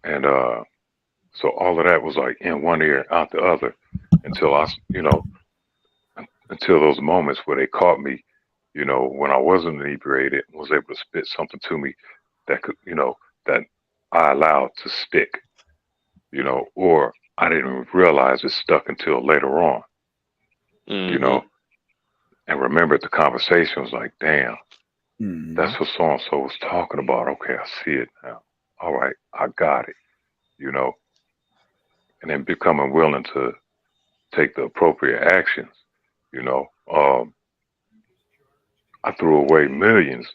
C: And so all of that was like in one ear, out the other, until until those moments where they caught me, when I wasn't inebriated, and was able to spit something to me that could, that I allowed to stick, or I didn't even realize it stuck until later on, you
B: Hmm.
C: know, and remembered the conversation was like, damn,
A: Mm-hmm.
C: that's what so and so was talking about. Okay, I see it now. All right, I got it, you know, and then becoming willing to take the appropriate actions, you know. I threw away millions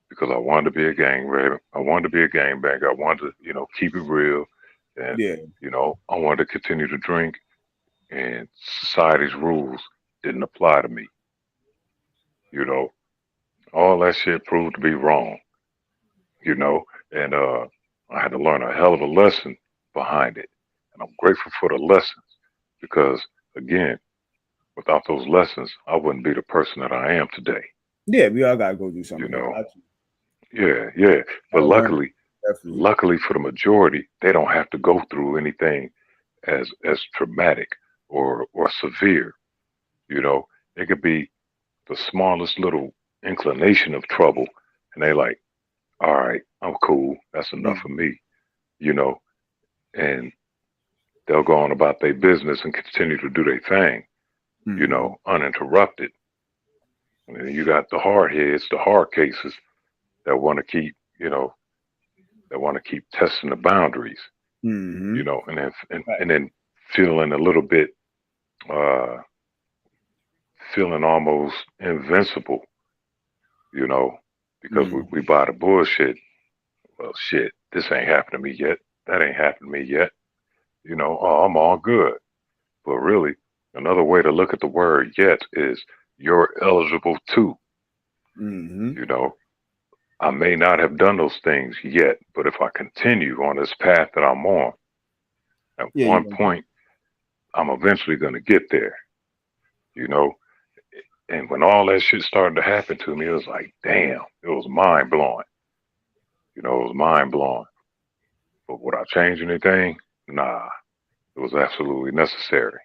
C: because I wanted to be a gang raver. I wanted to be a gang banger. I wanted to, keep it real. And,
A: Yeah.
C: I wanted to continue to drink, and society's rules didn't apply to me. You know, all that shit proved to be wrong, you know, and I had to learn a hell of a lesson behind it. And I'm grateful for the lessons because, again, without those lessons, I wouldn't be the person that I am today,
A: Yeah, we all gotta go through
C: you
A: something. I
C: know.
A: got you.
C: Yeah, yeah. But
A: Gotta learn.
C: luckily,
A: Definitely.
C: luckily for the majority, they don't have to go through anything as traumatic or severe. You know, it could be the smallest little inclination of trouble, and they like, all right, I'm cool. That's enough for
A: Mm-hmm.
C: me. You know, and they'll go on about their business and continue to do their thing.
A: Mm-hmm.
C: Uninterrupted. And then you got the hard heads, the hard cases that want to keep, that want to keep testing the boundaries,
A: Mm-hmm.
C: and then
A: Right.
C: and then feeling a little bit uh, feeling almost invincible, you know, because
A: Mm.
C: we buy the bullshit. Well, shit, this ain't happened to me yet. That ain't happened to me yet. You know, oh, I'm all good. But really, another way to look at the word yet is you're eligible too.
A: Mm-hmm.
C: You know, I may not have done those things yet, but if I continue on this path that I'm on, at
A: Yeah, you
C: one
A: gonna
C: point, I'm eventually going to get there, you know? And when all that shit started to happen to me, it was like, damn, it was mind blowing. You know, it was mind blowing. But would I change anything? Nah, it was absolutely necessary.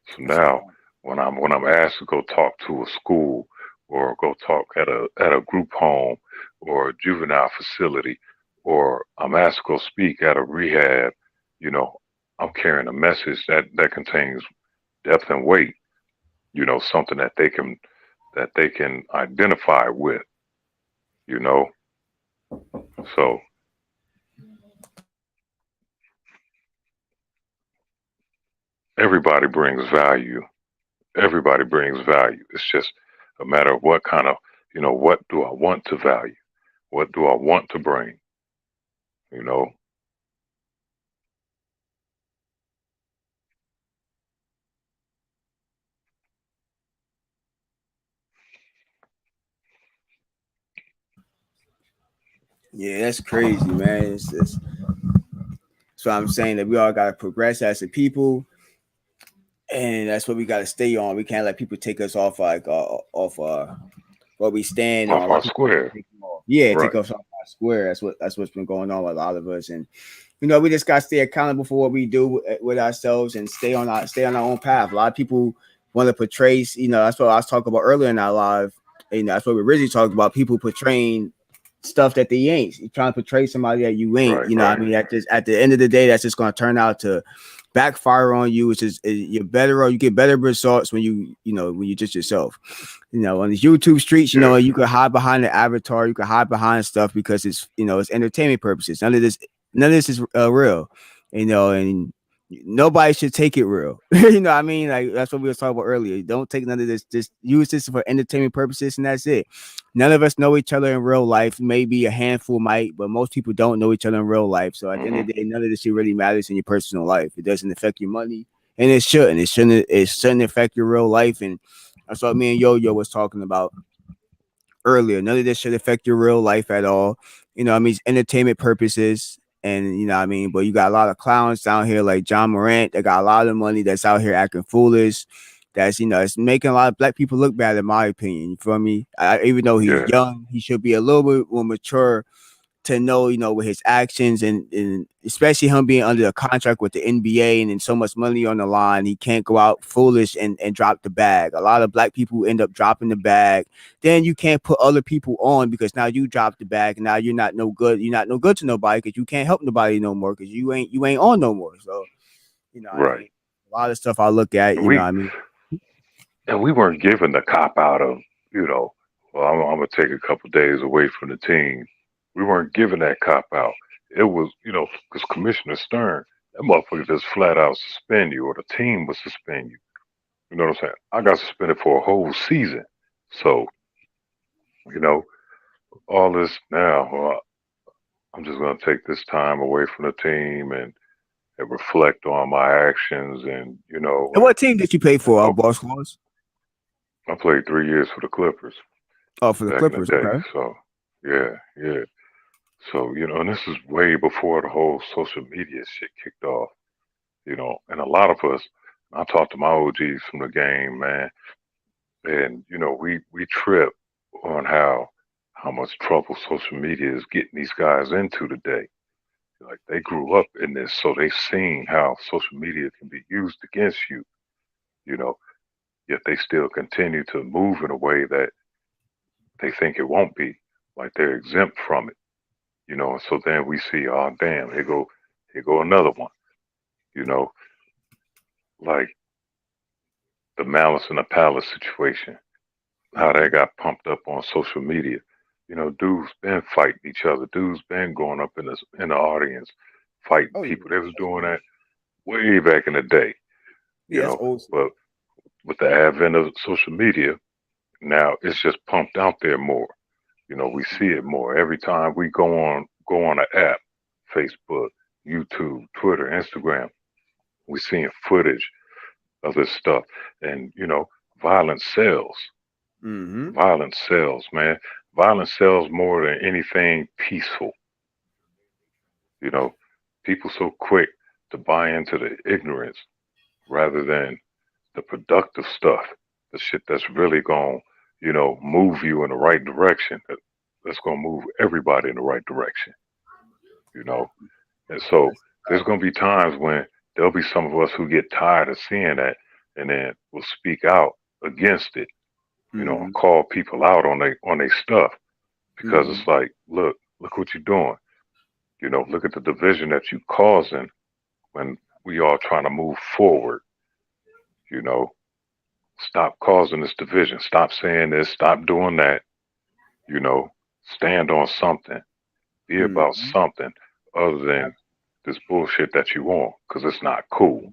C: So now, when I'm asked to go talk to a school or go talk at a group home or a juvenile facility, or I'm asked to go speak at a rehab, you know, I'm carrying a message that contains depth and weight. You know, something that they can identify with. You know, so everybody brings value. Everybody brings value. It's just a matter of what kind of, you know, what do I want to value? What do I want to bring? You know,
A: yeah, that's crazy, man. So I'm saying that we all gotta progress as a people, and that's what we gotta stay on. We can't let people take us off like off where we stand on. A
C: off
A: lot
C: our
A: of people
C: square.
A: take off. Yeah, take
C: Right,
A: us off our square. That's what's been going on with a lot of us, and we just gotta stay accountable for what we do with ourselves and stay on our own path. A lot of people want to portray, that's what I was talking about earlier in our live. That's what we originally talked about. People portraying stuff that they ain't. You're trying to portray somebody that you ain't.
C: right, right.
A: That just at the end of the day, that's just going to turn out to backfire on you. Which is you're better, or you get better results when when you just yourself. On these YouTube streets,
C: Yes,
A: you could hide behind the avatar, you could hide behind stuff because it's entertainment purposes. None of this is real, and nobody should take it real. You know what I mean? Like that's what we were talking about earlier. Don't take none of this. Just use this for entertainment purposes, and that's it. None of us know each other in real life. Maybe a handful might, but most people don't know each other in real life. So at the end
C: hmm
A: of the day, none of this shit really matters in your personal life. It doesn't affect your money, and it shouldn't. It shouldn't affect your real life. And that's what me and Yo was talking about earlier. None of this should affect your real life at all. It's entertainment purposes. And but you got a lot of clowns down here like John Morant that got a lot of money that's out here acting foolish. That's it's making a lot of black people look bad, in my opinion. You feel me? Even though he's
C: yeah,
A: young, he should be a little bit more mature to know, with his actions and especially him being under a contract with the NBA and then so much money on the line, he can't go out foolish and drop the bag. A lot of black people end up dropping the bag. Then you can't put other people on because now you drop the bag and now you're not no good. You're not no good to nobody because you can't help nobody no more because you ain't on no more. So what I
C: right.
A: mean, a lot of stuff I look at,
C: And we
A: I mean,
C: and we weren't given the cop out of, you know, well, I'm gonna take a couple days away from the team. We weren't given that cop out. It was, you know, because Commissioner Stern, that motherfucker just flat out suspend you, or the team would suspend you. You know what I'm saying? I got suspended for a whole season. So, you know, all this now, well, I'm just gonna take this time away from the team and reflect on my actions, and
A: and what team did you play
C: and
A: for?
C: hope.
A: Boss Claus?
C: I played 3 years for the Clippers
A: Oh, for the
C: back in the
A: Clippers.
C: day.
A: Okay.
C: So yeah, yeah. So, and this is way before the whole social media shit kicked off, and a lot of us, I talked to my OGs from the game, man, and, we trip on how much trouble social media is getting these guys into today. Like they grew up in this, so they've seen how social media can be used against you, you know, yet they still continue to move in a way that they think it won't be, like they're exempt from it, and so then we see, oh damn, here go another one, you know, like the Malice in the Palace situation, how
A: Mm-hmm.
C: that got pumped up on social media. Dudes been fighting each other. Dudes been going up in the audience fighting
A: Oh yeah,
C: people. They was
A: that's
C: doing
A: been
C: that way back in the day.
A: Yeah,
C: you
A: that's
C: know.
A: old school.
C: But with the advent of social media, now it's just pumped out there more. You know, we see it more every time we go on an app, Facebook, YouTube, Twitter, Instagram. We're seeing footage of this stuff, and violence sells.
A: Mm-hmm.
C: Violence sells, man. Violence sells more than anything peaceful. You know, people so quick to buy into the ignorance rather than the productive stuff, the shit that's really going to, move you in the right direction. That's going to move everybody in the right direction, you know. And so
A: That's
C: there's going to be times when there'll be some of us who get tired of seeing that and then will speak out against it,
A: mm-hmm.
C: and call people out on their stuff because
A: Mm-hmm.
C: it's like, look what you're doing. Look at the division that you causing when we all trying to move forward, you know. Stop causing this division. Stop saying this. Stop doing that. You know, stand on something. Be about
A: Mm-hmm.
C: something other than this bullshit that you want, because it's not cool,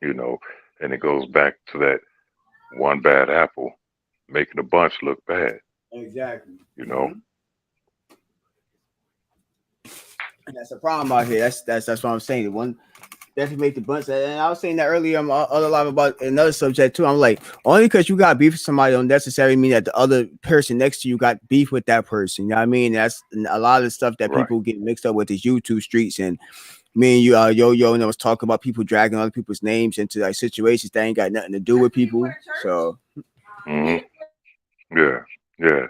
C: you know. And it goes back to that one bad apple making a bunch look bad,
A: Exactly.
C: you know.
A: Mm-hmm. And that's a problem out here. That's what I'm saying. The one definitely make the bunch. And I was saying that earlier on my other live about another subject too. I'm like, only because you got beef with somebody don't necessarily mean that the other person next to you got beef with that person. You know what I mean? That's a lot of the stuff that
C: Right.
A: people get mixed up with is YouTube streets. And me and you, yo, and I was talking about people dragging other people's names into like situations that ain't got nothing to do with people. So
C: Hmm. Yeah. Yeah.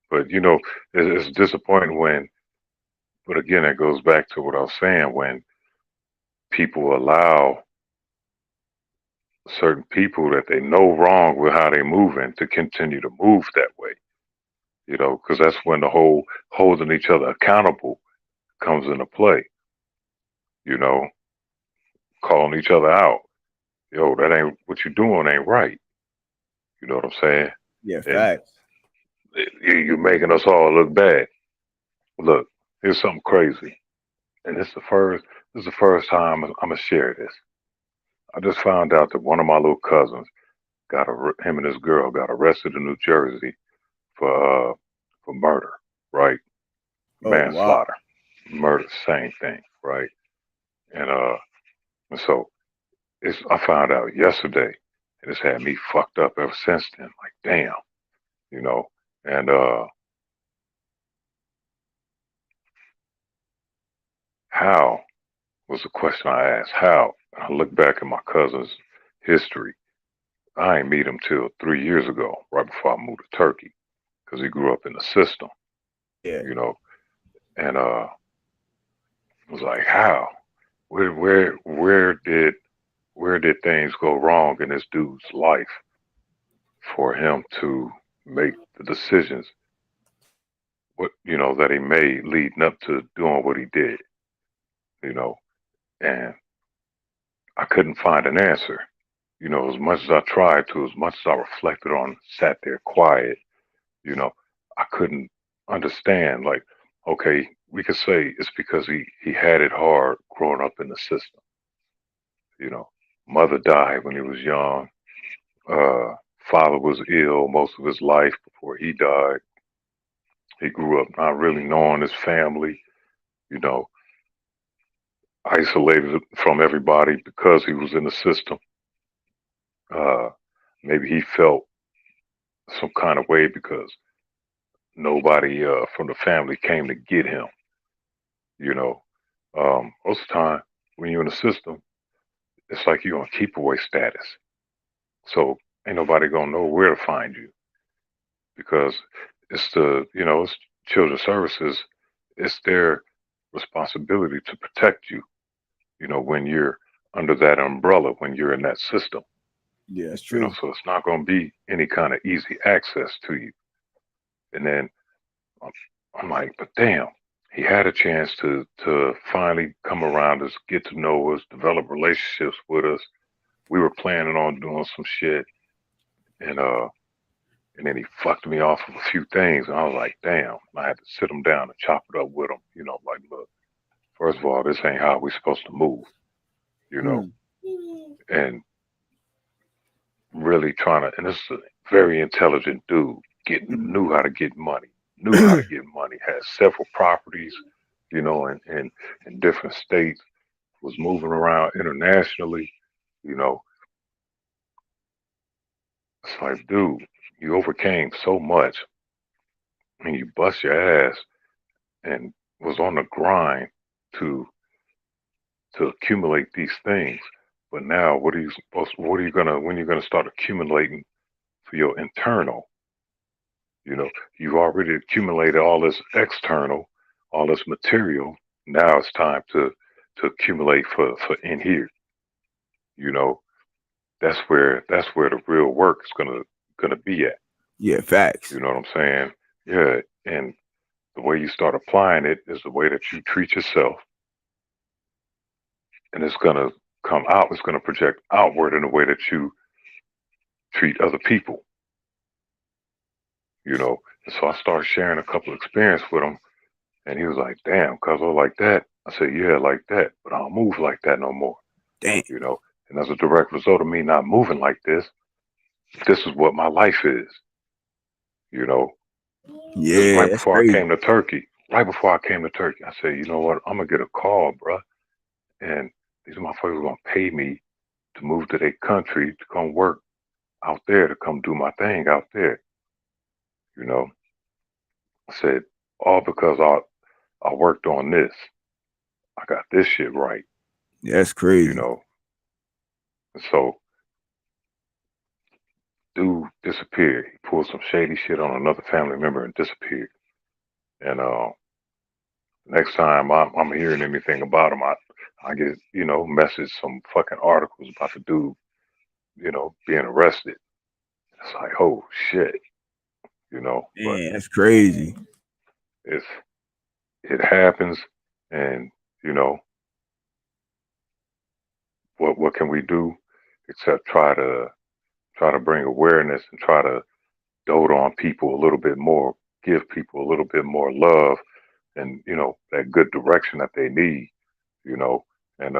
C: But it's disappointing when. But again, it goes back to what I was saying when people allow certain people that they know wrong with how they moving to continue to move that way. Because that's when the whole holding each other accountable comes into play. You know, calling each other out. Yo, that ain't what you doing ain't right. You know what I'm saying?
A: yeah,
C: And
A: facts.
C: you're making us all look bad. Look, here's something crazy, and this is the first time I'm gonna share this. I just found out that one of my little cousins him and his girl got arrested in New Jersey for murder, right?
A: Oh wow.
C: Manslaughter, murder, same thing, right? And so I found out yesterday, and it's had me fucked up ever since then. Like, damn, you know. And how was the question I asked? How? I look back at my cousin's history. I ain't meet him till 3 years ago, right before I moved to Turkey, because he grew up in the system,
A: Yeah.
C: you know. And it was like, how? Where did things go wrong in this dude's life for him to make the decisions that he made leading up to doing what he did, you know? And I couldn't find an answer. As much as I tried to, as much as I reflected on, sat there quiet, you know, I couldn't understand. Like, okay, we could say it's because he had it hard growing up in the system. You know, mother died when he was young. Father was ill most of his life before he died. He grew up not really knowing his family. You know, isolated from everybody because he was in the system. Uh, Maybe he felt some kind of way because nobody from the family came to get him. You know, most of the time when you're in the system, it's like you're on keep away status. So ain't nobody gonna know where to find you because it's children's services. It's their responsibility to protect you. When you're under that umbrella, when you're in that system.
A: Yeah, that's true.
C: So it's not gonna be any kind of easy access to you. And then I'm I'm like, but damn, he had a chance to finally come around us, get to know us, develop relationships with us. We were planning on doing some shit, and and then he fucked me off of a few things, and I was like, damn. I had to sit him down and chop it up with him. Like, look, first of all, this ain't how we supposed to move. You know,
A: Mm.
C: and really trying to. And this is a very intelligent dude. Knew how to get money. Knew how to get money. Had several properties, in different states. Was moving around internationally. You know, it's like, dude, you overcame so much, and you bust your ass, and was on the grind to accumulate these things. But now, what are you supposed? What are you gonna? When you're gonna start accumulating for your internal? You've already accumulated all this external, all this material. Now it's time to accumulate for in here. You know, that's where the real work is gonna be at.
A: Yeah, facts.
C: You know what I'm saying? Yeah, and the way you start applying it is the way that you treat yourself, and it's gonna come out. It's gonna project outward in the way that you treat other people. And so I started sharing a couple of experience with him, and he was like, "Damn, cuz I like that." I said, "Yeah, like that, but I don't move like that no more."
A: Damn.
C: And as a direct result of me not moving like this is what my life is. You know, because
A: Yeah,
C: right
A: that's
C: before I
A: crazy.
C: came to Turkey, I said, you know what? I'm gonna get a call, bruh, and these motherfuckers gonna pay me to move to their country to come work out there to come do my thing out there. You know, I said all because I worked on this. I got this shit right.
A: That's
C: You
A: crazy.
C: know, and so dude disappeared. He pulled some shady shit on another family member and disappeared. And next time I'm hearing anything about him, I get message some fucking articles about the dude being arrested. It's like, oh shit, but
A: Man, that's crazy.
C: it's it happens, and you know what can we do except try to bring awareness and try to dote on people a little bit more, give people a little bit more love, and that good direction that they need, you know, and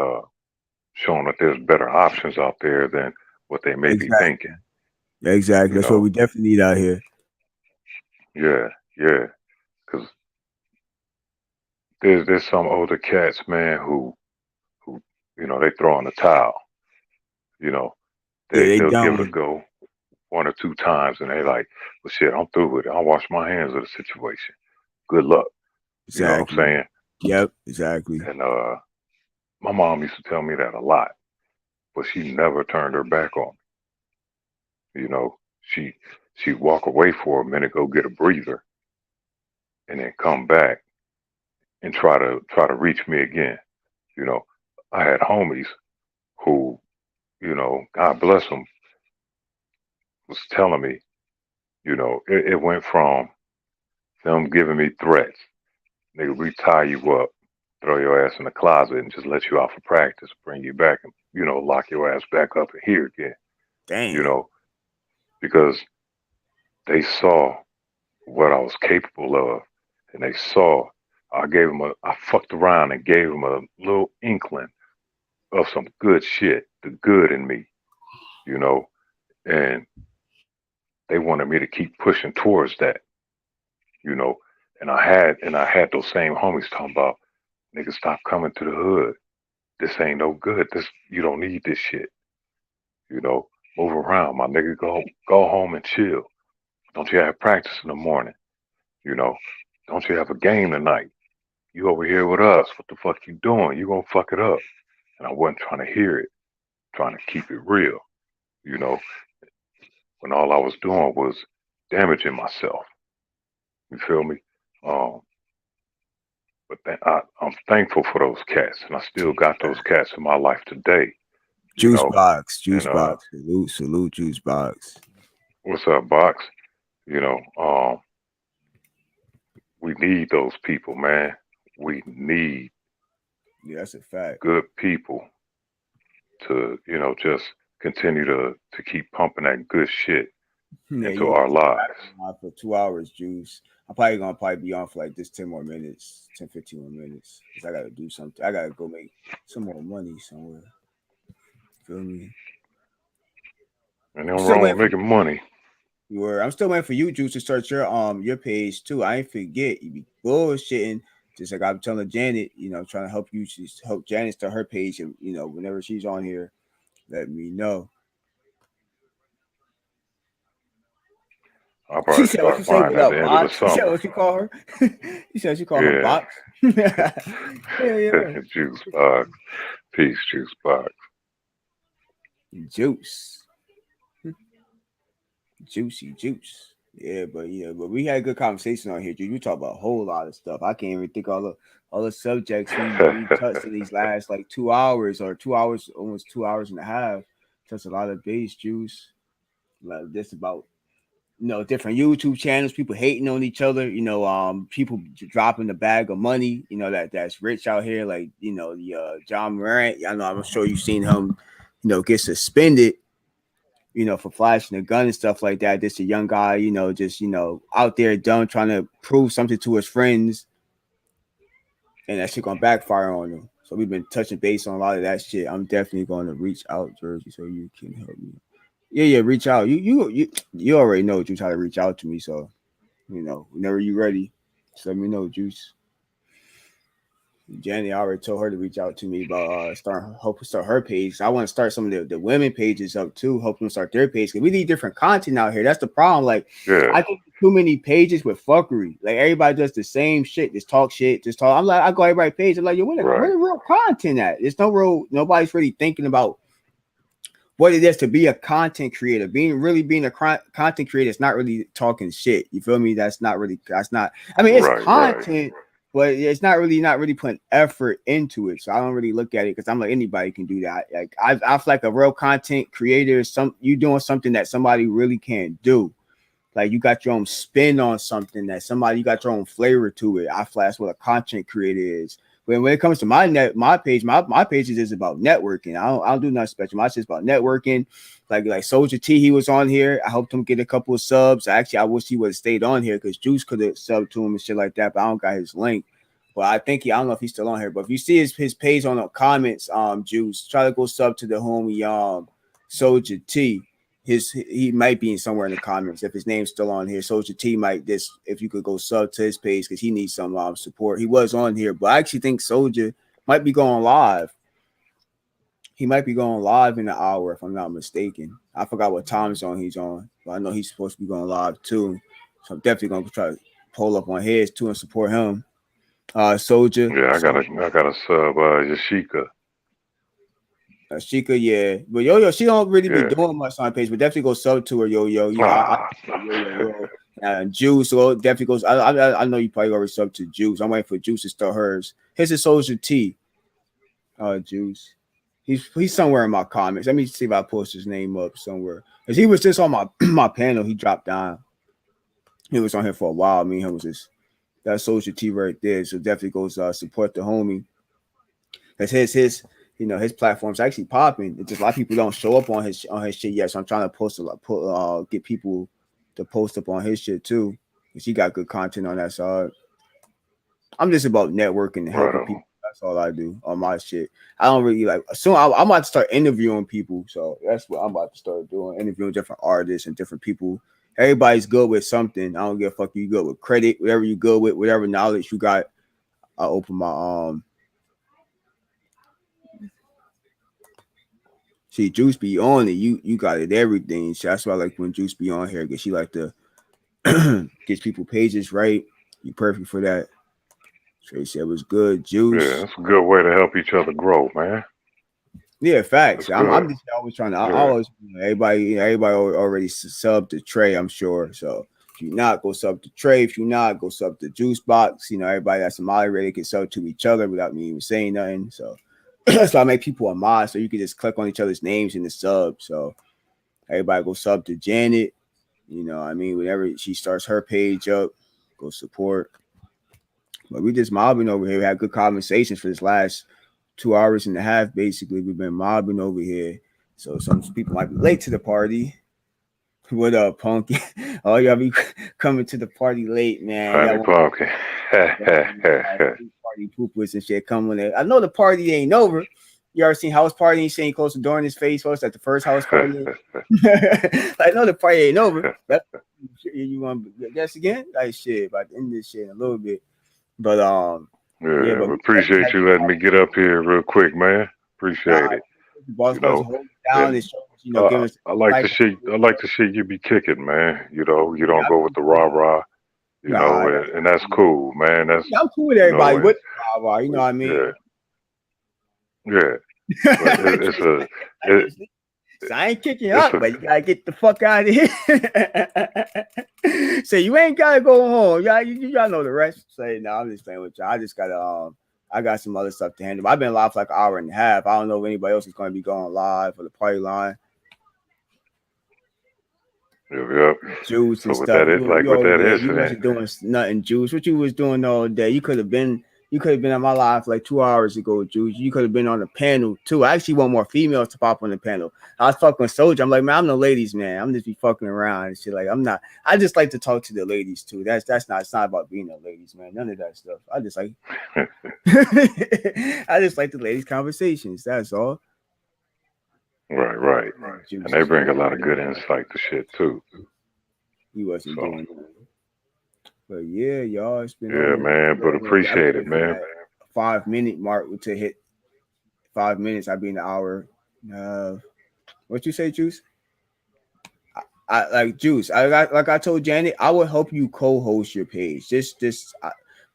C: showing that there's better options out there than what they may be
A: Exactly.
C: thinking,
A: Exactly.
C: you
A: That's what
C: know.
A: we definitely need out here.
C: Yeah, yeah, because there's some older cats, man, who they throw in the towel, you know,
A: Yeah, they
C: they'll give
A: done
C: it a
A: with it.
C: go one or two times, and they like, well, shit, I'm through with it. I'll wash my hands of the situation. Good luck. You know what I'm
A: Exactly.
C: saying?
A: Yep, exactly.
C: And my mom used to tell me that a lot, but she never turned her back on me. She'd walk away for a minute, go get a breather, and then come back and try to reach me again. You know, I had homies who, God bless them, was telling me, it went from them giving me threats. Nigga, we tie you up, throw your ass in the closet, and just let you out for practice, bring you back, and lock your ass back up and here again. You
A: Damn.
C: know, because they saw what I was capable of, and they saw I fucked around and gave them a little inkling of some good shit, the good in me, you know, and they wanted me to keep pushing towards that, you know, and I had those same homies talking about, nigga, stop coming to the hood. This ain't no good. This you don't need this shit. You know, move around, my nigga. Go home and chill. Don't you have practice in the morning? You know, don't you have a game tonight? You over here with us. What the fuck you doing? You gonna fuck it up. And I wasn't trying to hear it, trying to keep it real, you know, when all I was doing was damaging myself. You feel me? Um, I'm thankful for those cats, and I still got those cats in my life today, you
A: Juice
C: know.
A: box, juice
C: And
A: box. Salute, juice box.
C: what's up, Box? You know, we need those people, man. We need
A: Yeah, that's a fact.
C: good people to, just continue to keep pumping that good shit
A: Yeah,
C: into
A: you know,
C: our lives.
A: for 2 hours, juice. I'm probably be on for like this 10 more minutes, 10, 15 more minutes. Cause I gotta do something. I gotta go make some more money somewhere. Feel me?
C: And
A: I'm
C: nothing
A: still
C: wrong
A: waiting
C: with
A: for
C: making money.
A: I'm still waiting for you, Juice, to start your page too. I ain't forget. You be bullshitting. Just like I'm telling Janet, trying to help you. She's help Janet start her page, and whenever she's on here, let me know.
C: I'll
A: She
C: probably
A: said, "What you
C: start
A: say?
C: mine
A: What
C: at the
A: up,
C: end of the
A: box?" She said,
C: summer.
A: "What you call her?" She said, "She call him
C: Yeah.
A: box." Yeah, yeah.
C: Juice box. Peace, juice box.
A: Juice, juicy juice. Yeah, but we had a good conversation on here, dude. You talk about a whole lot of stuff. I can't even think all the subjects we touched in these last like 2 hours or 2 hours, almost 2 hours and a half. Touched a lot of base juice. Like this about different YouTube channels, people hating on each other, people dropping the bag of money, that's rich out here, like the John Morant. I know I'm sure you've seen him, get suspended, for flashing a gun and stuff like that. Just a young guy, just out there dumb trying to prove something to his friends, and that shit gonna backfire on him. So we've been touching base on a lot of that shit. I'm definitely going to reach out, Jersey, so you can help me. Yeah, reach out. You already know you try to reach out to me, so whenever you ready, just let me know, Juice. Jenny, I already told her to reach out to me about hope to start her page. I want to start some of the women pages up too. Hope to start their page because we need different content out here. That's the problem. Like
C: Yeah.
A: I think too many pages with fuckery. Like everybody does the same shit. Just talk shit. Just talk. I'm like, I go everybody's page. I'm like, yo, where
C: Right.
A: the real content at? There's no real. Nobody's really thinking about what it is to be a content creator. Being a content creator is not really talking shit. You feel me? That's not. I mean, it's
C: Right.
A: content, but it's not really putting effort into it. So I don't really look at it because I'm like anybody can do that. Like I feel like a real content creator is you doing something that somebody really can't do. Like you got your own spin on something that you got your own flavor to it. I feel that's what a content creator is. When it comes to my page, my page is about networking. I don't do nothing special. My shit's about networking. Like Soldier T, he was on here. I helped him get a couple of subs. Actually, I wish he would have stayed on here because Juice could have subbed to him and shit like that. But I don't got his link. But I think I don't know if he's still on here. But if you see his page on the comments, Juice, try to go sub to the homie Soldier T. He might be in somewhere in the comments if his name's still on here. Soldier T might if you could go sub to his page because he needs some support. He was on here, but I actually think Soldier might be going live. He might be going live in an hour if I'm not mistaken. I forgot what time zone he's on, but I know he's supposed to be going live too. So I'm definitely gonna try to pull up on his too and support him. Soldier.
C: Yeah, I got a sub Yashika.
A: Sheikah, yeah, but she don't really be
C: Yeah.
A: doing much on page, but definitely go sub to her, I
C: Ah.
A: yo. Juice, so definitely goes. I know you probably already sub to Juice. I'm waiting for Juice to start hers. His is Soldier T. Juice. He's somewhere in my comments. Let me see if I post his name up somewhere. Cause he was just on my my panel. He dropped down. He was on here for a while. Me and him was just that Soldier T right there. So definitely goes support the homie. Cause his platform's actually popping. It's just a lot of people don't show up on his shit yet. So I'm trying to get people to post up on his shit too. Cause he got good content on that side. I'm just about networking and
C: Right
A: helping
C: on.
A: people. That's all I do on my shit. I don't really like. Soon I'm about to start interviewing people. So that's what I'm about to start doing. Interviewing different artists and different people. Everybody's good with something. I don't give a fuck. You good with credit, whatever you good with, whatever knowledge you got. I open my See, Juice be on it. You got it everything. So that's why I like when Juice be on here because she like to get people pages right. You perfect for that. Trey said it was good.
C: Yeah,
A: Juice.
C: that's a good way to help each other grow, man.
A: Yeah, facts.
C: That's
A: I'm
C: good.
A: just always trying to. I
C: Yeah.
A: always everybody already sub to Trey. I'm sure. So if you not go sub to Trey, if you not go sub to Juice Box, everybody that's a moderator can sub to each other without me even saying nothing. So that's why I make people a mod so you can just click on each other's names in the sub. So everybody go sub to Janet. Whenever she starts her page up, go support. But we just mobbing over here. We had good conversations for this last 2 hours and a half. Basically, we've been mobbing over here. So some people might be late to the party. What up, punk? Oh, y'all be coming to the party late, man.
C: Honey pumpkin.
A: Y'all party poopers and shit coming in. I know the party ain't over. You ever seen House Party? You seen he closed the door in his face first at the first House Party? Like, no, the party ain't over. You want to guess again? Like, shit, about to end this shit in a little bit. But yeah,
C: Yeah,
A: but
C: we appreciate you letting me get up here real quick, man.
A: nah,
C: Appreciate it.
A: boss
C: You
A: close to
C: know,
A: hold it down
C: and
A: and show us, give us
C: I like
A: life.
C: to see you be kicking, man. You know, you
A: Yeah,
C: don't go with the rah rah. You know,
A: nah,
C: and that's cool, man. That's
A: I'm cool with
C: you know,
A: everybody.
C: and
A: What you know what I mean?
C: yeah, yeah. But it's a it,
A: So I ain't kicking you
C: it's
A: out,
C: a
A: but you gotta get the fuck out of here. So you ain't gotta go home. Y'all know the rest. Say no, I'm just playing with y'all. I just gotta I got some other stuff to handle. I've been live for like an hour and a half. I don't know if anybody else is gonna be going live for the party line.
C: yep.
A: Juice and
C: So with
A: stuff.
C: that,
A: You
C: with
A: over
C: that
A: there. You
C: incident,
A: wasn't doing nothing, Juice. What you was doing all day? You could have been. You could have been on my live like 2 hours ago, Juice. You could have been on the panel too. I actually want more females to pop on the panel. I was fucking with Soldier. I'm like, man, I'm the ladies, man. I'm just be fucking around and shit. Like, I'm not. I just like to talk to the ladies too. That's not. It's not about being the ladies, man. None of that stuff. I just like. I just like the ladies' conversations. That's all.
C: right, and
A: Juice
C: they
A: is
C: bring
A: over
C: a lot of
A: there.
C: good insight to shit too.
A: He wasn't
C: So
A: doing that. But yeah, y'all, it's been
C: yeah,
A: almost.
C: man. But
A: I'm
C: appreciate it,
A: waiting for
C: man.
A: that 5 minute mark to hit 5 minutes. I'll be in the hour. What you say, Juice? I like Juice. Like I told Janet, I will help you co-host your page. Just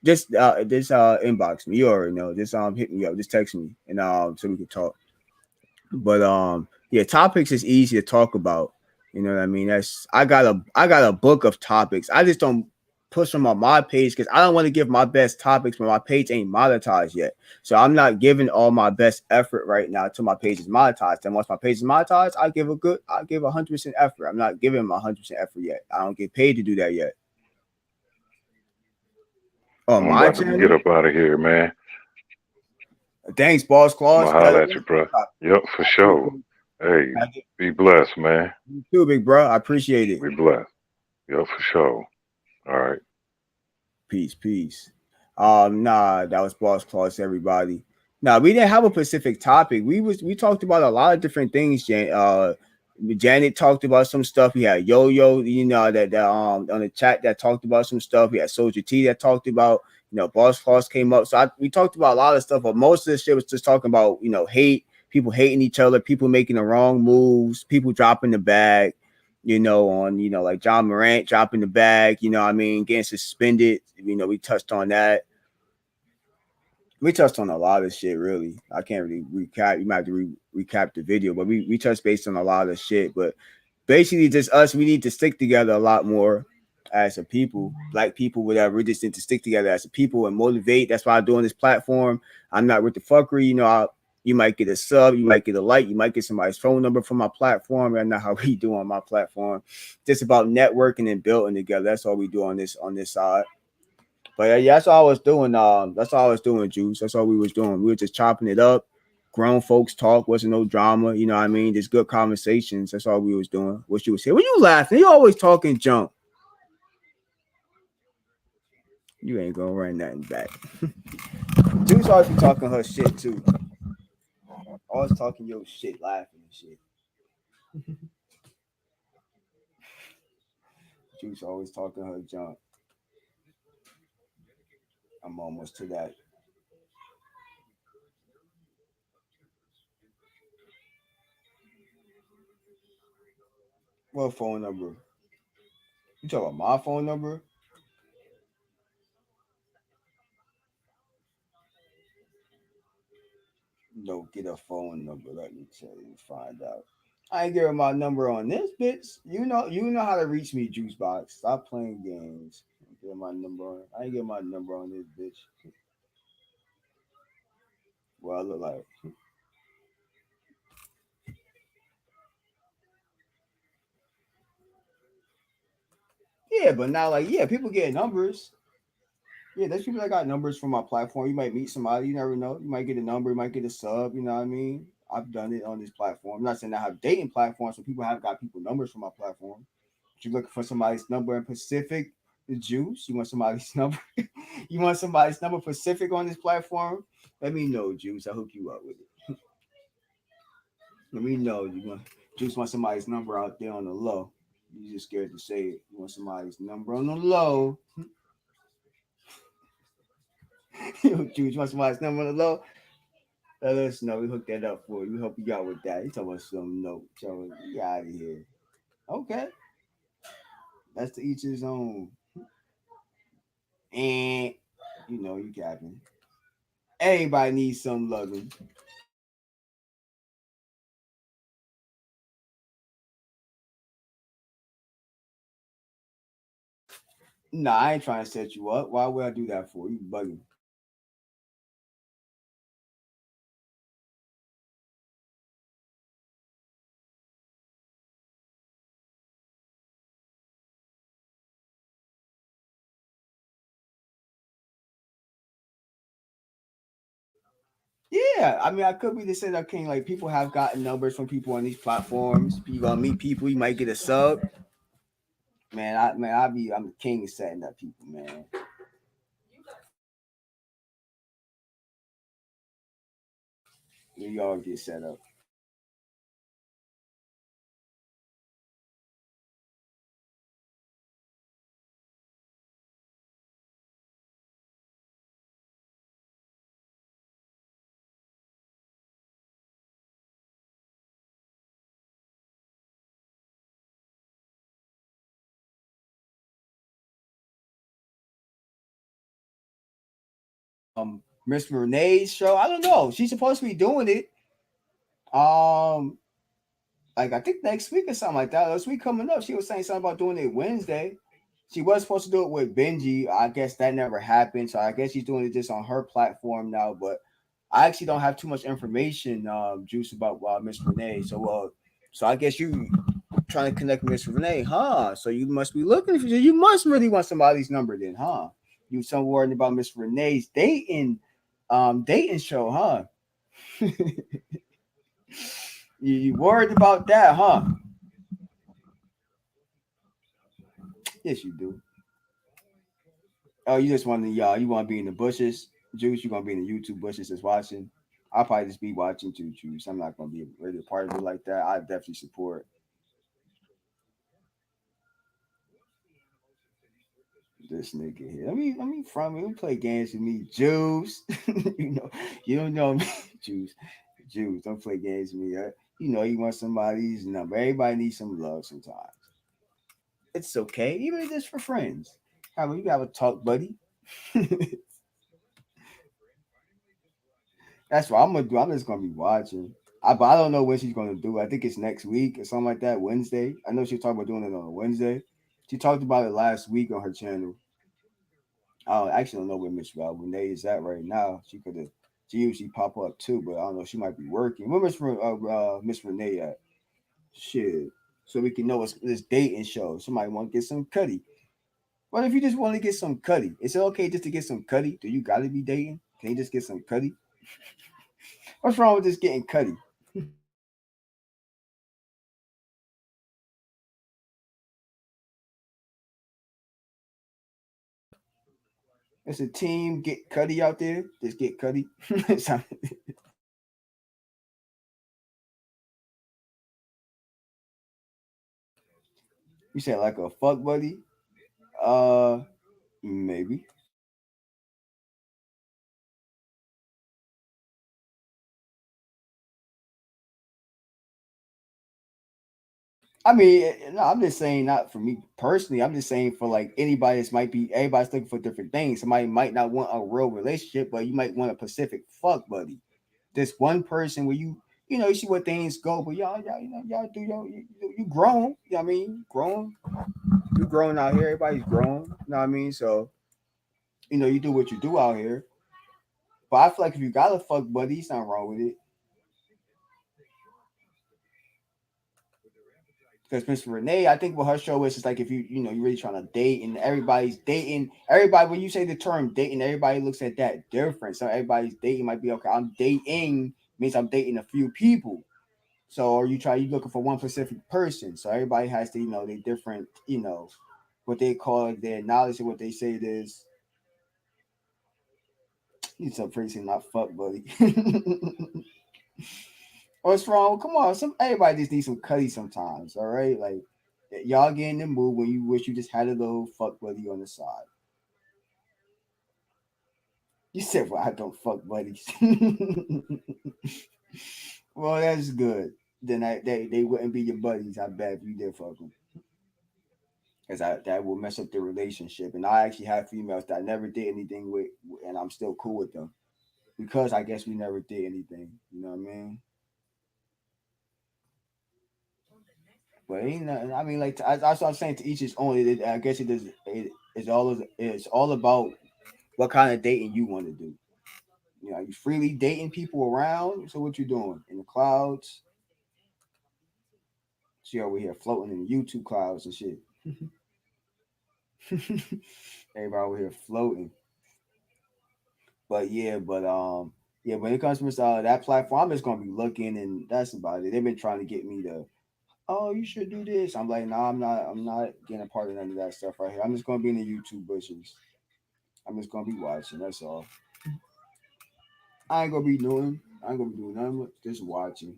A: inbox me. You already know. Just hit me up. Just text me and so we can talk. But yeah, topics is easy to talk about. You know what I mean? I got a book of topics. I just don't push them on my page because I don't want to give my best topics when my page ain't monetized yet. So I'm not giving all my best effort right now till my page is monetized. And once my page is monetized, I give 100% effort. I'm not giving my 100% effort yet. I don't get paid to do that yet. On
C: I'm
A: my
C: about to get
A: channel,
C: up out of here, man.
A: thanks, boss
C: I'm
A: clause.
C: gonna holler at you, bro. Yep, for sure. Hey, be blessed, man.
A: You too, big bro. I appreciate it.
C: Be blessed. Yep, for sure. All right.
A: Peace, peace. Nah, that was boss clause, everybody. Nah, we didn't have a specific topic. We talked about a lot of different things. Janet talked about some stuff. We had Yo, that on the chat that talked about some stuff. We had Soldier T that talked about, boss clause came up. So we talked about a lot of stuff, but most of the shit was just talking about, hate, people hating each other, people making the wrong moves, people dropping the bag, like John Morant dropping the bag, I mean, getting suspended. We touched on that. We touched on a lot of shit, really. I can't really recap. You might have to recap the video, but we touched based on a lot of shit. But basically, just us, we need to stick together a lot more as a people, black people, whatever. We just need to stick together as a people and motivate. That's why I'm doing this platform. I'm not with the fuckery. You might get a sub, you might get a like, you might get somebody's phone number from my platform. That's not how we do on my platform. Just about networking and building together. That's all we do on this side. But yeah, that's all I was doing. That's all I was doing, Juice. That's all we was doing. We were just chopping it up. Grown folks talk, wasn't no drama. You know what I mean? Just good conversations. That's all we was doing. What you was saying? When you laughing, you always talking junk. You ain't gonna run nothing back. Juice always be talking her shit too. Always talking your shit, laughing and shit. Juice always talking her junk. I'm almost to that. What phone number? You talking about my phone number? No, get a phone number. Let me tell you, find out. I ain't giving my number on this bitch. You know how to reach me, Juicebox. Stop playing games. Get my number on. I ain't get my number on this bitch. Well, I look like. Yeah, but now like people get numbers. Yeah, there's people that got numbers from my platform. You might meet somebody, you never know. You might get a number, you might get a sub, you know what I mean? I've done it on this platform. I'm not saying I have dating platforms, so people have got people numbers from my platform. But you're looking for somebody's number in Pacific, the Juice. You want somebody's number? You want somebody's number Pacific on this platform? Let me know, Juice. I'll hook you up with it. Let me know. You want just want somebody's number out there on the low. You just scared to say it. You want somebody's number on the low. You want somebody's number on the low. Let us know. We hook that up for you. We help you out with that. You talking about some note. Tell you out of here. Okay. That's to each his own. And you know you capping. Everybody needs some loving. Nah, I ain't trying to set you up. Why would I do that for? You bugging. Yeah, I mean, I could be the say that king. Like people have gotten numbers from people on these platforms. You gonna meet people. You might get a sub. I'm the king of setting up people, man. We all get set up. Miss Renee's show. I don't know. She's supposed to be doing it. Um, like I think next week or something like that. This week coming up, she was saying something about doing it Wednesday. She was supposed to do it with Benji. I guess that never happened. So I guess she's doing it just on her platform now. But I actually don't have too much information, Juice, about Miss Renee. So I guess you trying to connect with Miss Renee, huh? So you must be looking for you must really want somebody's number then, huh? You some worried about Miss Renee's dating show, huh? You worried about that, huh? Yes, you do. Oh, you just want to you want to be in the bushes, Juice. You gonna be in the YouTube bushes just watching. I'll probably just be watching too, Juice. I'm not gonna be really a part of it like that. I definitely support this nigga here. Let me from me. Let me play games with me, Juice. You don't know me, Juice. Juice, don't play games with me. You want somebody's number. Everybody needs some love sometimes. It's okay, even if it's for friends. You have a talk, buddy. That's what I'm gonna do. I'm just gonna be watching. But I don't know when she's gonna do it. I think it's next week or something like that. Wednesday. I know she talked about doing it on a Wednesday. She talked about it last week on her channel. I actually don't know where Miss Renee is at right now. She could have. She usually pop up too, but I don't know. She might be working. Where Miss Renee at? Shit. So we can know it's this dating show. Somebody want to get some cutty. What if you just want to get some cutty? Is it okay just to get some cutty? Do you gotta be dating? Can you just get some cutty? What's wrong with just getting cutty? It's a team. Get Cuddy out there. Just get Cuddy. You said like a fuck buddy? Uh, maybe. I mean, no, I'm just saying not for me personally. I'm just saying for like anybody that's might be everybody's looking for different things. Somebody might not want a real relationship, but you might want a Pacific fuck buddy. This one person where you see where things go, but y'all do you grown. You know what I mean? Grown. You grown out here. Everybody's grown. You know what I mean? So you do what you do out here. But I feel like if you got a fuck buddy, it's not wrong with it. Because Miss Renee, I think what her show is like if you're really trying to date and everybody's dating. Everybody, when you say the term dating, everybody looks at that different. So everybody's dating might be okay. I'm dating means I'm dating a few people. So or you looking for one specific person. So everybody has to they different what they call their knowledge of what they say it is. He's a person, not fuck buddy. What's wrong? Come on, everybody just needs some cutty sometimes. All right, like y'all get in the mood when you wish you just had a little fuck buddy on the side. You said, "Well, I don't fuck buddies." Well, that's good. Then they wouldn't be your buddies. I bet if you did fuck them, because that will mess up the relationship. And I actually have females that I never did anything with, and I'm still cool with them because I guess we never did anything. You know what I mean? But ain't nothing. I mean, like that's what I'm saying. To each his own. I guess it is. It's all about what kind of dating you want to do. You know, you freely dating people around. So what you doing in the clouds? She over here floating in the YouTube clouds and shit. Everybody over here floating. But yeah. When it comes to that platform, I'm just gonna be looking, and that's about it. They've been trying to get me to, oh, you should do this. I'm like, nah, I'm not. I'm not getting a part of none of that stuff right here. I'm just gonna be in the YouTube bushes. I'm just gonna be watching. That's all. I ain't gonna be doing. I ain't gonna be doing nothing. Just watching.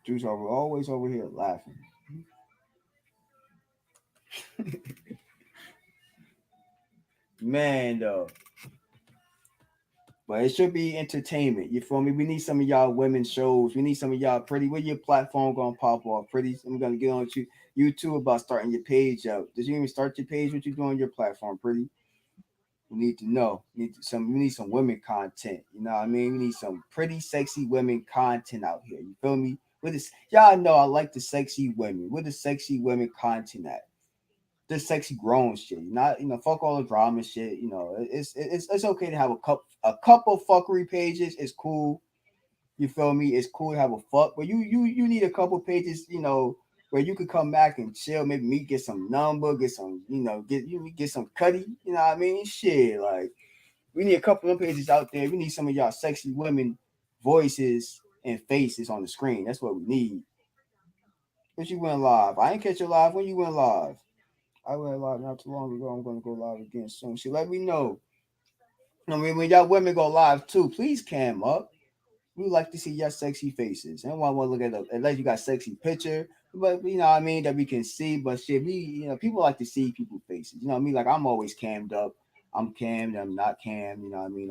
A: Juice over always over here laughing. Man, though. But it should be entertainment. You feel me? We need some of y'all women shows. We need some of y'all pretty. Where your platform gonna pop off? Pretty. I'm gonna get on to you too about starting your page up. Did you even start your page? What you doing on your platform? Pretty. We need to know. We need some women content. You know what I mean? We need some pretty sexy women content out here. You feel me? With this, y'all know I like the sexy women. Where the sexy women content at? The sexy grown shit. Not fuck all the drama shit. It's okay to have a couple fuckery pages. It's cool. You feel me? It's cool to have a fuck, but you need a couple pages. Where you could come back and chill, maybe meet, get some number, get some, get some cutty. You know what I mean? Shit, like we need a couple of pages out there. We need some of y'all sexy women voices and faces on the screen. That's what we need. But you went live. I ain't catch you live when you went live. I went live not too long ago. I'm gonna go live again soon. She let me know. I mean, when y'all women go live too, please cam up. We like to see your sexy faces. And want to look at unless you got sexy picture, but you know what I mean that we can see. But shit, people like to see people faces. You know what I mean? Like I'm always cammed up. I'm cammed. I'm not cammed. You know what I mean?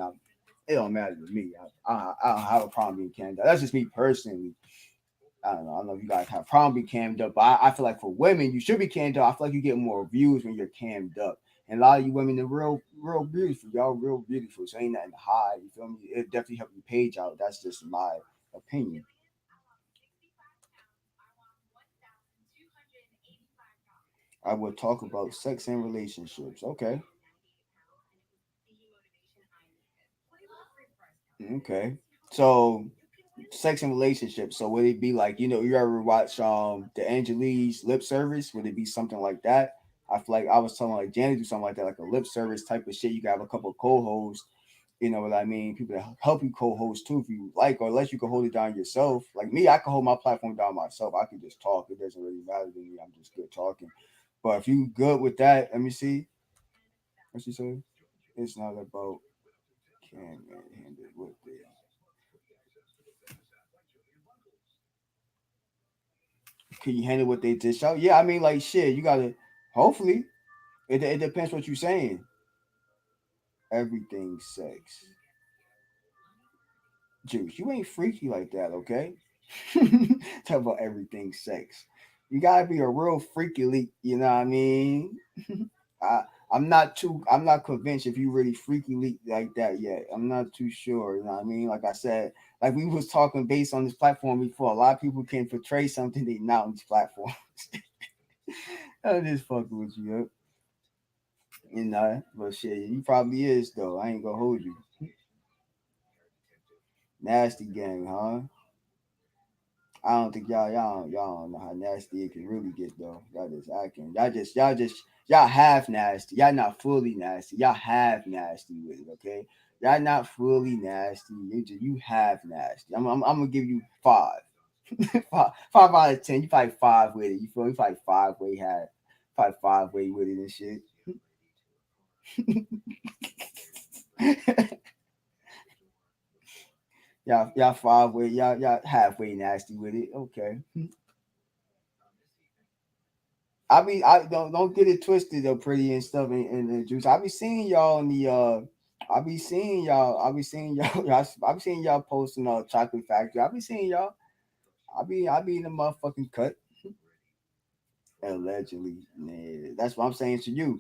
A: It don't matter to me. I don't have a problem being cammed up. That's just me personally. I don't know. I don't know if you guys have a problem being cammed up, but I feel like for women, you should be cammed up. I feel like you get more views when you're cammed up. And a lot of you women are real beautiful. Y'all real beautiful. So ain't nothing to hide. You feel me? It definitely help your page out. That's just my opinion. I will talk about sex and relationships. Okay. Okay. So sex and relationships. So would it be like, you ever watch the Angelique's lip service? Would it be something like that? I feel like I was telling like Janet do something like that, like a lip service type of shit. You got have a couple of co-hosts, you know what I mean? People that help you co-host too if you like, or unless you can hold it down yourself. Like me, I can hold my platform down myself. I can just talk. It doesn't really matter to me. I'm just good talking. But if you good with that, let me see. What she say? It's not about can handle what they can you handle what they dish out? Yeah, I mean like shit. You gotta hopefully. It depends what you're saying. Everything sex. Juice, you ain't freaky like that, okay? Talk about everything sex. You gotta be a real freaky leak, you know what I mean? I I'm not convinced if you really freaky leak like that yet. I'm not too sure, you know what I mean? Like I said, like we was talking based on this platform before. A lot of people can portray something they not on this platform. I'm just fucking with you, but shit, you probably is though. I ain't gonna hold you. Nasty gang, huh? I don't think y'all don't know how nasty it can really get though. Y'all just acting. Y'all half nasty. Y'all not fully nasty. Y'all half nasty with it, okay? Y'all not fully nasty. You half nasty. I'm gonna give you five. Five out of 10. You probably five with it. You feel me? Probably five way had probably five way with it and shit. Y'all 5 way, y'all halfway nasty with it. Okay. I don't get it twisted though, pretty and stuff and juice. I be seeing y'all in the I be seeing y'all I be seeing y'all posting chocolate factory. I be seeing y'all. I be in the motherfucking cut. Allegedly. Nah, that's what I'm saying to you.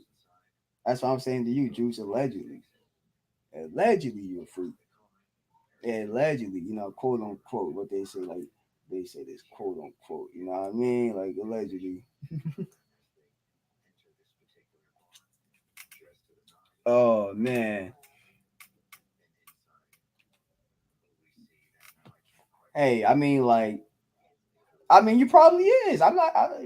A: That's what I'm saying to you, Juice. Allegedly. Allegedly you're a freak. Allegedly, quote unquote, what they say, like they say this quote unquote, you know what I mean? Like allegedly. Oh man. Hey, you probably is.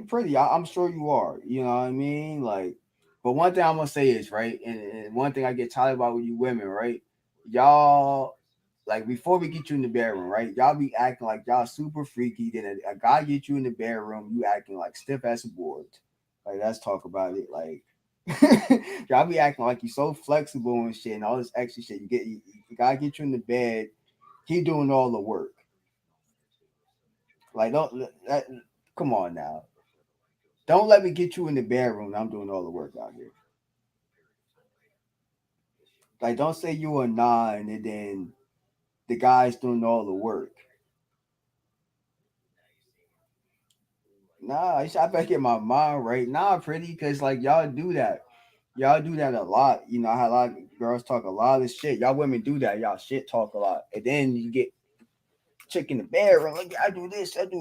A: Pretty. I'm sure you are. You know what I mean? Like, but one thing I'm gonna say is right, and one thing I get tired about with you women, right? Y'all, like before we get you in the bedroom, right? Y'all be acting like y'all super freaky. Then a guy get you in the bedroom, you acting like stiff as a board. Like, let's talk about it. Like, y'all be acting like you so flexible and shit, and all this extra shit. The guy get you in the bed, he doing all the work. Like, that, come on now. Don't let me get you in the bedroom. I'm doing all the work out here. Like, don't say you a 9 and then the guy's doing all the work. Nah, I better get my mind right. Nah, pretty, because like y'all do that. Y'all do that a lot. You know how a lot of girls talk a lot of shit. Y'all women do that. Y'all shit talk a lot. And then you get chick in the bedroom. Like, I do this. And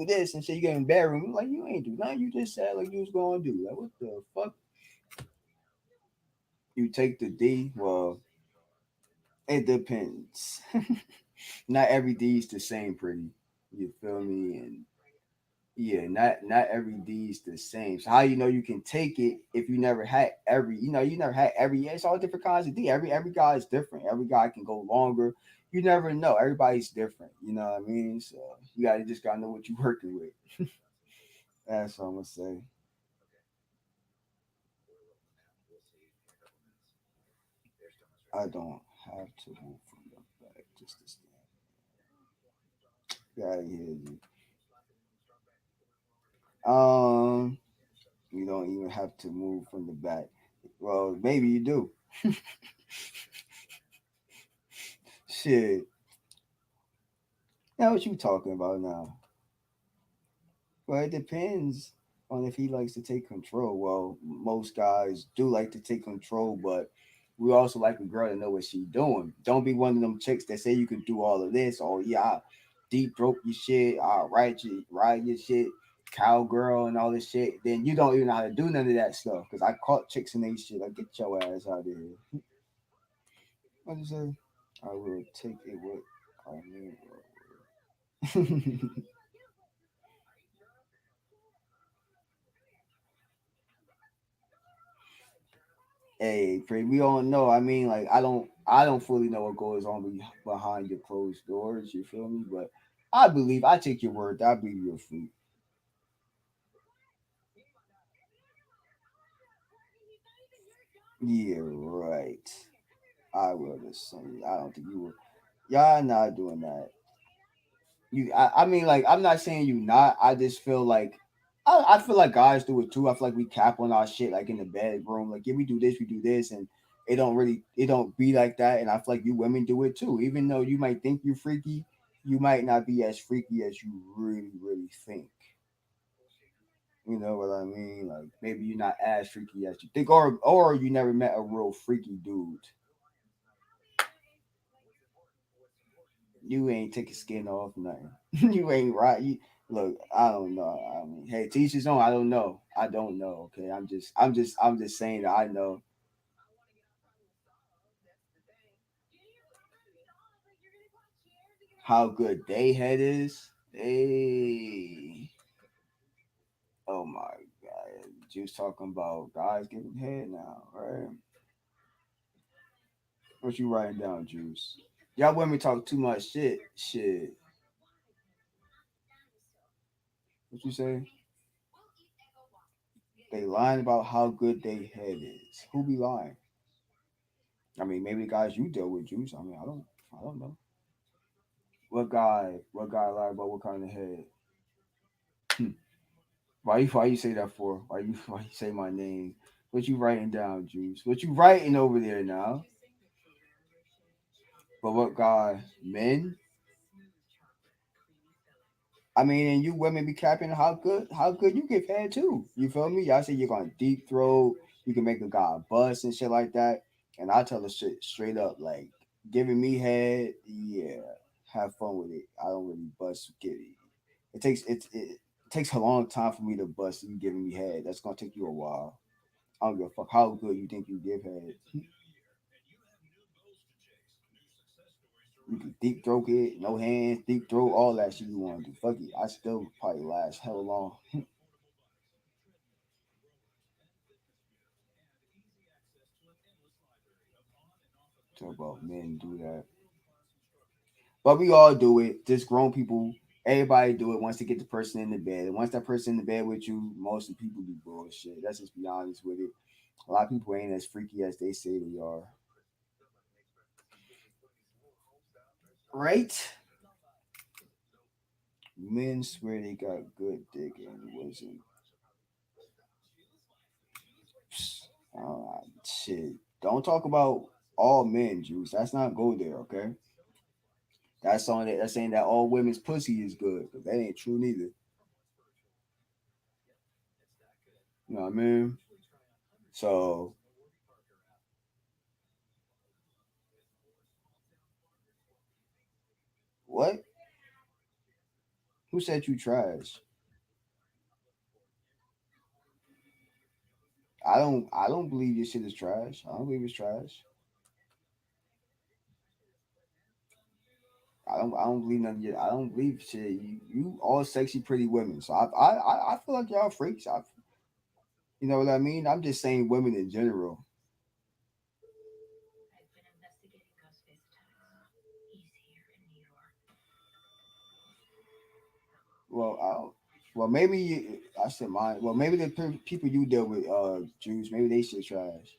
A: shit, you get in the bedroom. Like, you ain't do nothing. You just said like you was going to do. Like, what the fuck? You take the D? Well, it depends. Not every D is the same, pretty. You feel me? And yeah, not every D is the same. So how you know you can take it if you never had you never had every. It's all different kinds of D. Every guy is different. Every guy can go longer. You never know. Everybody's different. You know what I mean? So just gotta know what you're working with. That's what I'm gonna say. I don't have to move from the back just to stand. Gotta hear you. Um, you don't even have to move from the back. Well, maybe you do. Shit. Now what you talking about now? Well, it depends on if he likes to take control. Well, most guys do like to take control, but we also like a girl to know what she's doing. Don't be one of them chicks that say you can do all of this. Oh yeah, I deep throat your shit. I ride your shit, cowgirl and all this shit. Then you don't even know how to do none of that stuff. Cause I caught chicks in they shit. Like, get your ass out of here. What you say? I will take it with I mean. Hey, Pray, we all know. Like I don't fully know what goes on behind your closed doors. You feel me? But I take your word. I believe you're free. Yeah, right. I will just say, I don't think you will. Y'all not doing that. Like, I'm not saying you not. I just feel like I feel like guys do it too. I feel like we cap on our shit like in the bedroom. Like, yeah, we do this, and it don't be like that. And I feel like you women do it too. Even though you might think you're freaky, you might not be as freaky as you really think. You know what I mean? Like, maybe you're not as freaky as you think, or you never met a real freaky dude. You ain't taking skin off nothing. You ain't right. Look, I don't know. Hey, teach his own. I don't know. I don't know. Okay, I'm just saying that I know how good they head is. Hey, oh my god, Juice talking about guys getting head now, right? What you writing down, Juice? Y'all women talk too much shit. Shit. What you say? They lying about how good they head is. Who be lying? Maybe the guys you deal with, Juice. I don't know. What guy lied about what kind of head? Hmm. Why you say that for? Why you say my name? What you writing down, Juice? What you writing over there now? But what guy? Men? I mean, and you women be capping how good you give head too. You feel me? Y'all say you're gonna deep throat, you can make a guy bust and shit like that. And I tell the shit straight up, like giving me head, yeah, have fun with it. I don't really bust get it. It takes a long time for me to bust you giving me head. That's gonna take you a while. I don't give a fuck how good you think you give head. You can deep throat it, no hands, deep throat, all that shit you want to do. Fuck it. I still probably last hella long. Talk about men do that. But we all do it. Just grown people. Everybody do it once they get the person in the bed. And once that person in the bed with you, most of the people do bullshit. Let's just be honest with it. A lot of people ain't as freaky as they say they are. Right? Men swear they got good dick and it wasn't. Shit. Don't talk about all men, Juice. That's not go there, okay? That's saying that all women's pussy is good. But that ain't true neither. You know what I mean? So what? Who said you trash? I don't believe your shit is trash. I don't believe it's trash. I don't believe none of your I don't believe shit. You all sexy pretty women. So I feel like y'all freaks. You know what I mean? I'm just saying women in general. Well, well maybe I said mine. Well, maybe the people you deal with, Jews, maybe they shit trash.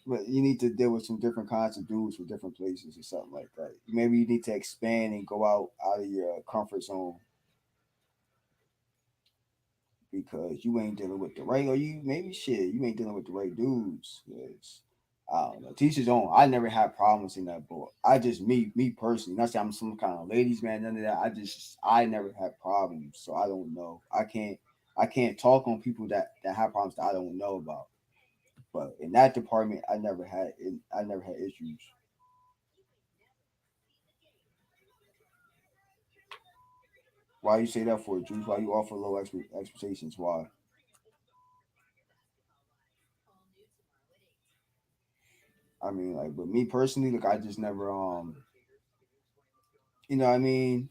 A: But you need to deal with some different kinds of dudes for different places or something like that. Maybe you need to expand and go out of your comfort zone because you ain't dealing with the right, or you maybe shit, you ain't dealing with the right dudes. 'Cause, I don't know. Teach his own. I never had problems in that book. I just me personally. Not saying I'm some kind of ladies man. None of that. I never had problems, so I don't know. I can't talk on people that have problems that I don't know about. But in that department, I never had issues. Why you say that for, Juice? Why you offer low expectations? Why? I mean, like, but me personally, like, I just never, you know, what I mean,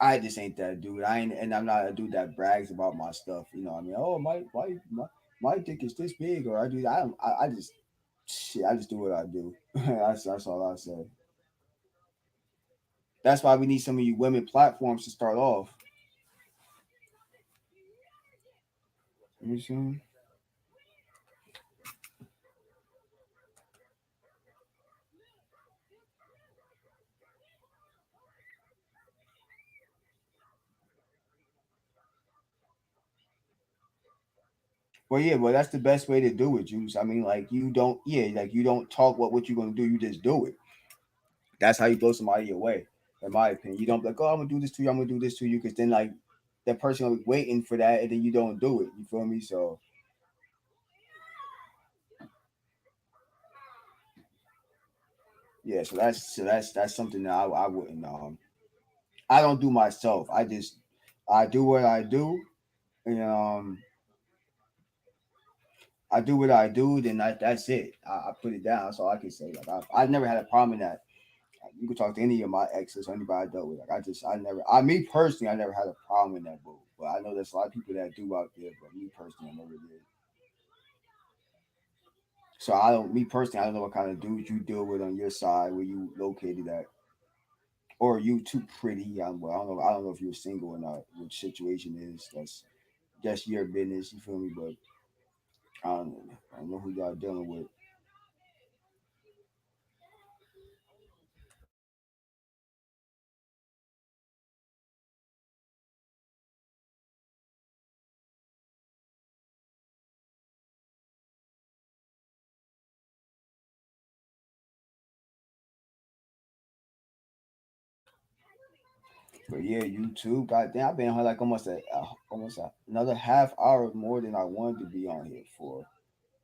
A: I just ain't that dude. I ain't, and I'm not a dude that brags about my stuff. You know, what I mean, oh my dick is this big, or I do. I just shit. I just do what I do. That's all I say. That's why we need some of you women platforms to start off. You know what I'm saying? Well, yeah, well, that's the best way to do it, Juice. I mean, like you don't, yeah, like you don't talk what you're gonna do. You just do it. That's how you blow somebody away, in my opinion. You don't be like, oh, I'm gonna do this to you. I'm gonna do this to you, because then like that person will be waiting for that, and then you don't do it. You feel me? So yeah, so that's something that I wouldn't. I don't do myself. I do what I do, and I do what I do. Then that's it. I put it down. That's all I can say. Like I never had a problem in that. You can talk to any of my exes or anybody I dealt with. Like me personally, I never had a problem in that boat. But I know there's a lot of people that do out there. But me personally, I never did. So me personally, I don't know what kind of dudes you deal with on your side where you located at, or you too pretty. Well, I don't know if you're single or not. What situation is that's your business. You feel me? But I don't know who y'all dealing with. But yeah, YouTube. Goddamn, I've been on here like another half hour more than I wanted to be on here for.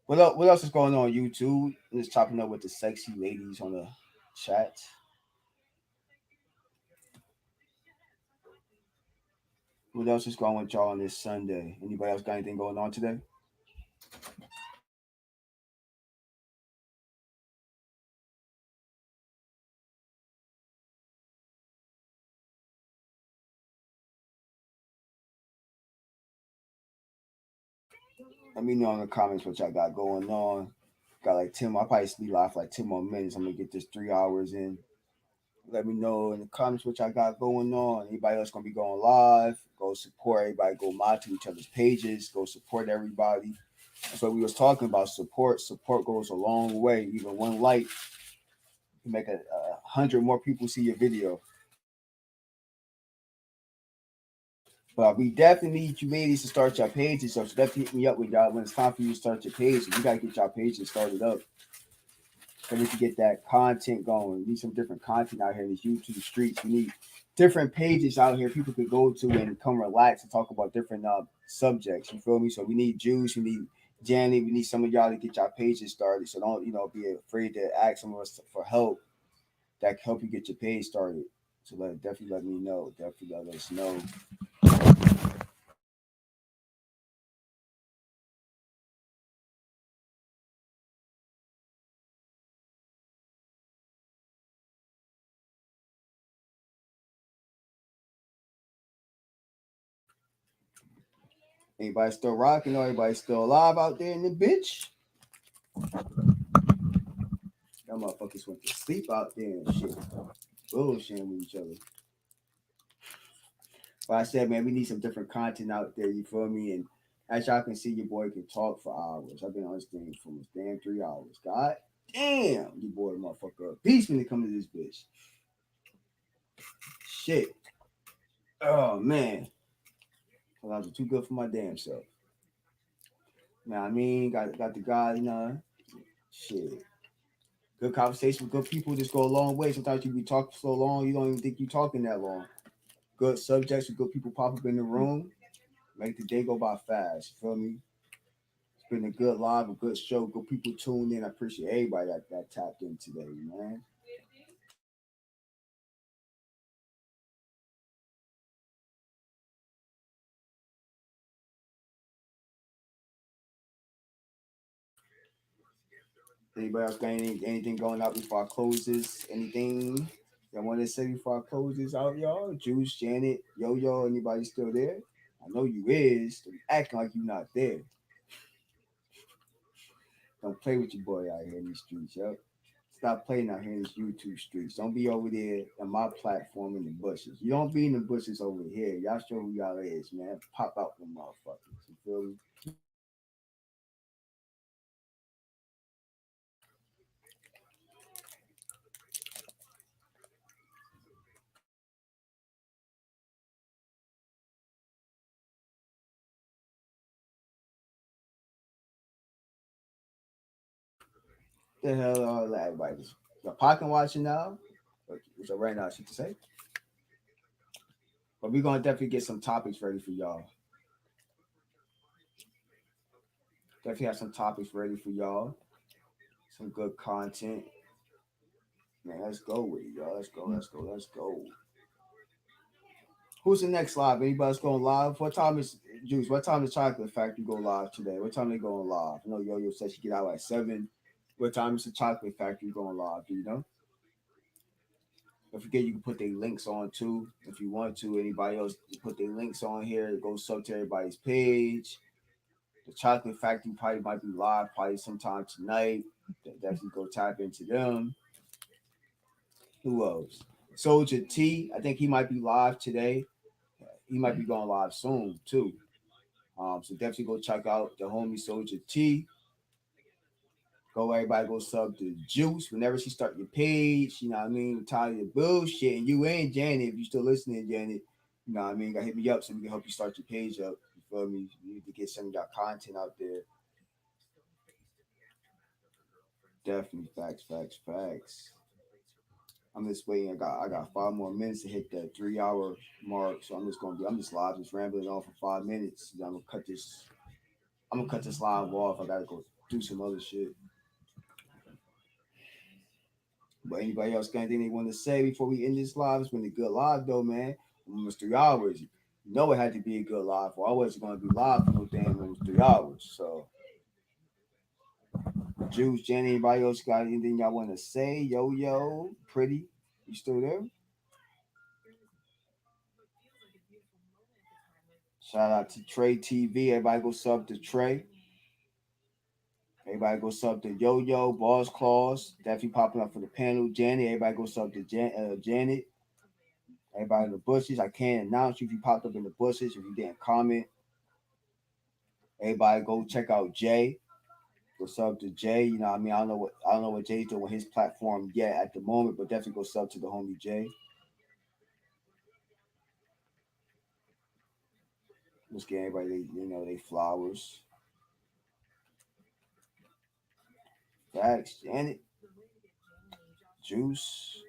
A: What else is going on YouTube? I'm just chopping up with the sexy ladies on the chat. What else is going on with y'all on this Sunday? Anybody else got anything going on today? Let me know in the comments what y'all got going on. Got like 10 more. I probably be live for like 10 more minutes. I'm gonna get this 3 hours in. Let me know in the comments what y'all got going on. Anybody else gonna be going live? Go support everybody. Go mod to each other's pages. Go support everybody. That's what we was talking about. Support. Support goes a long way. Even one like can make a hundred more people see your video. But we definitely need you ladies to start your pages. So definitely hit me up with y'all when it's time for you to start your page. You gotta get your pages started up. So we can get that content going. We need some different content out here in these YouTube streets. We need different pages out here people could go to and come relax and talk about different subjects. You feel me? So we need Jews, we need Janet, we need some of y'all to get your pages started. So don't be afraid to ask some of us for help that can help you get your page started. So definitely let me know. Definitely let us know. Anybody still rocking? Everybody still alive out there in the bitch? Y'all motherfuckers went to sleep out there and shit. Bullshitting with each other. But I said, man, we need some different content out there. You feel me? And as y'all can see, your boy can talk for hours. I've been on this thing for almost damn 3 hours. God damn, you boy, motherfucker, beast when it comes to this bitch. Shit. Oh man, I was too good for my damn self. Now I mean, got the guy, shit. Good conversation with good people just go a long way. Sometimes you be talking so long, you don't even think you talking that long. Good subjects with good people pop up in the room, make the day go by fast. You feel me? It's been a good live, a good show. Good people tuned in. I appreciate everybody that tapped in today, man. Anybody else got anything going out before I close this? Anything y'all want to say before I close this out, y'all? Juice, Janet, Yo Yo, anybody still there? I know you is. So you acting like you not there. Don't play with your boy out here in these streets, yo. Stop playing out here in these YouTube streets. Don't be over there on my platform in the bushes. You don't be in the bushes over here. Y'all show who y'all is, man. Pop out them motherfuckers. You feel me? The hell all that, everybody? You're pocket watching now? So right now, I should say. But we're gonna definitely get some topics ready for y'all. Definitely have some topics ready for y'all. Some good content. Man, let's go with it, y'all. Let's go, let's go, let's go. Who's the next live? Anybody's going live? What time is Juice? What time does Chocolate Factory go live today? What time they going live? I know Yo Yo said she get out at 7. What time is the Chocolate Factory going live? Do you know? Don't forget you can put their links on too if you want to. Anybody else put their links on here. Go sub to everybody's page. The Chocolate Factory probably might be live probably sometime tonight. Definitely go tap into them. Who else? Soldier T. I think he might be live today. He might be going live soon too. So definitely go check out the homie Soldier T. Go everybody go sub to Juice whenever she start your page. You know what I mean? Tired of the bullshit. And you and Janet, if you still listening, Janet, you know what I mean? Gotta hit me up so we can help you start your page up. You feel me? You need to get some of your content out there. Definitely facts, facts, facts. I'm just waiting. I got 5 more minutes to hit that 3 hour mark. So I'm just live, just rambling on for 5 minutes. I'm gonna cut this. I'm gonna cut this live off. I gotta go do some other shit. But anybody else got anything they want to say before we end this live? It's been a good live though, man. Almost 3 hours. You know it had to be a good live. Or I wasn't gonna be live for no damn almost 3 hours. So Juice, Jenny, anybody else got anything y'all want to say? Yo yo, pretty. You still there? Shout out to Trey TV. Everybody go sub to Trey. Everybody go sub to Yo Yo, Boss Claus. Definitely popping up for the panel. Janet. Everybody go sub to Janet. Everybody in the bushes. I can't announce you if you popped up in the bushes. If you didn't comment. Everybody go check out Jay. Go sub to Jay. You know what I mean? I don't know what Jay's doing with his platform yet at the moment, but definitely go sub to the homie Jay. Let's get everybody they flowers. Facts, Janet. Juice.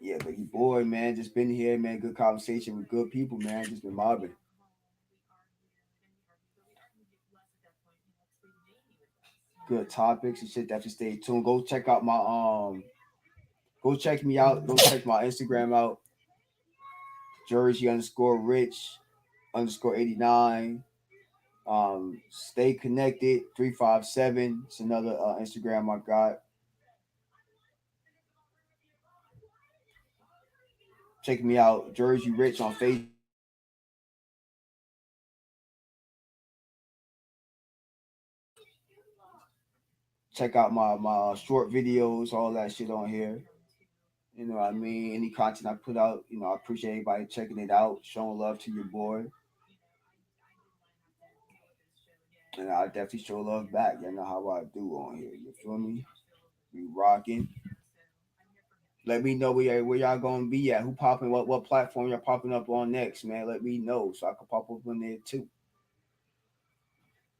A: Yeah, but you boy, man, just been here, man. Good conversation with good people, man. Just been mobbing. Good topics and shit. Definitely stay tuned. Go check out my Go check me out. Go check my Instagram out. Jersey underscore rich underscore 89. Stay connected 357. It's another Instagram I got. Check me out, Jersey Rich on Facebook. Check out my short videos, all that shit on here. You know what I mean? Any content I put out, I appreciate everybody checking it out, showing love to your boy. And I definitely show love back. You know how I do on here. You feel me? We rocking. Let me know where y'all gonna be at. Who popping? What platform y'all popping up on next, man? Let me know so I can pop up on there too.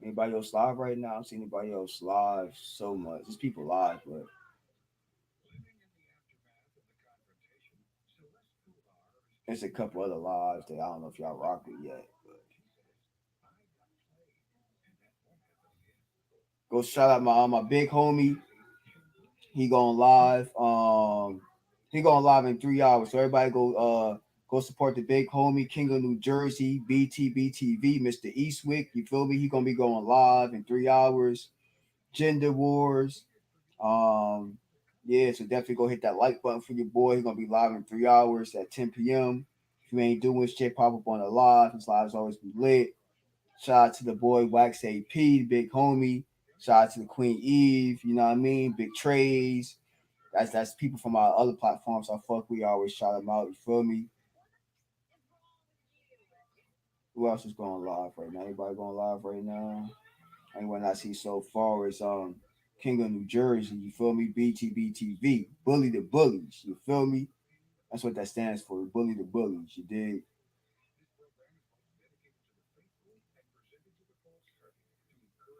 A: Anybody else live right now? I don't see anybody else live so much. There's people live, but there's a couple other lives that I don't know if y'all rock with yet. But go shout out my big homie. He going live. He going live in 3 hours. So everybody go support the big homie, King of New Jersey, BTBTV, Mr. Eastwick. You feel me? He gonna be going live in 3 hours. Gender Wars. Um, yeah, so definitely go hit that like button for your boy. He's gonna be live in 3 hours at 10 p.m. If you ain't doing shit, pop up on the live. His lives always be lit. Shout out to the boy Wax AP, the big homie. Shout out to the Queen Eve, you know what I mean? Big Trays. That's people from our other platforms. I fuck we always shout them out. You feel me? Who else is going live right now? Anybody going live right now? Anyone I see so far is King of New Jersey. You feel me? BTBTV. Bully the bullies. You feel me? That's what that stands for. Bully the bullies. You dig?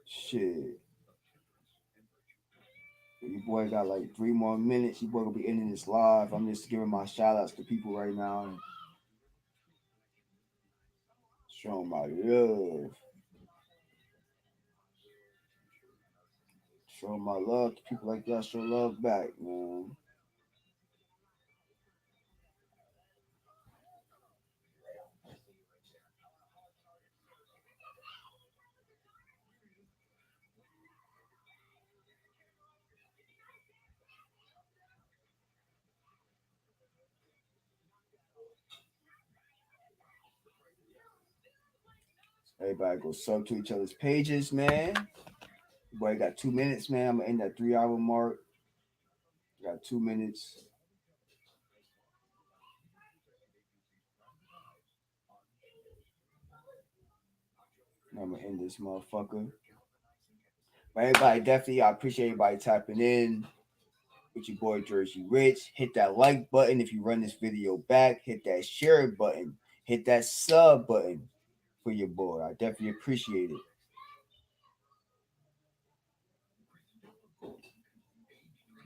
A: Shit. Your boy got like 3 more minutes. Your boy gonna be ending this live. I'm just giving my shout outs to people right now and showing my love. Show my love to people like that. Show love back, man. Everybody go sub to each other's pages, man. Boy, got 2 minutes, man. I'm gonna end that 3 hour mark. Got 2 minutes. I'm gonna end this motherfucker. But everybody, definitely, I appreciate everybody tapping in with your boy Jersey Rich. Hit that like button if you run this video back. Hit that share button. Hit that sub button for your boy. I definitely appreciate it.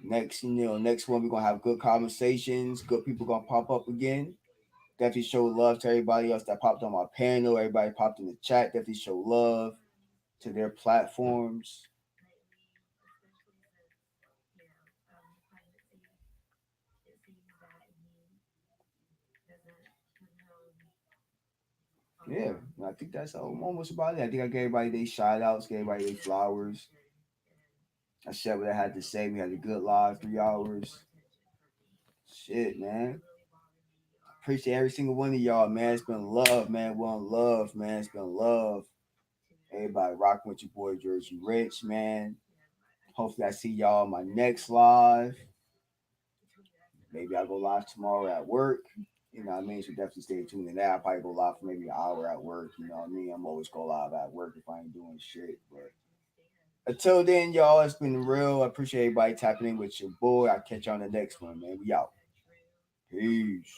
A: Next one we're gonna have good conversations. Good people gonna pop up again. Definitely show love to everybody else that popped on my panel. Everybody popped in the chat. Definitely show love to their platforms. Yeah, I think that's almost about it. I think I gave everybody their shout outs, gave everybody their flowers. I said what I had to say. We had a good live 3 hours. Shit, man. Appreciate every single one of y'all, man. It's been love, man. One love, man. It's been love. Everybody rocking with your boy Jersey Rich, man. Hopefully I see y'all on my next live. Maybe I'll go live tomorrow at work. You know what I mean? So definitely stay tuned to that. I'll probably go live for maybe an hour at work. You know what I mean? I'm always go live at work if I ain't doing shit. But until then, y'all, it's been real. I appreciate everybody tapping in with your boy. I'll catch you on the next one, man. We out. Peace.